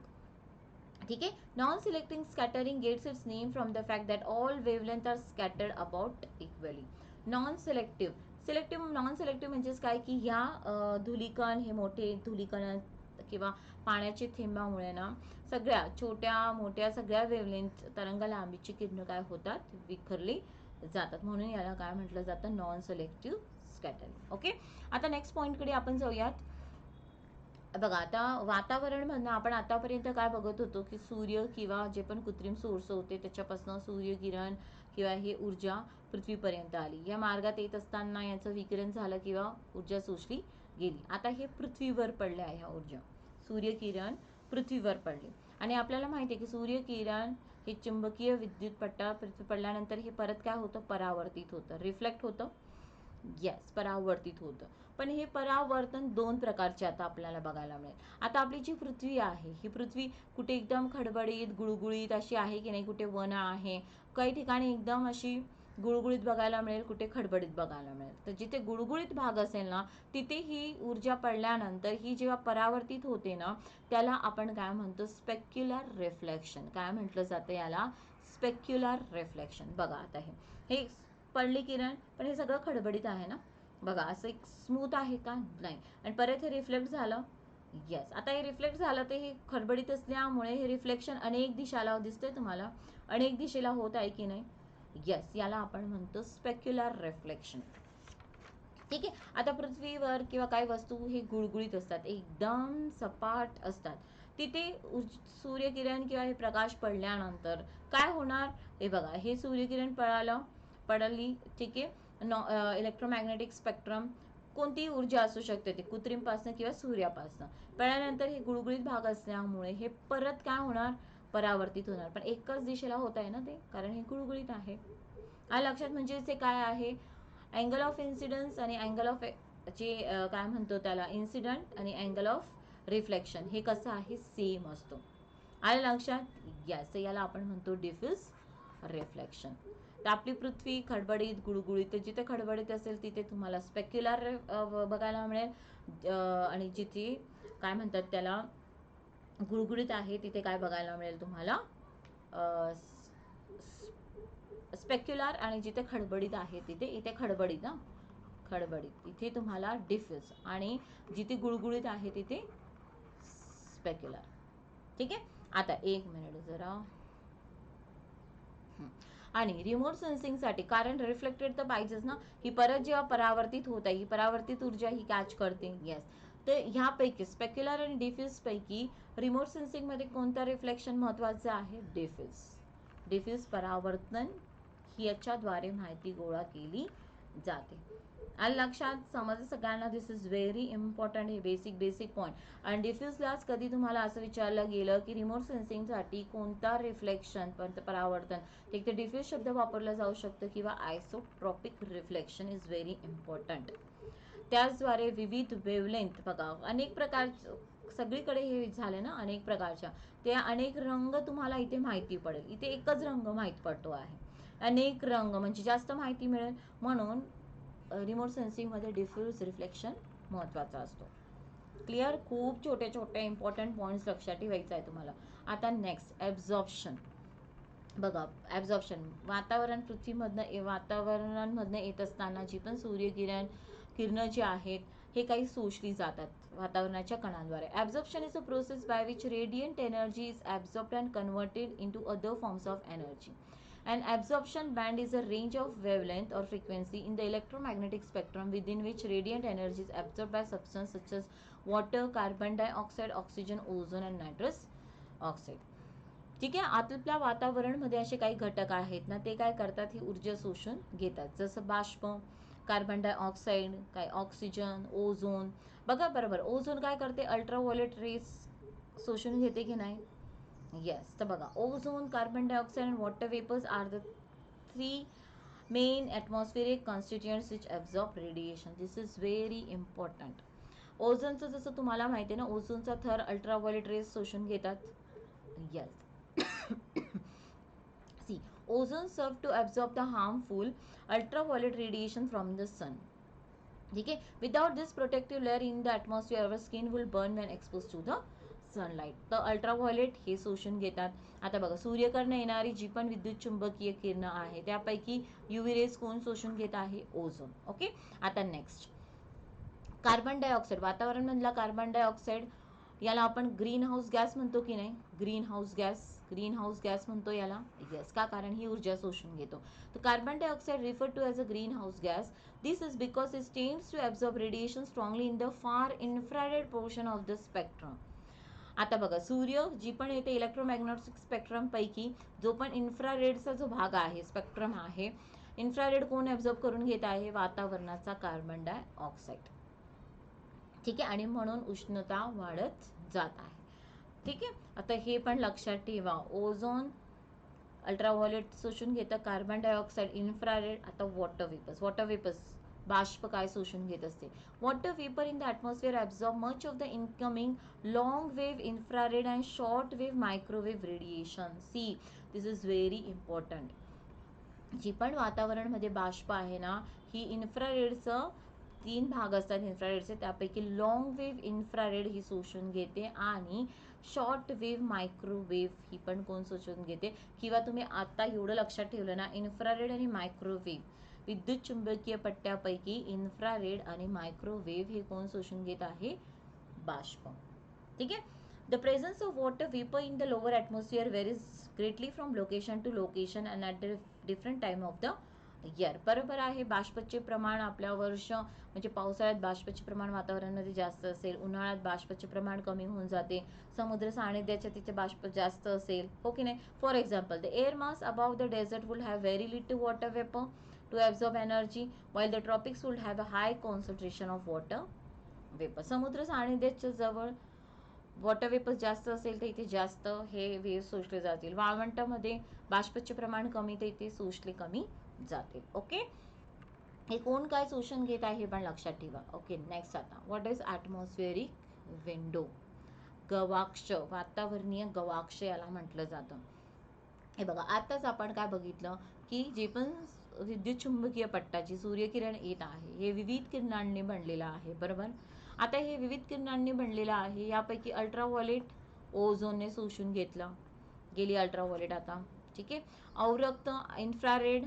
ठीक आहे. Non selecting scattering gets its name from the fact that all wavelength are scattered about equally. Non selective, non selective म्हणजेच काय की ह्या धुलीकण, हे मोठे धुलीकण किंवा पाण्याचे थेंबामुळे ना सगळ्या छोट्या मोठ्या सगळ्या वेवलेंथ तरंग लांबीची किरण काय होतात, विखरली जातात. म्हणून याला काय म्हटलं जातं, नॉन सिलेक्टिव्ह स्कॅटरिंग. ओके. आता नेक्स्ट पॉइंट कडे आपण जाऊयात. बघा, आता वातावरण म्हणणं आपण आतापर्यंत काय बघत होतो की सूर्य किंवा जे पण कृत्रिम सोर्स होते त्याच्यापासून सूर्यकिरण किंवा हे ऊर्जा पृथ्वीपर्यंत आली. या मार्गात येत असताना याचं विकिरण झालं किंवा ऊर्जा शोषली गेली. आता हे पृथ्वीवर पडले आहे, ह्या ऊर्जा सूर्यकिरण पृथ्वीवर पडले. आणि आपल्याला माहिती आहे की सूर्यकिरण हे चुंबकीय विद्युत पट्टा पृथ्वी पडल्यानंतर हे परत काय होतं, परावर्तित होतं, रिफ्लेक्ट होतं. येस, परावर्तित होतं. पण हे परावर्तन दोन प्रकारचे आता आपल्याला बघायला मिळेल. आता आपली जी पृथ्वी आहे ही पृथ्वी कुठे एकदम खडबडीत गुळगुळीत अशी आहे की नाही, कुठे वन आहे, काही ठिकाणी एकदम अशी गुळगुळीत बघायला मिळेल, कुठे खडबडीत बघायला मिळेल. तर जिथे गुळगुळीत भाग असेल ना तिथे ही ऊर्जा पडल्यानंतर ही जेव्हा परावर्तित होते ना त्याला आपण काय म्हणतो, स्पेक्युलर रिफ्लेक्शन. काय म्हटलं जातं याला, स्पेक्युलर रिफ्लेक्शन. बघा आता हे पडले किरण, पण हे सगळं खडबडीत आहे ना, बघा असं एक स्मूथ आहे का, नाही. आणि परत हे रिफ्लेक्ट झालं. येस, आता हे रिफ्लेक्ट झालं ते हे खडबडीत असल्यामुळे हे रिफ्लेक्शन अनेक दिशाला दिसतंय तुम्हाला, अनेक दिशेला होत आहे की नाही. येस, याला आपण म्हणतो स्पेक्युलर रिफ्लेक्शन. ठीक आहे. आता पृथ्वीवर किंवा काही वस्तू हे गुळगुळीत असतात, एकदम सपाट असतात. तिथे सूर्यकिरण किंवा हे प्रकाश पडल्यानंतर काय होणार, हे बघा, हे सूर्यकिरण पडली. ठीक आहे. इलेक्ट्रोमॅग्नेटिक स्पेक्ट्रम कोणतीही ऊर्जा असू शकते, ते कृत्रिमपासून किंवा सूर्यापासून पडल्यानंतर हे गुळगुळीत भाग असल्यामुळे हे परत काय होणार, परावर्तित होणार. पण एकच दिशेला होत आहे ना ते, कारण हे गुळगुळीत आहे. लक्षात, म्हणजे ते काय आहे, अँगल ऑफ इन्सिडन्स आणि अँगल ऑफ जे काय म्हणतो त्याला इन्सिडंट आणि अँगल ऑफ रिफ्लेक्शन हे कसं आहे, सेम असतो. आलं लक्षात. यस, याला आपण म्हणतो डिफ्यूज रिफ्लेक्शन. तर आपली पृथ्वी खडबडीत गुळगुळीत, तर जिथे खडबडीत असेल तिथे तुम्हाला स्पेक्युलर बघायला मिळेल, आणि जिथे काय म्हणतात त्याला गुळगुळीत आहे तिथे काय बघायला मिळेल तुम्हाला, स्पेक्युलर. आणि जिथे खडबडीत आहे तिथे, इथे खडबडीत ना, खडबडीत इथे तुम्हाला डिफ्यूज, आणि जिथे गुळगुळीत आहे तिथे स्पेक्युलर. ठीक आहे. आता एक मिनिट जरा. आणि रिमोट सेन्सिंगसाठी, कारण रिफ्लेक्टेड तर पाहिजेच ना, ही परत जेव्हा परावर्तित होत आहे ही परावर्तित ऊर्जा ही कॅच करते. येस, तर ह्यापैकी स्पेक्युलर आणि डिफ्यूज पैकी रिमोट सेन्सिंग मध्ये कोणतं रिफ्लेक्शन महत्वाचं आहे, डिफ्यूज. डिफ्यूज परावर्तन ही याच्याद्वारे माहिती गोळा केली जाते. आणि लक्षात, समज सगळ्यांना, दिस इज व्हेरी इम्पॉर्टंट, हे बेसिक पॉईंट. आणि डिफ्यूजलाच कधी तुम्हाला असं विचारलं गेलं की रिमोट सेन्सिंगसाठी कोणता रिफ्लेक्शन परावर्तन, एक तर डिफ्यूज शब्द वापरला जाऊ शकतो किंवा isotropic reflection is very important. त्याचद्वारे विविध वेवलेंथ, बघा अनेक प्रकार, सगळीकडे हे झाले ना अनेक प्रकारच्या, ते अनेक रंग तुम्हाला इथे माहिती पडेल. इथे एकच रंग माहीत पडतो आहे, अनेक रंग म्हणजे जास्त माहिती मिळेल. म्हणून रिमोट सेन्सिंग मध्ये डिफ्यूज रिफ्लेक्शन महत्वाचा असतो. क्लिअर. खूप छोटे छोटे इम्पॉर्टंट पॉइंट्स लक्षात ठेवायचं आहे तुम्हाला. आता नेक्स्ट, ॲब्झॉर्प्शन. बघा, ॲब्झॉर्प्शन, वातावरणांमधनं येत असताना जी पण किरणं जी आहेत हे काही शोषली जातात वातावरणाच्या कणांद्वारे. Absorption is a process by which radiant energy is absorbed and converted into other forms of energy. An absorption band is a range of wavelength or frequency in the electromagnetic spectrum within which radiant energy is absorbed by substance such as water, carbon dioxide, oxygen, ozone and nitrous oxide. ठीक आहे. आपल्या वातावरणमध्ये असे काही घटक आहेत ना, ते काय करतात, ही ऊर्जा शोषून घेतात. जसं बाष्प, कार्बन डायऑक्साईड, काय ऑक्सिजन, ओझोन. बघा बरोबर, ओझोन काय करते, अल्ट्राव्हायोलेट रेस शोषून घेते की नाही. येस. तर बघा, ozone, carbon dioxide and water vapours are the 3 main atmospheric constituents which absorb radiation. This is very important. ओझोनचं जसं तुम्हाला माहिती आहे ना, ओझोनचा थर अल्ट्राव्हायोलेट रेस शोषून घेतात. Yes. See, ozone serve to absorb the harmful ultraviolet radiation from the sun. Okay, without this protective layer in the atmosphere, our skin will burn when exposed to the sunlight. तर ultraviolet हे शोषून घेतात. आता बघा, सूर्यकडनं येणारी जी पण विद्युत चुंबकीय किरणं आहे त्यापैकी यूव्ही रेज कोण शोषून घेत आहे, ओझोन. ओके. आता नेक्स्ट, कार्बन डायऑक्साईड, वातावरण मधला कार्बन डायऑक्साईड, याला आपण ग्रीन हाऊस गॅस म्हणतो की नाही. ग्रीन हाऊस गॅस म्हणतो याला. येस. का, कारण ही ऊर्जा शोषून घेतो. तर carbon dioxide refer to as a greenhouse gas. This is because it tends to absorb radiation strongly in the far infrared portion of the spectrum. आता बघा, सूर्य जी पण येते इलेक्ट्रोमॅग्नेटिक स्पेक्ट्रम पैकी जो पण इन्फ्रारेडचा जो भाग आहे, स्पेक्ट्रम आहे, इन्फ्रारेड कोण ॲब्झॉर्ब करून घेत आहे, वातावरणाचा कार्बन डायऑक्साईड. ठीक आहे. आणि म्हणून उष्णता वाढत जात आहे. ठीक आहे. आता हे पण लक्षात ठेवा, ओझोन अल्ट्राव्हायोलेट शोषून घेतं, कार्बन डायऑक्साईड इन्फ्रारेड. आता वॉटर वेपर्स बाष्प काय शोषून घेत असते, water vapour in the atmosphere absorb much of the incoming long wave infrared and short wave microwave radiation. See, this is very important. जी पण वातावरणमध्ये बाष्प आहे ना, ही इन्फ्रारेडचं 3 भाग असतात इन्फ्रारेडचे, त्यापैकी लॉंग वेव्ह इन्फ्रारेड ही शोषून घेते आणि शॉर्ट वेव्ह मायक्रोवेव्ह ही पण कोण शोषून घेते. किंवा तुम्ही आता एवढं लक्षात ठेवलं ना, इन्फ्रारेड आणि मायक्रोवेव्ह, विद्युत चुंबकीय पट्ट्यापैकी इन्फ्रारेड आणि मायक्रोवेव्ह हे कोण शोषून घेत आहे, बाष्प. ठीक आहे. The presence of water vapor in the lower atmosphere varies greatly from location to location and at different time of the year. बरोबर आहे. बाष्पाचे प्रमाण आपल्या वर्ष म्हणजे पावसाळ्यात बाष्पाचे प्रमाण वातावरणामध्ये जास्त असेल, उन्हाळ्यात बाष्पाचे प्रमाण कमी होऊन जाते, समुद्र सानिध्याच्या तिथे बाष्प जास्त असेल, हो की नाही. For example, the air mass above the desert would have very little water vapour to absorb energy while the tropics would have a high concentration of water vapour. समुद्र सानिध्याच्या जवळ वॉटर वेपर जास्त असेल तर इथे जास्त हे वेव्ह शोषले जातील. वाळवंटामध्ये बाष्पाचे प्रमाण कमी तर इथे शोषले कमी जातील. ओके. हे कोण काय शोषण घेत आहे हे पण लक्षात ठेवा. ओके. नेक्स्ट, आता व्हॉट इज ॲटमॉस्फेरिक विंडो. गवाक्ष, वातावरणीय गवाक्ष याला म्हटलं जातं. हे बघा, आताच आपण काय बघितलं की जे पण विद्युत चुंबकीय पट्टाची सूर्यकिरण येत आहे हे विविध किरणांनी बनलेलं आहे. बरोबर. आता हे विविध किरणांनी बनलेलं आहे, यापैकी अल्ट्राव्हायोलेट ओझोनने शोषून घेतलं, गेली अल्ट्राव्हायोलेट आता. ठीक आहे. अवरक्त इन्फ्रारेड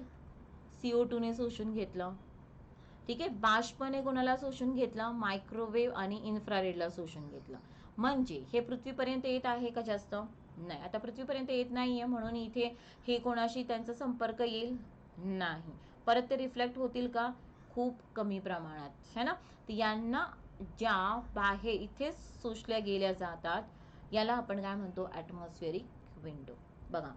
CO2 ने शोषून घेतलं. ठीक आहे. बाष्पने कोणाला शोषून घेतलं, मायक्रोवेव्ह आणि इन्फ्रारेडला शोषून घेतलं. म्हणजे हे पृथ्वीपर्यंत येत आहे का जास्त, नाही. आता पृथ्वीपर्यंत येत नाहीये म्हणून इथे हे कोणाशी त्यांचा संपर्क येईल नाही. परत ते रिफ्लेक्ट होतील का, खूप कमी प्रमाणात, है ना. तर यांना ज्या बाहेर इथे शोषल्या गेल्या जातात याला आपण काय म्हणतो, ॲटमॉस्फेरिक विंडो. बघा,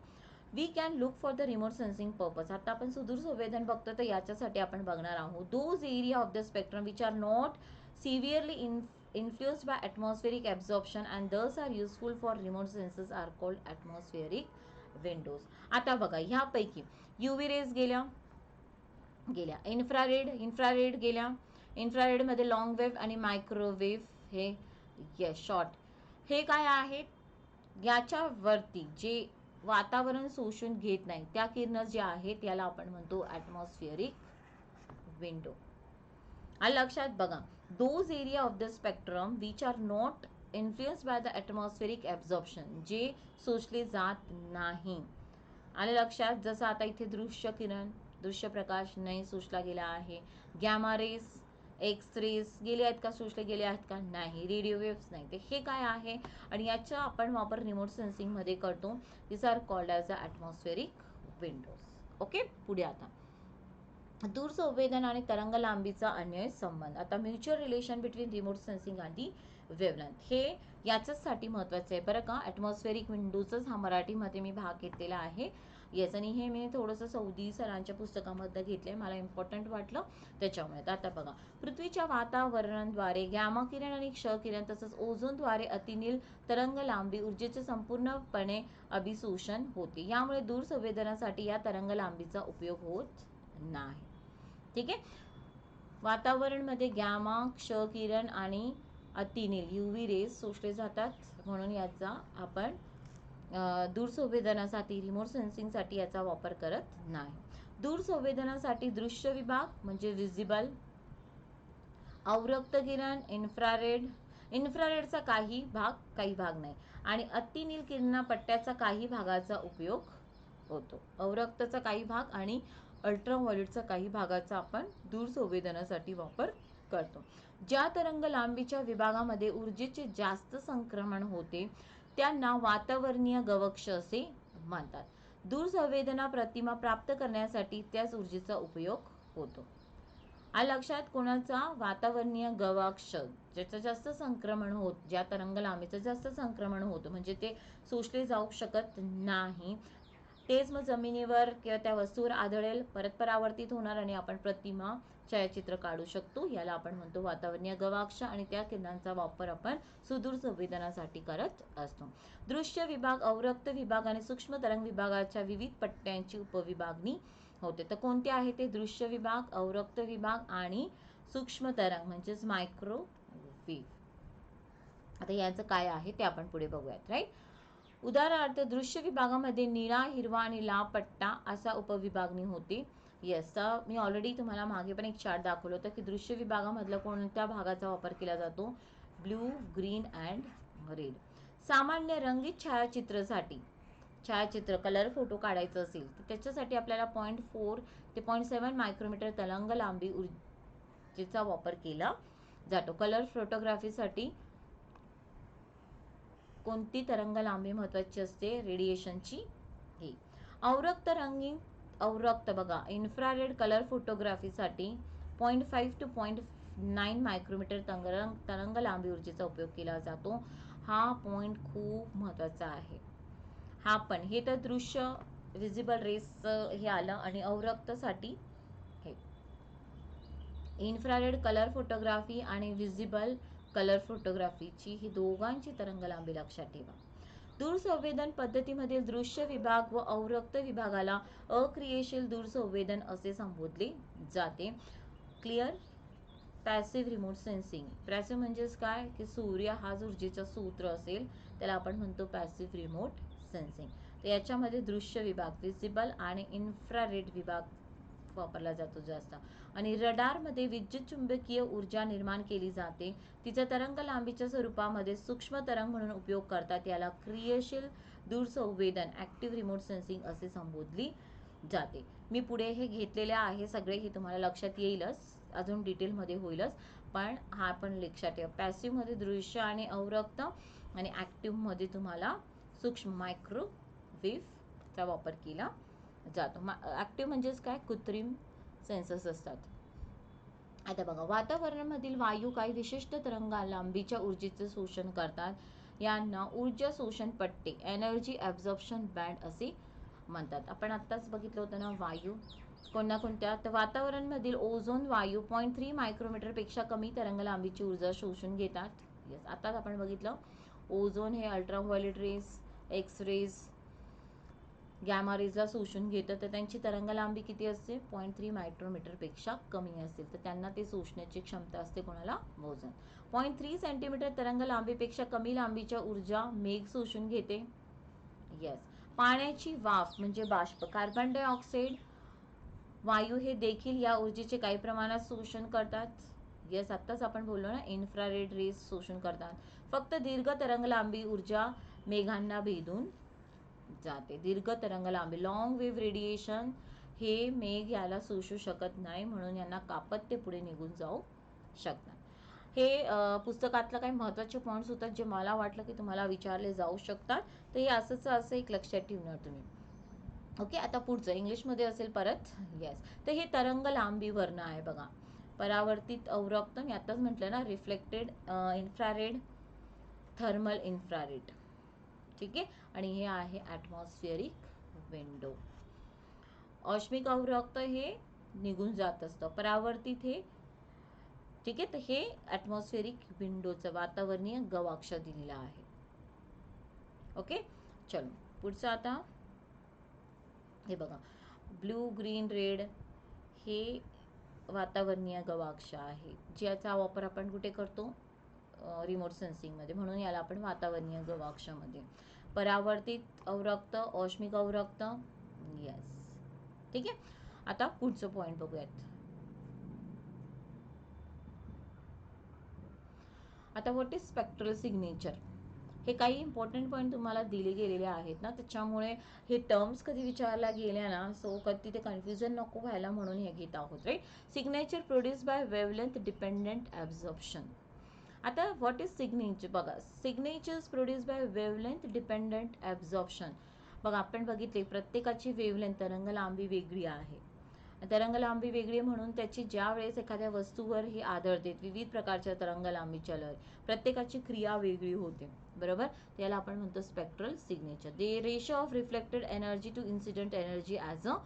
we can look for the remote sensing purpose. आता आपण सुदूर संवेदन बघतो तर याच्यासाठी आपण बघणार आहोत. Those area of the spectrum which are not सिव्हिअरली influenced by atmospheric absorption and thus are useful for remote sensors are called atmospheric windows. आता बघा, ह्यापैकी UV रेज गेल्या, इन्फ्रारेड गेल्या. इन्फ्रारेड मध्ये लॉंग वेव्ह आणि मायक्रोवेव्ह हे शॉर्ट. हे काय आहेत, याच्यावरती जे वातावरण शोषून घेत नाही त्या किरण जे आहेत याला आपण म्हणतो ॲटमॉस्फेरिक विंडो. लक्षात बघा, those area of the spectrum which are not influenced by the atmospheric absorption, जे शोषले जात नाही. आले लक्षात. जसं आता इथे दृश्य प्रकाश नाही शोषला गेला आहे, गॅमा रेस, एक्स रेस गेले आहेत का, शोषले गेले आहेत का, नाही. रेडिओ वेव्स नाही. ते हे काय आहे आणि याचा आपण वापर रिमोट सेन्सिंग मध्ये करतो. This are called as a atmospheric windows. Okay, पुढे आता दूर संवेदन आणि तरंग लांबीचा अन्वय संबंध. आता mutual relation between remote sensing आणि वेव्हलेंथ हे याच्यासाठी महत्त्वाचं आहे बरं का. ॲटमॉस्फेरिक विंडोजच हा मराठीमध्ये मी भाग घेतलेला आहे. येस, आणि हे मी थोडंसं सौदी सरांच्या पुस्तकामधलं घेतलंय, मला इम्पॉर्टंट वाटलं त्याच्यामुळे. आता बघा, पृथ्वीच्या वातावरणाद्वारे गॅमा किरण आणि क्ष किरण तसंच ओझोनद्वारे अतिनील तरंग लांबी ऊर्जेचे संपूर्णपणे अभिशोषण होते. यामुळे दूर संवेदनासाठी या तरंग लांबीचा उपयोग होत नाही. ठीक आहे, वातावरणमध्ये गॅमा, क्ष किरण आणि अतिनील UV रेज शोषले जातात, म्हणून याचा आपण दूर संवेदनासाठी रिमोट सेन्सिंगसाठी याचा वापर करत नाही. दूर संवेदनासाठी दृश्य विभाग म्हणजे विजिबल, अवरक्त किरण, इन्फ्रारेडचा काही भाग नाही, आणि अतिनील किरणपट्ट्याचा काही भागाचा उपयोग होतो. अवरक्तचा काही भाग आणि अल्ट्राव्हायोलेटचा काही भागाचा आपण दूर संवेदनासाठी वापर करतो. ज्या तरंग लांबीच्या विभागामध्ये ऊर्जेचे जास्त संक्रमण होते त्यांना वातावरणीय गवक्ष असे म्हणतात. दूर संवेदना प्रतिमा प्राप्त करण्यासाठी त्याच ऊर्जेचा उपयोग होतो. लक्षात, कोणाचा? वातावरणीय गवाक्ष, ज्याचं जास्त संक्रमण होत, ज्या तरंग लांबीचं जास्त संक्रमण होतं म्हणजे ते शोषले जाऊ शकत नाही, तेच मग जमिनीवर किंवा त्या वस्तूवर आढळेल, परत परावर्तित होणार आणि आपण प्रतिमा छायाचित्र काढू शकतो. याला आपण म्हणतो वातावरणीय गवाक्ष, आणि त्या किरणांचा वापर आपण सुदूर संवेदनासाठी करत असतो. दृश्य विभाग, अवरक्त विभाग आणि सूक्ष्म तरंग विभागाच्या विविध पट्ट्यांची उपविभागणी होते. तर कोणते आहे ते? दृश्य विभाग, अवरक्त विभाग आणि सूक्ष्म तरंग म्हणजेच मायक्रोवेव्ह. आता याचं काय आहे ते आपण पुढे बघूयात, राईट. उदाहरणार्थ दृश्य विभागामध्ये निळा, हिरवा आणि लाल पट्टा असा उपविभागणी होते. येस, तर मी ऑलरेडी तुम्हाला मागे पण एक चार्ट दाखवलं होतं की दृश्य विभागामधला कोणत्या भागाचा वापर केला जातो? Blue, green and red. सामान्य रंगीत छायाचित्र कलर फोटो काढायचं असेल तर त्याच्यासाठी आपल्याला 0.4 ते 0.7 मायक्रोमीटर तरंग लांबी ऊर्जेचा वापर केला जातो. कलर फोटोग्राफीसाठी कोणती तरंग लांबी महत्वाची असते? रेडिएशनची. ही अवरक्त बघा, इन्फ्रारेड कलर फोटोग्राफीसाठी 0.5 to 0.9 मायक्रोमीटर तरंग लांबी ऊर्जेचा उपयोग केला जातो. हा पॉइंट खूप महत्वाचा आहे. हा पण हे तर दृश्य विजिबल रेस हे आलं, आणि अवरक्तसाठी हे इन्फ्रारेड कलर फोटोग्राफी आणि विजिबल कलर फोटोग्राफीची ही दोघांची तरंग लांबी लक्षात ठेवा. दूर संवेदन पद्धतीमधील दृश्य विभाग व अवरक्त विभागाला अक्रियाशील दूर संवेदन असे संबोधले जाते. Clear. Passive remote sensing. Passive म्हणजेच काय की सूर्य हा ऊर्जेचा सूत्र असेल त्याला आपण म्हणतो पॅसिव्ह रिमोट सेन्सिंग. तर याच्यामध्ये दृश्य विभाग विजिबल आणि इन्फ्रारेड विभाग वापरला जातो जास्त. आणि रडारमध्ये विद्युत चुंबकीय ऊर्जा निर्माण केली जाते, तिचा तरंग लांबीच्या स्वरूपामध्ये सूक्ष्म तरंग म्हणून उपयोग करतात. याला क्रियाशील दूर संवेदन ऍक्टिव्ह रिमोट सेन्सिंग असे संबोधली जाते. मी पुढे हे घेतलेले आहे सगळे, हे तुम्हाला लक्षात येईलच, अजून डिटेलमध्ये होईलच, पण हा पण लक्षात ठेवा. पॅसिव्ह मध्ये दृश्य आणि अवरक्त, आणि ऍक्टिव्ह मध्ये तुम्हाला सूक्ष्म मायक्रोवेव्ह चा वापर केला जातो. ऍक्टिव्ह म्हणजेच काय? कृत्रिम सेन्सर्स असतात. आता बघा, वातावरणामधील वायू काही विशिष्ट तरंग लांबीच्या ऊर्जेचे शोषण करतात. यांना ऊर्जा शोषण पट्टे एनर्जी ॲब्झॉर्प्शन बँड असे म्हणतात. आपण आत्ताच बघितलं होतं ना वायू कोणत्या. तर वातावरणामधील ओझोन वायू 0.3 मायक्रोमीटर पेक्षा कमी तरंग लांबीची ऊर्जा शोषून घेतात. यस, आताच आपण बघितलं ओझोन हे ultraviolet rays, X rays, gamma रेजला शोषून घेतं, तर त्यांची तरंग लांबी किती असते? 0.3 मायक्रोमीटर पेक्षा कमी असेल तर त्यांना ते शोषण्याची क्षमता असते. कोणाला? ओझोन. 0.3 सेंटीमीटर तरंग लांबीपेक्षा कमी लांबीच्या ऊर्जा मेघ शोषून घेते. यस. पाण्याची वाफ म्हणजे बाष्प, कार्बन डायऑक्साईड वायू हे देखील या ऊर्जेचे काही प्रमाणात शोषण करतात. यस, आत्ताच आपण बोललो ना, इन्फ्रारेड रेज शोषण करतात. फक्त दीर्घ तरंग लांबी ऊर्जा मेघांना भेदून जाते. दीर्घ तरंग लांबी लॉंग वेव्ह रेडिएशन हे मेघ याला शोषू शकत नाही, म्हणून यांना कापत ते पुढे निघून जाऊ शकतात. हे पुस्तकातलं काही महत्त्वाचे पॉईंट्स होतात जे मला वाटलं की तुम्हाला विचारले जाऊ शकतात, तर हे असं एक लक्षात ठेवणार तुम्ही. ओके. आता पुढचं इंग्लिशमध्ये असेल परत. येस. तर हे तरंग लांबी वर्ण आहे बघा. परावर्तित अवरक्त, मी आताच म्हटलं ना, रिफ्लेक्टेड इन्फ्रारेड, थर्मल इन्फ्रारेड. ठीक आहे. आणि हे आहे ॲटमॉस्फिअरिक विंडो. औष्मिक अवरक्त हे निघून जात असतं. परावर्तित हे, ठीक आहे, तर हे ॲटमॉस्फिअरिक विंडोचं वातावरणीय गवाक्ष दिलेला आहे. ओके. चलो पुढचं आता हे बघा, ब्लू ग्रीन रेड हे वातावरणीय गवाक्ष आहे, ज्याचा वापर आपण कुठे करतो, रिमोट सेन्सिंगमध्ये, म्हणून याला आपण वातावरणीय गवाक्षामध्ये. परावर्तित अवरक्त, औष्मिक अवरक्त. येस. ठीक आहे. आता पुढचं पॉईंट बघूयात. आता व्हॉट इज स्पेक्ट्रल सिग्नेचर. हे काही इम्पॉर्टंट पॉईंट तुम्हाला दिले गेलेले आहेत ना, त्याच्यामुळे हे टर्म्स कधी विचारल्या गेल्या ना, सो कधी तिथे कन्फ्युजन नको व्हायला म्हणून हे घेत आहोत. Right. Signature produce by wavelength dependent absorption. आता व्हॉट इज सिग्नेचर बघा. Signatures produce by wavelength dependent absorption. बघा आपण बघितले प्रत्येकाची वेवलेंथ, तरंग लांबी वेगळी आहे. तरंग लांबी वेगळी म्हणून त्याची ज्या वेळेस एखाद्या वस्तूवर ही आदळते, विविध प्रकारच्या तरंग लांबीच्या लहरी, प्रत्येकाची क्रिया वेगळी होते. बरोबर. त्याला आपण म्हणतो spectral signature. The ratio of reflected energy to incident energy as a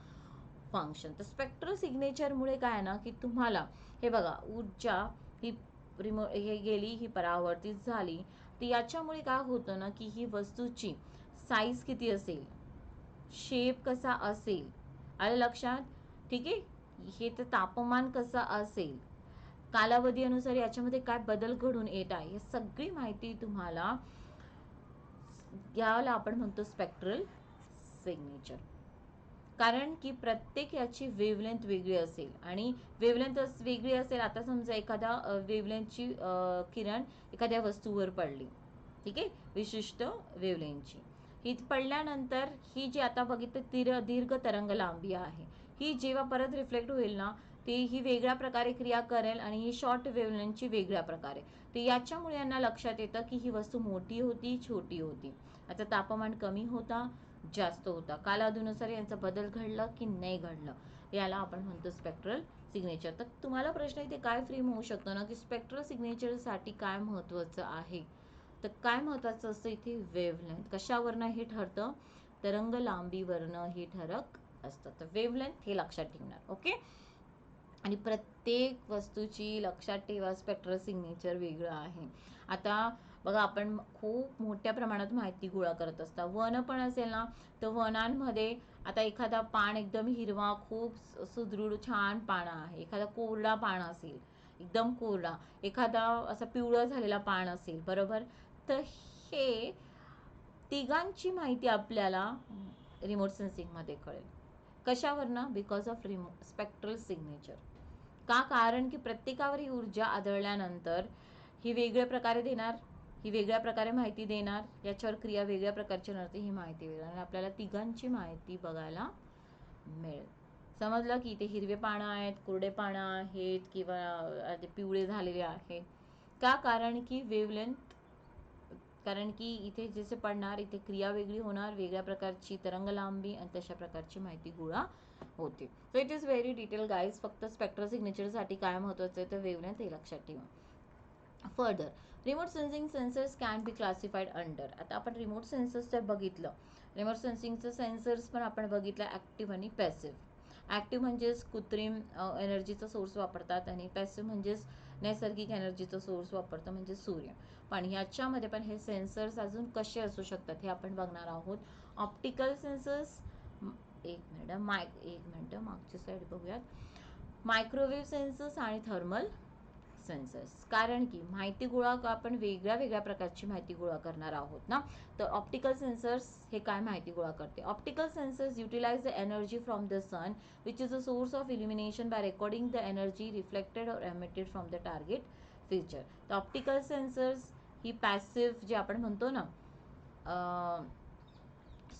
function. तर स्पेक्ट्रल सिग्नेचरमुळे काय आहे ना, की तुम्हाला हे बघा, ऊर्जा ही हे गेली, ही परावर्तित झाली, तर याच्यामुळे काय होतं ना, की ही वस्तूची साईज किती असेल, शेप कसा असेल, आलं लक्षात. ठीक आहे. हे तर तापमान कसं असेल, कालावधी अनुसार याच्यामध्ये काय बदल घडून येत आहे, हे सगळी माहिती तुम्हाला, याला आपण म्हणतो स्पेक्ट्रल सिग्नेचर. कारण की प्रत्येक याची वेवलेंथ वेगळी असेल, आणि वेवलेंथ वेगळी असेल. आता समजा एखादा वेवलेंथची किरण एखाद्या वस्तूवर पडली, ठीक आहे, विशिष्ट वेवलेंथची, ही पडल्यानंतर ही जी आता बघितलं दीर्घ तरंग लांबी आहे, ही जेव्हा परत रिफ्लेक्ट होईल ना, ती ही वेगळ्या प्रकारे क्रिया करेल, आणि ही शॉर्ट वेवलेंथची वेगळ्या प्रकारे. तर याच्यामुळे यांना लक्षात येतं की ही वस्तू मोठी होती, छोटी होती, याचं तापमान कमी होता, जास्त होता, कालावधीनुसार यांचा बदल घडला की नाही घडलं, याला आपण म्हणतो स्पेक्ट्रल सिग्नेचर. तर तुम्हाला प्रश्न इथे काय फ्रेम होऊ शकतो ना, की स्पेक्ट्रल सिग्नेचरसाठी काय महत्त्वाचं आहे. तर काय महत्त्वाचं असतं इथे, वेवलेंथ. कशावरनं हे ठरतं, तरंग लांबीवरनं हे ठरक असतं. तर वेवलेंथ हे लक्षात ठेवणार. ओके. आणि प्रत्येक वस्तूची लक्षात ठेवा स्पेक्ट्रल सिग्नेचर वेगळं आहे. आता बघा आपण खूप मोठ्या प्रमाणात माहिती गोळा करत असता. वन पण असेल ना, तर वनांमध्ये आता एखादा पान एकदम हिरवा, खूप सुदृढ छान पान आहे, एखादा कोरडा पान असेल, एकदम कोरडा, एखादा असा पिवळा झालेला पान असेल. बरोबर. तर हे तिघांची माहिती आपल्याला रिमोट सेन्सिंगमध्ये कळेल. कशावरनं, बिकॉज ऑफ स्पेक्ट्रल सिग्नेचर. का, कारण की प्रत्येकावर ही ऊर्जा आदळल्यानंतर ही वेगळ्या प्रकारे देणार, ही वेगळ्या प्रकारे माहिती देणार, याच्यावर क्रिया वेगळ्या प्रकारची नसते, ही माहिती वेगळी, आणि आपल्याला तिघांची माहिती बघायला मिळेल. समजलं की इथे हिरवे पानं आहेत, कोरडे पानं आहेत, किंवा पिवळे झालेले आहेत. का, कारण की वेवलेंथ, कारण की इथे जसे पडणार, इथे क्रिया वेगळी होणार, वेगळ्या प्रकारची तरंग लांबी, आणि तशा प्रकारची माहिती गोळा होते. So it is very detail guys. फक्त स्पेक्ट्रल सिग्नेचरसाठी काय महत्त्वाचं आहे तर वेवलेंथ हे लक्षात ठेवा. Further, remote sensing sensors can be classified under. आता आपण रिमोट सेन्सर्स जर बघितलं, रिमोट सेन्सिंगचं सेन्सर्स पण आपण बघितलं, ॲक्टिव्ह आणि पॅसिव्ह. ॲक्टिव्ह म्हणजेच कृत्रिम एनर्जीचा सोर्स वापरतात, आणि पॅसिव्ह म्हणजेच नैसर्गिक एनर्जीचा सोर्स वापरतं, म्हणजे सूर्य. पण ह्याच्यामध्ये पण हे सेन्सर्स अजून कसे असू शकतात हे आपण बघणार आहोत. ऑप्टिकल सेन्सर्स, एक मिनिट मागची साईड बघूयात. मायक्रोवेव्ह सेन्सर्स आणि थर्मल सेन्सर्स. कारण की माहिती गोळा आपण वेगळ्या वेगळ्या प्रकारची माहिती गोळा करणार आहोत ना. तर ऑप्टिकल सेन्सर्स हे काय माहिती गोळा करते. Optical sensors utilise the energy from the sun which is a source of illumination by recording the energy reflected or emitted from the target feature. तर ऑप्टिकल सेन्सर्स ही पॅसिव्ह जे आपण म्हणतो ना,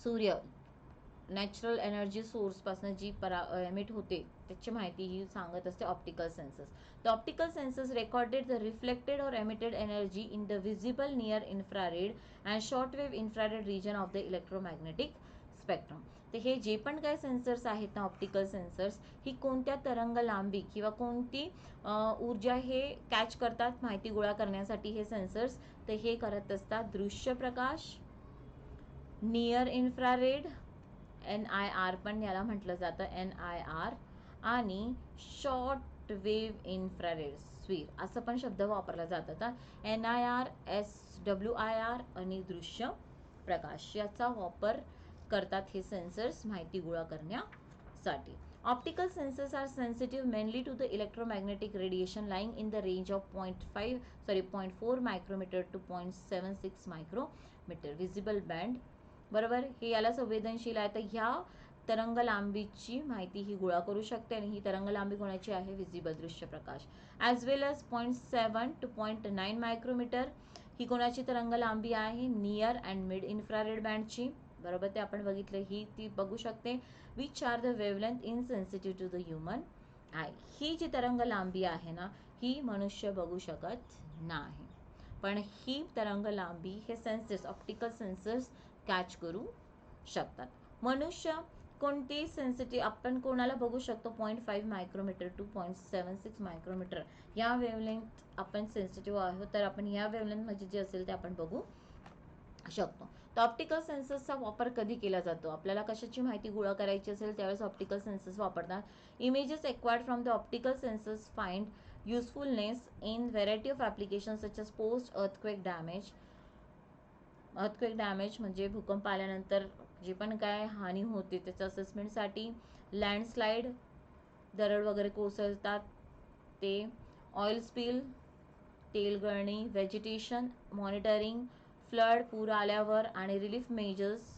सूर्य नॅचरल एनर्जी सोर्सपासून जी एमिट होते त्याची माहिती ही सांगत असते optical sensors. The optical sensors recorded the reflected or emitted energy in the visible near infrared and short wave infrared region of the electromagnetic spectrum. तर हे जे पण काय सेन्सर्स आहेत ना ऑप्टिकल सेन्सर्स, ही कोणत्या तरंग लांबी किंवा कोणती ऊर्जा हे कॅच करतात माहिती गोळा करण्यासाठी हे सेन्सर्स, तर हे करत असतात दृश्य प्रकाश, नियर इन्फ्रारेड, NIR पण याला म्हटलं जातं NIR, आणि शॉर्ट वेव्ह इन्फ्रारेड स्वीर असं पण शब्द वापरला जातात. NIR, SWIR आणि दृश्य प्रकाश याचा वापर करतात हे सेन्सर्स माहिती गोळा करण्यासाठी. Optical sensors are sensitive mainly to the electromagnetic radiation lying in the range of 0.4 micrometer to 0.76 micrometer visible band. बरोबर, हे याला संवेदनशील आहे. तर ह्या तरंग लांबीची माहिती ही गोळा करू शकते आणि ही तरंग लांबी कोणाची आहे, विजिबल दृश्य प्रकाश. As well as 0.7 to 0.9 micrometre ही कोणाची तरंग लांबी आहे, नियर अँड मिड इन्फ्रारेड बँडची. बरोबर, ते आपण बघितलं, ही ती बघू शकते. Which are the wavelength insensitive to the human eye. ही जी तरंग लांबी आहे ना, ही मनुष्य बघू शकत नाही, पण ही तरंग लांबी हे सेन्सर्स, ऑप्टिकल सेन्सर्स कॅच करू शकतात. मनुष्य कोणती सेन्सिटिव्ह, आपण कोणाला बघू शकतो, 0.5 मायक्रोमीटर टू 0.76 मायक्रोमीटर या वेवलेंथ आपण सेन्सिटिव्ह आहोत, तर आपण या वेवलेंथ मध्ये जे असेल ते आपण बघू शकतो. तर ऑप्टिकल सेन्सर्सचा वापर कधी केला जातो, आपल्याला कशाची माहिती गोळा करायची असेल त्यावेळेस ऑप्टिकल सेन्सर्स वापरतात. Images acquired from the optical sensors find usefulness in variety of applications such as post earthquake damage. Earthquake damage म्हणजे भूकंप आल्यानंतर जे पण काय हानी होते त्याच्या असेसमेंटसाठी, लँडस्लाईड, दरड वगैरे कोसळतात ते, ऑइल स्पिल, तेल गळणी, व्हेजिटेशन मॉनिटरिंग, फ्लड पूर आल्यावर आणि रिलीफ मेजर्स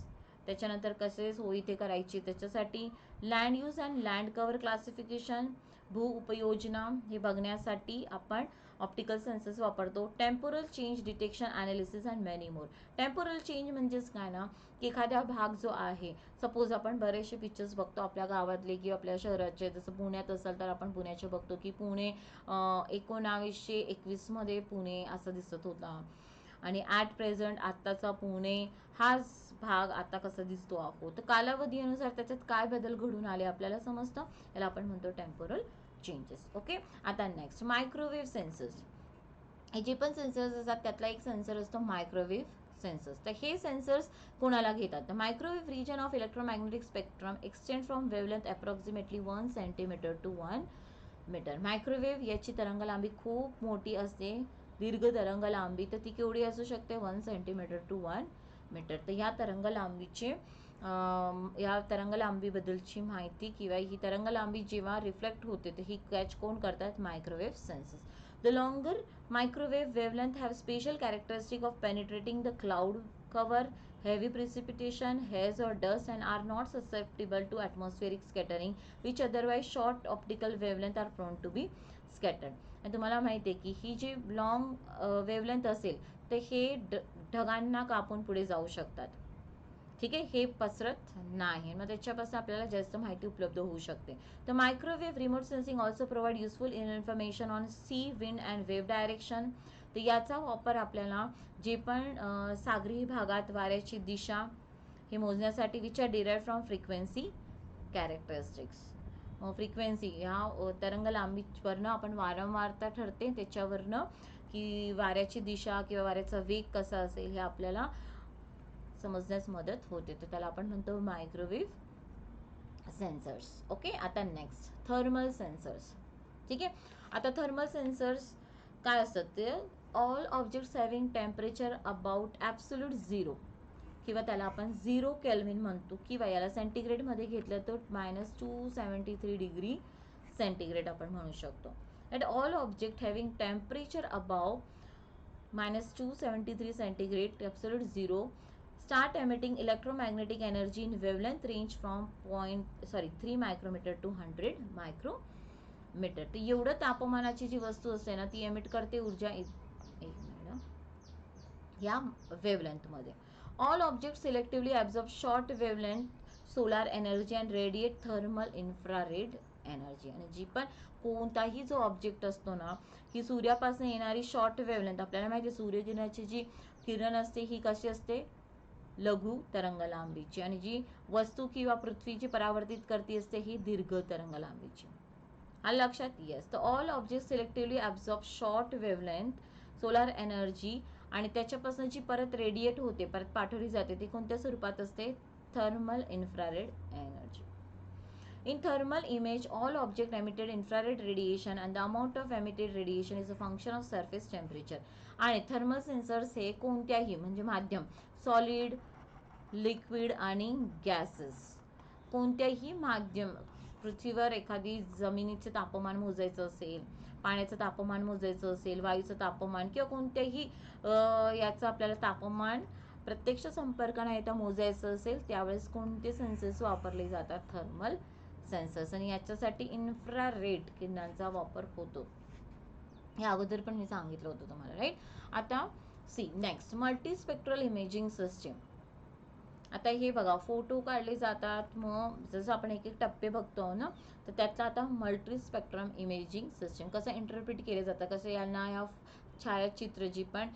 त्याच्यानंतर कसे होई ते करायची त्याच्यासाठी, land use and land cover classification, भू उपयोजना हे बघण्यासाठी आपण ऑप्टिकल सेन्सर्स वापरतो. Temporal change detection analysis and many more. Temporal change म्हणजेच काय ना, की एखादा भाग जो आहे, सपोज आपण बरेचसे पिक्चर्स बघतो आपल्या गावातले किंवा आपल्या शहराचे, जसं पुण्यात असेल तर आपण पुण्याचे बघतो की पुणे 1921 मध्ये पुणे असं दिसत होता, आणि ॲट प्रेझेंट आत्ताचा पुणे हाच भाग आता कसा दिसतो आहोत. तर कालावधीनुसार त्याच्यात काय बदल घडून आले आपल्याला समजतं, याला आपण म्हणतो टेम्पोरल चेंजेस. ओके, आता नेक्स्ट मायक्रोवेव्ह सेन्सर्स. हे जे पण सेन्सर्स असतात त्यातला एक सेन्सर असतो मायक्रोवेव्ह सेन्सर्स. तर हे सेन्सर्स कोणाला घेतात, तर microwave region of electromagnetic spectrum extend from wavelength approximately 1 centimetre to 1 metre. Microwave याची तरंग लांबी खूप मोठी असते, दीर्घ तरंग लांबी, तर ती केवढी असू शकते, 1 सेंटीमीटर टू 1 मीटर. तर ह्या तरंग लांबीचे या तरंग लांबीबद्दलची माहिती किंवा ही तरंग लांबी जेव्हा रिफ्लेक्ट होते तर ही कॅच कोण करतात, microwave sensors. The longer microwave wavelength have special characteristic of penetrating the cloud cover, heavy precipitation, haze or dust, and are not susceptible to atmospheric scattering, which otherwise short optical wavelength are prone to be scattered. आणि तुम्हाला माहिती आहे की ही जी long wavelength असेल तर हे ढगांना कापून पुढे जाऊ शकतात, ठीक आहे, हे पसरत नाही, मग त्याच्यापासून आपल्याला जास्त माहिती उपलब्ध होऊ शकते. तर microwave remote sensing also provide useful information on sea, wind and wave direction. तर याचा वापर आपल्याला जे पण सागरी भागात वाऱ्याची दिशा हे मोजण्यासाठी, which are derived from frequency characteristics. Frequency ह्या तरंग लांबीवरनं आपण वारंवारता ठरते त्याच्यावरनं की वाऱ्याची दिशा किंवा वाऱ्याचा वेग कसा असेल हे आपल्याला समजण्यास मदत होते. तर त्याला आपण म्हणतो मायक्रोवेव्ह सेन्सर्स. ओके, आता नेक्स्ट थर्मल सेन्सर्स. ठीक आहे, आता थर्मल सेन्सर्स काय असतात, ते all objects having temperature about absolute zero किंवा त्याला आपण 0 केल्विन म्हणतो, किंवा याला सेंटीग्रेडमध्ये घेतलं तर -273 डिग्री सेंटीग्रेड आपण म्हणू शकतो. At all object having temperature above -273 centigrade absolute zero start emitting electromagnetic energy in wavelength range from 3 micrometer to 100 micrometer. तर एवढं तापमानाची जी वस्तू असते ना ती एमिट करते ऊर्जा या वेवलेंथ मध्ये. All object selectively absorb short wavelength solar energy and radiate thermal infrared energy. आणि जी पण कोणताही जो ऑब्जेक्ट असतो ना, ही सूर्यापासून येणारी शॉर्ट वेवलेंथ, आपल्याला माहिती आहे सूर्यकिरणाची जी किरण असते ही कशी असते, लघु तरंग लांबीची, आणि जी वस्तू किंवा पृथ्वीची परावर्तित करती असते ही दीर्घ तरंग लांबीची. आलं लक्षात? येस. तर all object selectively absorb short wavelength solar energy, आणि त्याच्यापासून जी परत रेडिएट होते, परत पाठवली जाते, ती कोणत्या स्वरूपात असते? Thermal infrared energy. In thermal image, all object emitted infrared radiation and the amount of emitted radiation is a function of surface temperature. आणि थर्मल सेन्सर्स हे कोणत्याही म्हणजे माध्यम, सॉलिड, लिक्विड आणि गॅसेस, कोणत्याही माध्यम, पृथ्वीवर एखादी जमिनीचे तापमान मोजायचं असेल, पाण्याचं तापमान मोजायचं असेल, वायूचं तापमान किंवा कोणत्याही याचं आपल्याला तापमान प्रत्यक्ष संपर्क नाही तर मोजायचं असेल, त्यावेळेस कोणते सेन्सर्स वापरले जातात? Thermal sensors. आणि याच्यासाठी इन्फ्रारेड किरणांचा वापर होतो, हे अगोदर पण मी सांगितलं होतं तुम्हाला, राईट? आता see next, multispectral imaging system. आता हे बघा, फोटो काढले जातात, मग जसं आपण एक एक टप्पे बघतो ना, तर त्यातला आता मल्टीस्पेक्ट्रम इमेजिंग सिस्टीम कसं इंटरप्रिट केले जातं, कसं यांना या छायाचित्र जी पण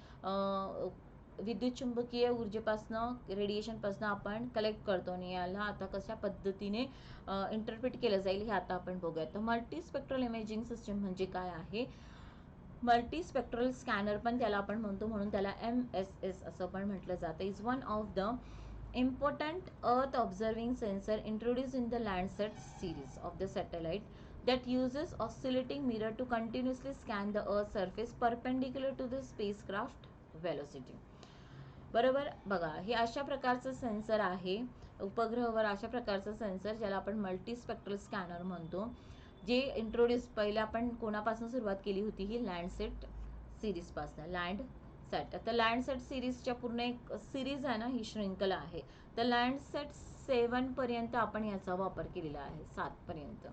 विद्युत चुंबकीय ऊर्जेपासनं, रेडिएशनपासनं आपण कलेक्ट करतो, आणि याला आता कशा पद्धतीने इंटरप्रिट केलं जाईल हे आता आपण बघूया. तर मल्टीस्पेक्ट्रल इमेजिंग सिस्टीम म्हणजे काय आहे? मल्टीस्पेक्ट्रल स्कॅनर पण त्याला आपण म्हणतो, म्हणून त्याला MSS असं पण म्हटलं जातं. Is one of the important earth observing sensor introduced in the Landsat series of the satellite that uses oscillating mirror to continuously scan the earth's surface perpendicular to the spacecraft velocity. बरोबर? बघा, हे अशा प्रकारचं sensor आहे उपग्रहावर, अशा प्रकारचं sensor ज्याला आपण मल्टीस्पेक्ट्रल स्कॅनर म्हणतो, जे इंट्रोड्यूस पहिले आपण कोणापासून सुरुवात केली होती? ही लँडसेट सिरीजपासून, लँडसेट. आता लँडसेट सिरीजच्या पूर्ण एक सिरीज आहे ना, ही श्रृंखला आहे. तर लँडसेट 7 पर्यंत आपण याचा वापर केलेला आहे, 7 पर्यंत,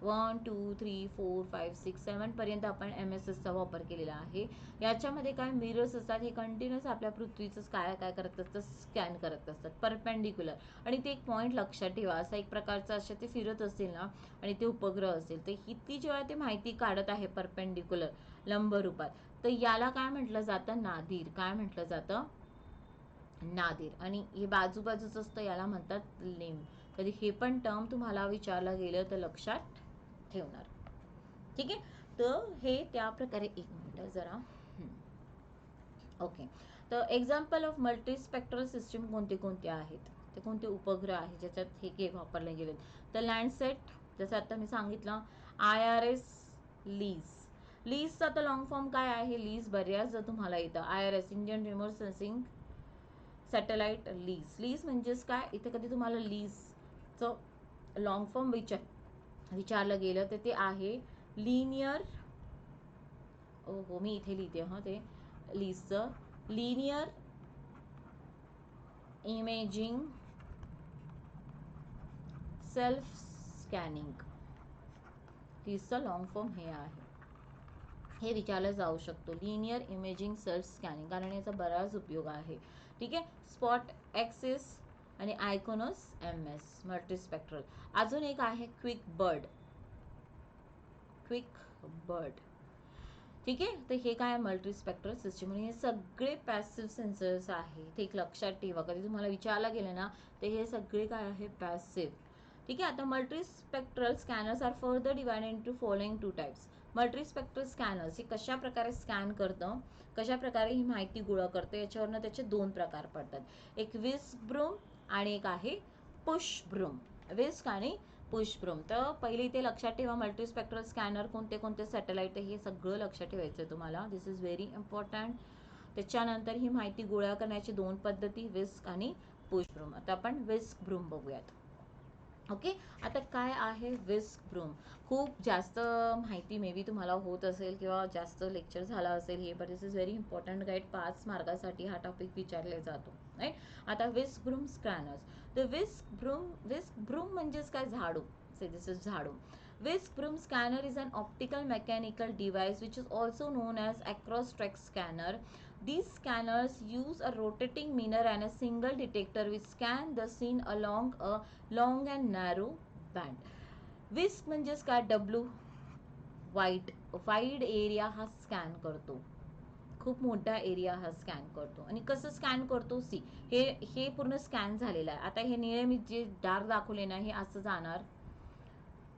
1 2 3 4 5 6 7 पर्यंत आपण MSSचा वापर केलेला आहे. याच्यामध्ये काय मिरर्स असतात, हे कंटिन्युअस आपल्या पृथ्वीचं काय काय करत असतात? स्कॅन करत असतात परपेंडिक्युलर. आणि ते एक पॉईंट लक्षात ठेवा, असा एक प्रकारचा अशा ते फिरत असेल ना, आणि ते उपग्रह असेल, तर ती जेव्हा ते माहिती काढत आहे परपेंडिक्युलर, लंब रूपात, तर याला काय म्हटलं जातं? नादीर. काय म्हटलं जातं? नादीर. आणि हे बाजूबाजूच असतं, याला म्हणतात लिंब. कधी हे पण टर्म तुम्हाला विचारलं गेलं तर लक्षात ठेवणार. ठीक आहे? तर हे त्या प्रकारे, एक मिनिट जरा, ओके. तर एक्झाम्पल ऑफ मल्टीस्पेक्ट्रल सिस्टीम कोणते कोणते आहेत, ते कोणते उपग्रह आहेत ज्याच्यात हे वापरले गेले? तर लँडसेट, जसं आता मी सांगितलं, IRS, लीजचा तर लॉंग फॉर्म काय आहे? लीज बऱ्याच तुम्हाला येतं. IRS, Indian remote sensing satellite lease म्हणजेच काय? इथे कधी तुम्हाला लीजचं लॉंग फॉर्म विचारलं गेलं तर ते आहे लिनियर, हो मी इथे लिहिते हां, ते लीजचं लिनियर इमेजिंग सेल्फ स्कॅनिंग, लीजचं लॉंग फॉर्म हे आहे, हे विचारलं जाऊ शकतो, लिनियर इमेजिंग सेल्फ स्कॅनिंग, कारण याचा बराच उपयोग आहे. ठीक आहे? स्पॉट एक्सिस आणि आयकॉनस MS मल्टीस्पेक्ट्रल. अजून एक आहे क्विक बर्ड. ठीक आहे? तर हे काय? Multispectral system. हे सगळे पॅसिव्ह सेन्सर्स आहे, ते एक लक्षात ठेवा, कधी तुम्हाला विचारलं गेलं ना, तर हे सगळे काय आहे? पॅसिव्ह. ठीक आहे? आता multispectral scanners are further divided into following 2 types. Multispectral scanners हे कशा प्रकारे स्कॅन करतं, कशा प्रकारे ही माहिती गोळा करतं, याच्यावरनं त्याचे 2 प्रकार पडतात. एक विस्क ब्रूम आणि एक आहे पुश ब्रूम. विस्क आणि पुश ब्रूम. तर पहिले इथे लक्षात ठेवा, मल्टीस्पेक्ट्रल स्कॅनर कोणते कोणते सॅटेलाइट आहे हे सगळं लक्षात ठेवायचं आहे तुम्हाला. दिस इज व्हेरी इम्पॉर्टंट. त्याच्यानंतर ही माहिती गोळा करण्याची 2 पद्धती, विस्क आणि पुश ब्रूम. आता आपण विस्क ब्रूम बघूयात. ओके. आता काय आहे विस्क ब्रूम? खूप जास्त माहिती मे बी तुम्हाला होत असेल किंवा जास्त लेक्चर झाला असेल हे, but this is very important guide. 5 मार्कासाठी हा टॉपिक विचारले जातो, राईट? आता विस्क ब्रूम स्कॅनर्स. तर विस्क ब्रूम म्हणजेच काय? झाडू. से दिस इज झाडू. Whisk broom scanner is an optical mechanical device which is also known as acrostrack scanner. These scanners use a rotating mirror and a single detector which scan the scene along a long and narrow band. Whisk म्हणजेच काय? W wide area हा scan करतो. खूप मोठा area हा scan करतो. आणि कसं स्कॅन करतो, सी हे पूर्ण स्कॅन झालेलं आहे. आता हे निळे मी जे डार्क दाखवले ना, हे असं जाणार,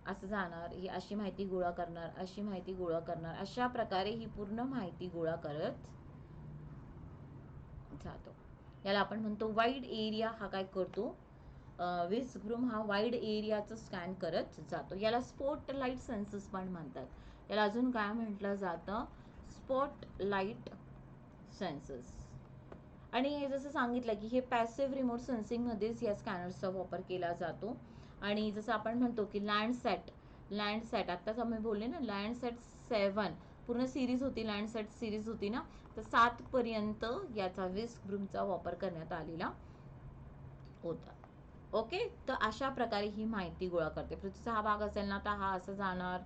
असं जाणार, ही अशी माहिती गोळा करणार, अशी माहिती गोळा करणार, अशा प्रकारे ही पूर्ण माहिती गोळा करत जातो. याला आपण म्हणतो वाईड एरिया. हा काय करतो, विस्क-ब्रूम हा वाईड एरियाचं स्कॅन करत जातो. याला स्पॉटलाइट सेन्सस पण म्हणतात. याला अजून काय म्हटलं जातं, स्पॉटलाइट सेन्सस. आणि हे जसं सांगितलं की हे पॅसिव्ह रिमोट सेन्सिंगमध्येच या स्कॅनर्सचा वापर केला जातो. आणि जसं आपण म्हणतो की लँडसॅट आत्ताच आम्ही बोलले ना, लँडसॅट 7 पूर्ण सिरीज होती, लँडसॅट सिरीज होती ना, तर 7 पर्यंत याचा विस्क-ब्रूमचा वापर करण्यात आलेला होता. ओके, तर अशा प्रकारे ही माहिती गोळा करते. पृथ्वीचा हा भाग असेल ना, तर हा असं जाणार,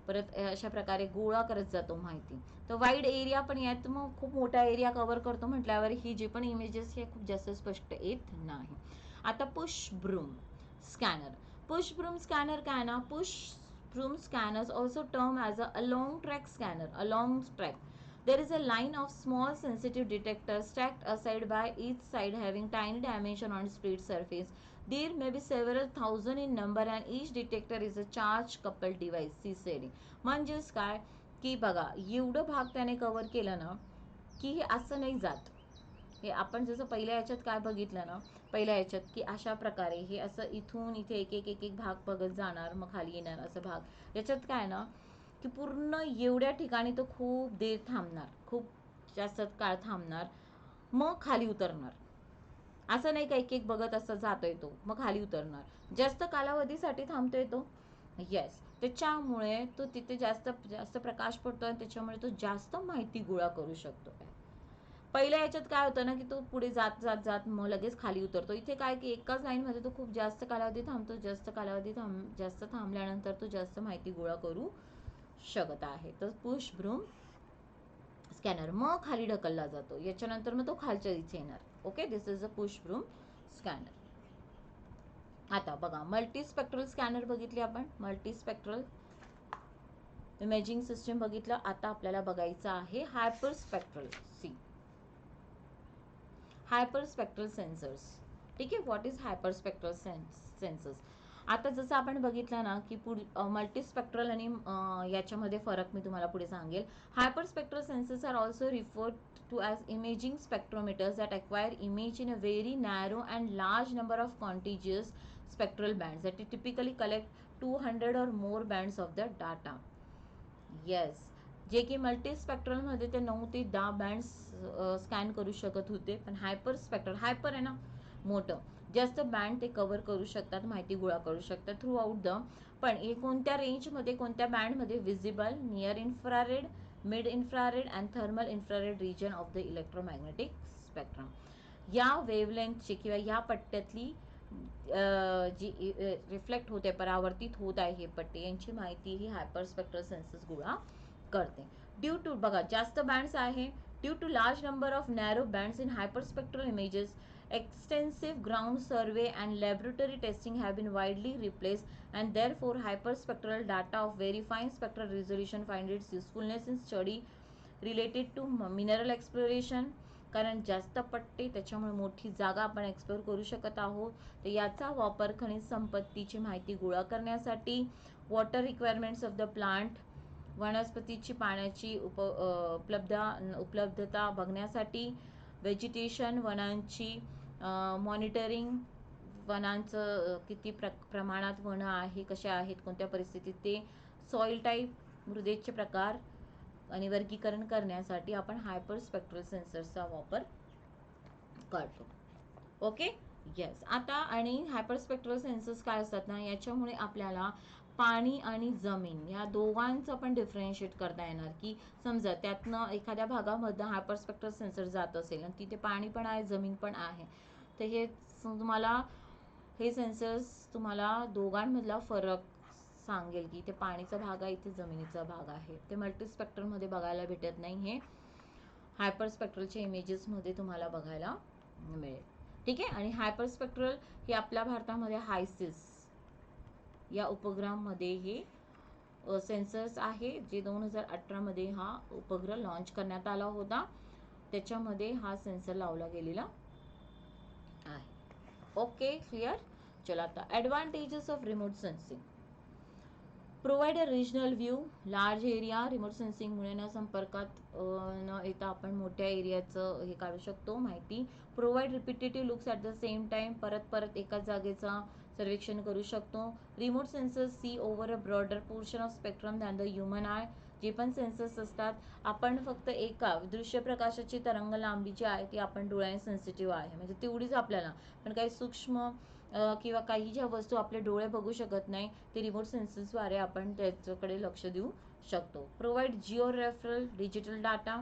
परत अशा प्रकारे गोळा करत जातो माहिती. तर वाईड एरिया पण यात मग खूप मोठा एरिया कव्हर करतो म्हटल्यावर ही जी पण इमेजेस हे खूप जास्त स्पष्ट येत नाही. आता push broom scanner. Push broom scanner काय ना, push broom scanners also termed as a along track scanner. Along track, there is a line of small sensitive detectors stacked aside by each side having tiny dimension on split surface. There may be several thousand in number and each detector is a charge coupled device. CCD म्हणजेच काय की बघा, एवढं भाग त्याने cover केलं ना, की हे असं नाही जात. हे आपण जसं पहिल्या याच्यात काय बघितलं ना, पहिल्या याच्यात की अशा प्रकारे हे असं इथून इथे एक एक एक एक भाग बघत जाणार, मग खाली येणार असं भाग. याच्यात काय ना की पूर्ण एवढ्या ठिकाणी तो खूप देर थांबणार, खूप जास्त काळ थांबणार, मग खाली उतरणार. असं नाही का एक एक बघत असं जातोय तो, मग खाली उतरणार. जास्त कालावधीसाठी थांबतोय तो. येस, त्याच्यामुळे तो तिथे जास्त जास्त प्रकाश पडतो आणि त्याच्यामुळे तो जास्त माहिती गोळा करू शकतो. पहिल्या याच्यात काय होतं ना की तो पुढे जात जात जात मग लगेच खाली उतरतो. इथे काय की एकाच लाईनमध्ये तो खूप जास्त कालावधी थांबतो. जास्त थांबल्यानंतर तो जास्त माहिती गोळा करू शकत आहे. तर पुश ब्रूम स्कॅनर मग खाली ढकलला जातो. याच्यानंतर मग तो खालच्या इथे येणार. Okay, this is a push broom scanner. आता बघा, मल्टीस्पेक्ट्रल स्कॅनर बघितली आपण. मल्टीस्पेक्ट्रल इमेजिंग सिस्टीम बघितलं. आता आपल्याला बघायचं आहे हायपरस्पेक्ट्रल. C, हायपरस्पेक्ट्रल sensors. ठीक आहे, व्हॉट इज हायपरस्पेक्ट्रल सेन्सर्स. आता जसं आपण बघितलं ना की मल्टीस्पेक्ट्रल आणि याच्यामध्ये फरक मी तुम्हाला पुढे सांगेल. Hyperspectral sensors are also referred to as imaging spectrometers that acquire image in a very narrow and large number of contiguous spectral bands that typically collect 200 or more bands of the data. Yes, जे की multispectral मध्ये ते 9 ते 10 bands scan करू शकत होते. पण hyper spectral, hyper आहे ना मोठं, जास्त बँड ते कव्हर करू शकतात, माहिती गोळा करू शकतात थ्रू आउट द. पण हे कोणत्या रेंजमध्ये, कोणत्या बँडमध्ये, visible, near infrared, mid infrared and thermal infrared region of the electromagnetic spectrum. या वेवलेंथची किंवा या पट्ट्यातली जी रिफ्लेक्ट होते, परावर्तित होत आहे हे पट्टे, यांची माहिती ही हायपरस्पेक्ट्रल सेन्सर्स गोळा करते. ड्यू टू बघा जास्त बँड्स आहे, due to large number of narrow bands in hyperspectral images, extensive ground survey and laboratory testing have been widely replaced, and therefore hyperspectral data of very fine spectral resolution find its usefulness in study related to mineral exploration. कारण जास्त पट्टे, त्याच्यामुळे मोठी जागा आपण explore करू शकत आहोत. तर याचा वापर खनिज संपत्तीची माहिती गोळा करण्यासाठी, water requirements of the plant, वनस्पतीची पाण्याची उपलब्धता बघण्यासाठी, व्हेजिटेशन, वनांची मॉनिटरिंग, वनांचं किती प्रमाणात वनं आहे, कशा आहेत, कोणत्या परिस्थितीत ते, सॉइल टाईप, मृदेचे प्रकार आणि वर्गीकरण करण्यासाठी आपण हायपरस्पेक्ट्रल सेन्सर्सचा वापर करतो. Okay, yes. आता आणि हायपरस्पेक्ट्रल सेन्सर्स काय असतात ना, याच्यामुळे आपल्याला पाणी आणि जमीन या दोघांचं पण डिफरेन्शिएट करता येणार. की समजा त्यातनं एखाद्या भागामधनं हायपरस्पेक्ट्रल सेन्सर जात असेल आणि तिथे पाणी पण आहे, जमीन पण आहे, तर हे तुम्हाला, हे सेन्सर्स तुम्हाला दोघांमधला फरक सांगेल की इथे पाणीचा भाग आहे, इथे जमिनीचा भाग आहे. ते मल्टीस्पेक्ट्रलमध्ये बघायला भेटत नाही, हे हायपरस्पेक्ट्रलच्या इमेजेसमध्ये तुम्हाला बघायला मिळेल. ठीक आहे. आणि हायपरस्पेक्ट्रल हे आपल्या भारतामध्ये हायसिस या उपग्रहामध्ये हे सेन्सर्स आहे, जे 2018 मध्ये हा उपग्रह लॉन्च करण्यात आला होता. त्याच्यामध्ये हा सेन्सर लावला गेलेला आहे. Okay, clear. चला आता advantages of remote sensing. Provide a regional view, large area. Remote सेन्सिंगमुळे ना संपर्कात न येता आपण मोठ्या एरियाचं हे काढू शकतो माहिती. Provide repetitive looks at the same time. परत परत एकाच जागेचा सर्वेक्षण करू शकतो. Remote sensors see over a broader portion of spectrum than the human eye. जे पण सेन्सर्स असतात, आपण फक्त एका दृश्य प्रकाशाची तरंग लांबी जी आहे ती आपण डोळ्याने सेन्सिटिव्ह आहे, म्हणजे तेवढीच आपल्याला. पण काही सूक्ष्म किंवा काही ज्या वस्तू आपले डोळे बघू शकत नाही ते रिमोट सेन्सर्सद्वारे आपण त्याच्याकडे लक्ष देऊ शकतो. Provide geo referral digital data.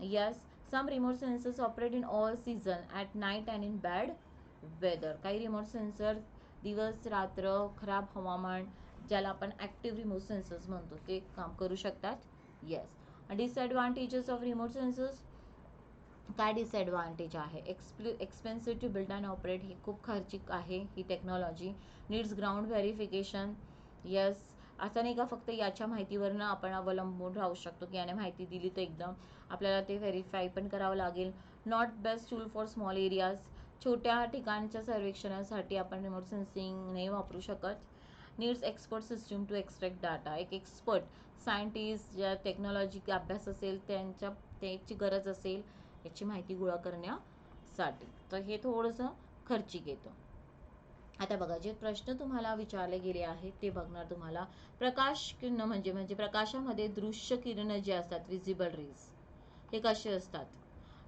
Yes, some remote sensors operate in all season at night and in bad weather. काही रिमोट सेन्सर दिवस रात्र खराब हवामान, ज्याला आपण ॲक्टिव्ह रिमोट सेन्सर्स म्हणतो, ते काम करू शकतात. Yes. Disadvantages of remote sensors. काय डिसएडव्हान्टेज आहे? Expensive to build and operate. ही खूप खर्चिक आहे ही technology. Needs ground verification. Yes, असं नाही का फक्त याच्या माहितीवरनं आपण अवलंबून राहू शकतो की याने माहिती दिली तर एकदम आपल्याला ते व्हेरीफाय पण करावं लागेल. Not best tool for small areas. छोट्या ठिकाणच्या सर्वेक्षणासाठी आपण रिमोट सेन्सिंग नाही वापरू शकत. Needs expert system to extract data. एक एक्सपर्ट सायंटिस्ट ज्या टेक्नॉलॉजी अभ्यास असेल त्याची गरज असेल याची माहिती गोळा करण्यासाठी. तर हे थोडंसं खर्चिक येतं. आता बघा, जे प्रश्न तुम्हाला विचारले गेले आहेत ते बघणार तुम्हाला. प्रकाश किरण म्हणजे प्रकाशामध्ये दृश्य किरण जे असतात विजिबल रेज, हे कसे असतात?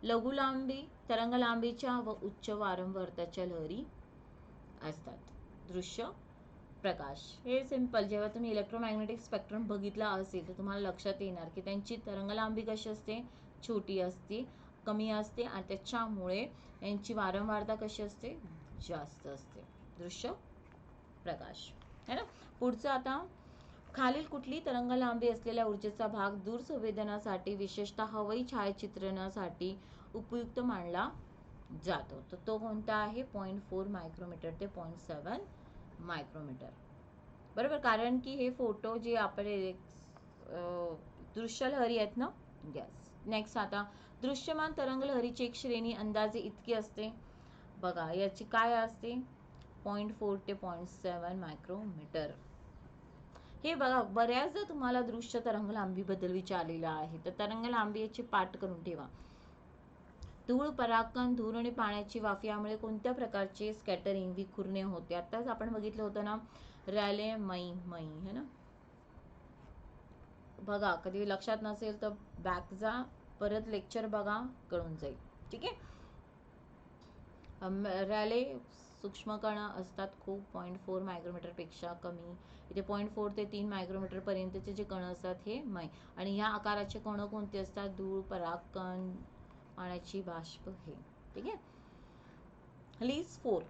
लघु लांबी, तरंग लांबीच्या व उच्च वारंवारताच्या लहरी असतात. दृश्य प्रकाश हे सिंपल. जेव्हा तुम्ही इलेक्ट्रोमॅग्नेटिक स्पेक्ट्रम बघितला असेल तर तुम्हाला लक्षात येणार की त्यांची तरंग लांबी कशी असते? छोटी असते, कमी असते, आणि त्याच्यामुळे यांची वारंवारता कशी असते? जास्त असते. दृश्य प्रकाश है ना. पुढचं आता, खालील कुठली तरंग लांबी असलेल्या ऊर्जेचा भाग दूर संवेदनासाठी विशेषतः हवाई छायाचित्रणासाठी उपयुक्त मानला जातो? तर तो कोणता आहे? 0.4 मायक्रोमीटर ते 0.7 मायक्रोमीटर. बरोबर, कारण की हे फोटो जे आपले दृश्य लहरी आहेत ना. यस. नेक्स्ट आता, दृश्यमान तरंग लहरीची एक श्रेणी अंदाजे इतकी असते. बघा, याची काय असते? 0.4 ते 0.7 मायक्रोमीटर. हे बघा, बऱ्याचदा तुम्हाला दृश्य तरंग लांबीबद्दल विचारलेलं आहे, तर तरंग लांबी याची पाठ करून ठेवा. धूळ, परागकण, धूर आणि पाण्याची वाफ यामुळे कोणत्या प्रकारचे स्कॅटरिंग विखुरणे होते? आताच आपण बघितलं होतं ना, रॅले मई है ना. बघा, कधी लक्षात नसेल तर बॅक जा, परत लेक्चर बघा, कळून जाईल. ठीक आहे. रॅले सूक्ष्म कण असतात खूप, 0.4 मायक्रोमीटरपेक्षा कमी. इथे 0.4 ते 3 मायक्रोमीटर पर्यंतचे जे कण असतात हे मै. आणि ह्या आकाराचे कण कोणते असतात? धूळ, परागकण, पाण्याची बाष्प हे. ठीक आहे. लिस्ट 4.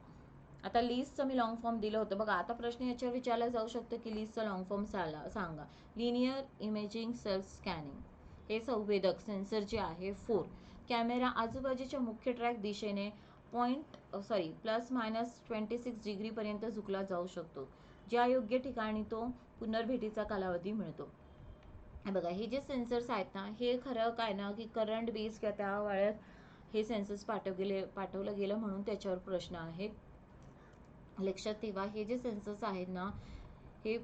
आता लिस्टचं मी लॉंग फॉर्म दिलं होतं बघा. आता प्रश्न याच्यावर विचारला जाऊ शकतो की लिस्टचा लॉंग फॉर्म सांगा. Linear imaging self scanning. हे संवेदक सेन्सर जे आहे 4. कॅमेरा आजूबाजूच्या मुख्य ट्रॅक दिशेने +-26 डिग्री पर्यंत झुकला जाऊ शकतो, ज्या योग्य ठिकाणी तो पुनर्भेटीचा कालावधी मिळतो. बघा, हे जे सेन्सर्स आहेत ना, हे खरं काय ना की करंट बेस किंवा त्या वेळेत हे सेन्सर्स पाठवलं गेलं म्हणून त्याच्यावर प्रश्न आहेत. लक्षात ठेवा, हे जे सेन्सर्स आहेत ना, हे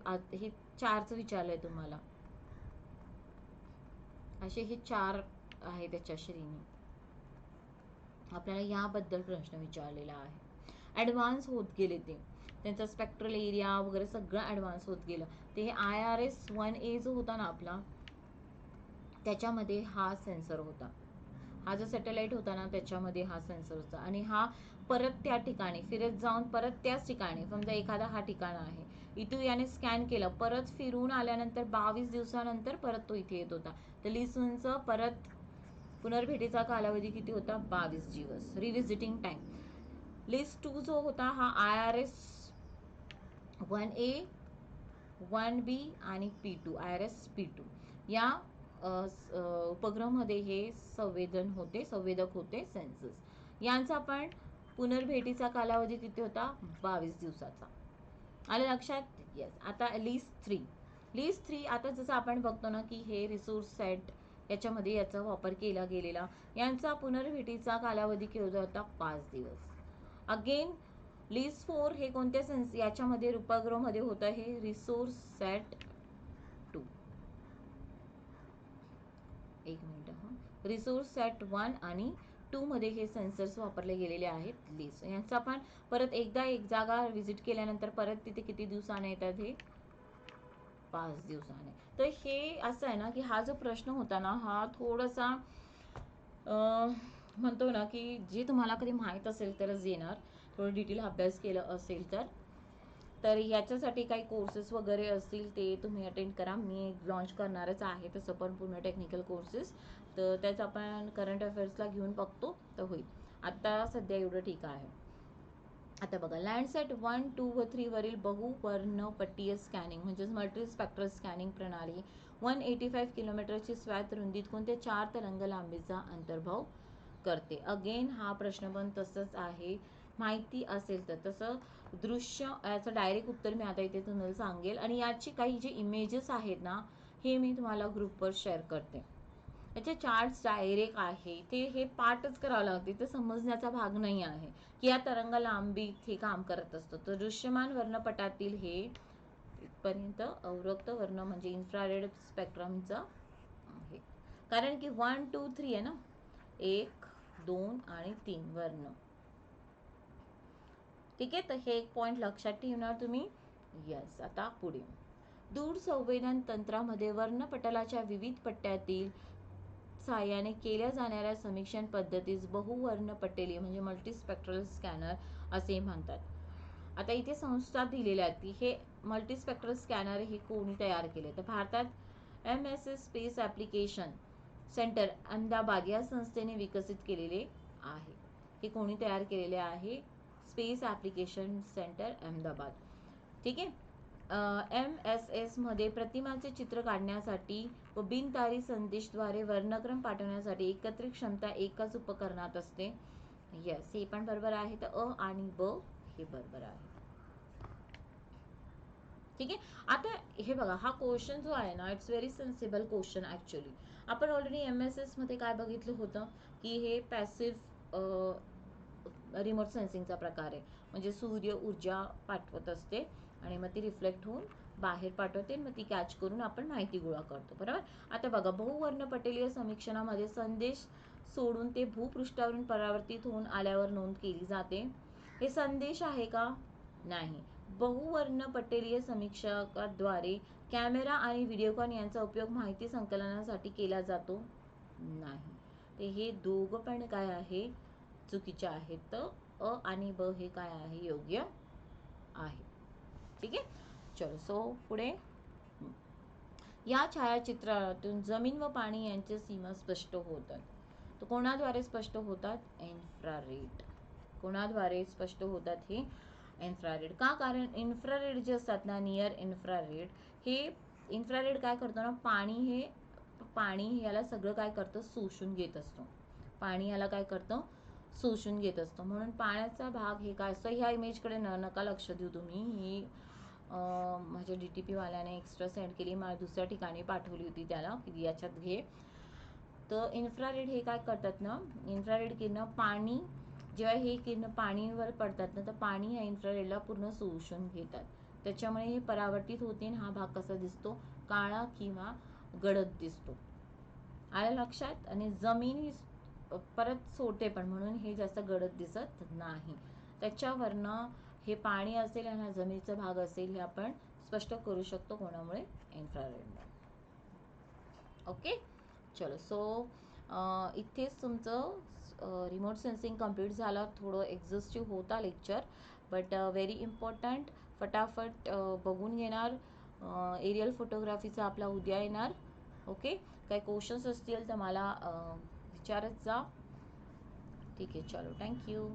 4चं विचारलंय तुम्हाला. असे हे 4 आहे त्याच्या श्रेणी. आपल्याला याबद्दल प्रश्न विचारलेला आहे. ॲडव्हान्स होत गेले ते, त्यांचा स्पेक्ट्रल एरिया वगैरे सगळं ॲडव्हान्स होत गेलं. ते IRS-1A जो होता ना आपला, त्याच्यामध्ये हा सेन्सर होता. हा जो सॅटेलाइट होता ना त्याच्यामध्ये हा सेन्सर होता. आणि हा परत त्या ठिकाणी फिरत जाऊन परत त्याच ठिकाणी, समजा एखादा हा ठिकाण आहे, इथून याने स्कॅन केलं, परत फिरून आल्यानंतर 22 दिवसानंतर परत तो इथे येत होता. तर लिस्टचं परत पुनर्भेटीचा कालावधी किती होता? 22 दिवस. रिव्हिजिटिंग टाइम. लिस्ट 2 जो होता हा IRS-1A, 1B आणि P2, IRS-P2 या उपग्रहामध्ये हे संवेदक होते सेन्सर्स. यांचा पण पुनर्भेटीचा कालावधी किती होता? 22 दिवसाचा. आलं लक्षात? येस. आता लिस्ट 3. आता जसं आपण बघतो ना की हे रिसोर्स सेट याच्यामध्ये याचा वापर केला गेलेला. यांचा पुनर्भेटीचा कालावधी केवढा होता? 5 दिवस. अगेन लिस्ट 4 हे कोणत्या याच्यामध्ये उपग्रहामध्ये होतं? हे रिसोर्स सॅट 2. एक मिनिट हा. रिसोर्स सॅट 1 आणि 2 मध्ये हे सेन्सर्स वापरले गेलेले आहेत. लिस्ट यांचा आपण परत एकदा एक जागा विजिट केल्यानंतर परत तिथे किती दिवसाने येतात? हे 5 दिवसाने. तर हे असं आहे ना की हा जो प्रश्न होता ना हा थोडासा म्हणतो ना की जे तुम्हाला कधी माहीत असेल तरच येणार, थोडं डिटेल अभ्यास केला असेल तर ह्याच्यासाठी काही कोर्सेस वगैरे असतील ते तुम्ही अटेंड करा. मी लॉन्च करणारच आहे तसं पण पूर्ण टेक्निकल कोर्सेस, तर त्याच आपण करंट अफेअर्सला घेऊन बघतो तर होईल. आता सध्या एवढं ठीक आहे. आता बघा लँडसेट 1, 2 व 3 वरील बहुवर्णपट्टीय स्कॅनिंग म्हणजेच मल्टी स्पेक्ट्रल स्कॅनिंग प्रणाली 185 किलोमीटरची स्वात रुंदीत कोणत्या 4 तरंग लांबीचा अंतर्भाव करते? अगेन हा प्रश्न पण तसंच आहे, माहिती असेल तर. तसं दृश्य याचं डायरेक्ट उत्तर मी आता इथे तुम्हाला सांगेल आणि याची काही जे इमेजेस आहेत ना हे मी तुम्हाला ग्रुपवर शेअर करते. याचे चार्ट्स डायरेक्ट आहे, ते हे पाठच करावं लागते, ते समजण्याचा भाग नाही आहे की या तरंग लांबीत हे काम करत असतं. तर दृश्यमान वर्णपटातील हे इथपर्यंत अवरक्त वर्ण म्हणजे इन्फ्रारेड स्पेक्ट्रमचा आहे. कारण की 1, 2, 3 आहे ना, 1, 2 आणि 3 वर्ण. ठीक आहे, तर हे एक पॉइंट लक्षात ठेवणार तुम्ही. यस. आता पुढे दूर संवेदन तंत्रामध्ये वर्णपटलाच्या विविध पट्ट्यातील सहाय्याने केल्या जाणाऱ्या समीक्षण पद्धतीस बहुवर्णपटेली म्हणजे मल्टीस्पेक्ट्रल स्कॅनर असे म्हणतात. आता इथे संस्था दिलेल्या आहेत की हे मल्टीस्पेक्ट्रल स्कॅनर हे कोणी तयार केले? तर भारतात MS space application centre Ahmedabad या संस्थेने विकसित केलेले आहे. हे कोणी तयार केलेले आहे? Space application centre Ahmedabad. ठीक आहे. MSS मध्ये प्रतिमाचे चित्र काढण्यासाठी व बिनतारी संदेशद्वारे वर्णक्रम पाठवण्यासाठी एकत्रित क्षमता एकाच उपकरणात असते. यस, हे पण बरोबर आहे. तर अ आणि ब हे बरोबर आहे. ठीक आहे. आता हे बघा हा क्वेश्चन जो आहे ना it's very sensible question actually. आपण ऑलरेडी MSS मध्ये काय बघितलं होतं की हे पॅसिव्ह रिमोट सेन्सिंगचा प्रकार आहे. म्हणजे सूर्य ऊर्जा पाठवत असते आणि मग ती रिफ्लेक्ट होऊन बाहेर पाठवते, मग ती कॅच करून आपण माहिती गोळा करतो. बरोबर. आता बघा बहुवर्णपटलीय समीक्षणामध्ये संदेश सोडून ते भूपृष्ठावरून परावर्तित होऊन आल्यावर नोंद केली जाते. हे संदेश आहे का? नाही. बहुवर्णपटलीय समीक्षकाद्वारे कॅमेरा आणि व्हिडिओकॉन यांचा उपयोग माहिती संकलनासाठी केला जातो? नाही. ते हे दोघं पण काय आहे? चुकीचे आहेत. तर अ आणि ब हे काय आहे? योग्य आहे. ठीक आहे. चलो सो पुढे या छायाचित्रातून जमीन व पाणी यांचे सीमा स्पष्ट होतात. तर कोणाद्वारे स्पष्ट होतात? इन्फ्रारेड. कोणाद्वारे स्पष्ट होतात? हे इन्फ्रारेड. का? कारण इन्फ्रारेड जे असतात ना नियर इन्फ्रारेड, हे इन्फ्रारेड काय करतो ना पाणी याला सगळं काय करतं? शोषून घेत असतो. पाणी याला काय करतं? शोषून घेत असतो. म्हणून पाण्याचा भाग हे काय असतं? ह्या इमेजकडे नका लक्ष देऊ तुम्ही. ही माझ्या DTP वाल्याने एक्स्ट्रा सेंड केली, मला दुसऱ्या ठिकाणी पाठवली होती त्याला की याच्यात घे. तर इन्फ्रारेड हे काय करतात ना, इन्फ्रारेड किरण पाणी जेव्हा हे किरण पाणीवर पडतात ना तर पाणी या इन्फ्रारेडला पूर्ण शोषून घेतात. त्याच्यामुळे हे परावर्तित होते आणि हा भाग कसा दिसतो? काळा किंवा गडद दिसतो. आलं लक्षात? आणि जमीन ही परत सोडते पण, म्हणून हे जास्त गडद दिसत नाही. त्याच्यावरनं हे पाणी असेल आणि हा जमिनीचा भाग असेल हे आपण स्पष्ट करू शकतो. कोणामुळे? इन्फ्रारेडमुळे. ओके. चलो सो इथेच तुमचं रिमोट सेन्सिंग कंप्लीट झालं. थोडं एक्झॉस्टिव्ह होता लेक्चर, बट व्हेरी इम्पॉर्टंट. फटाफट बघून घेणार. एरियल फोटोग्राफीचा आपला उद्या येणार. ओके. काही क्वेश्चन्स असतील तर मला विचारत जा. ठीक आहे. चलो थँक्यू.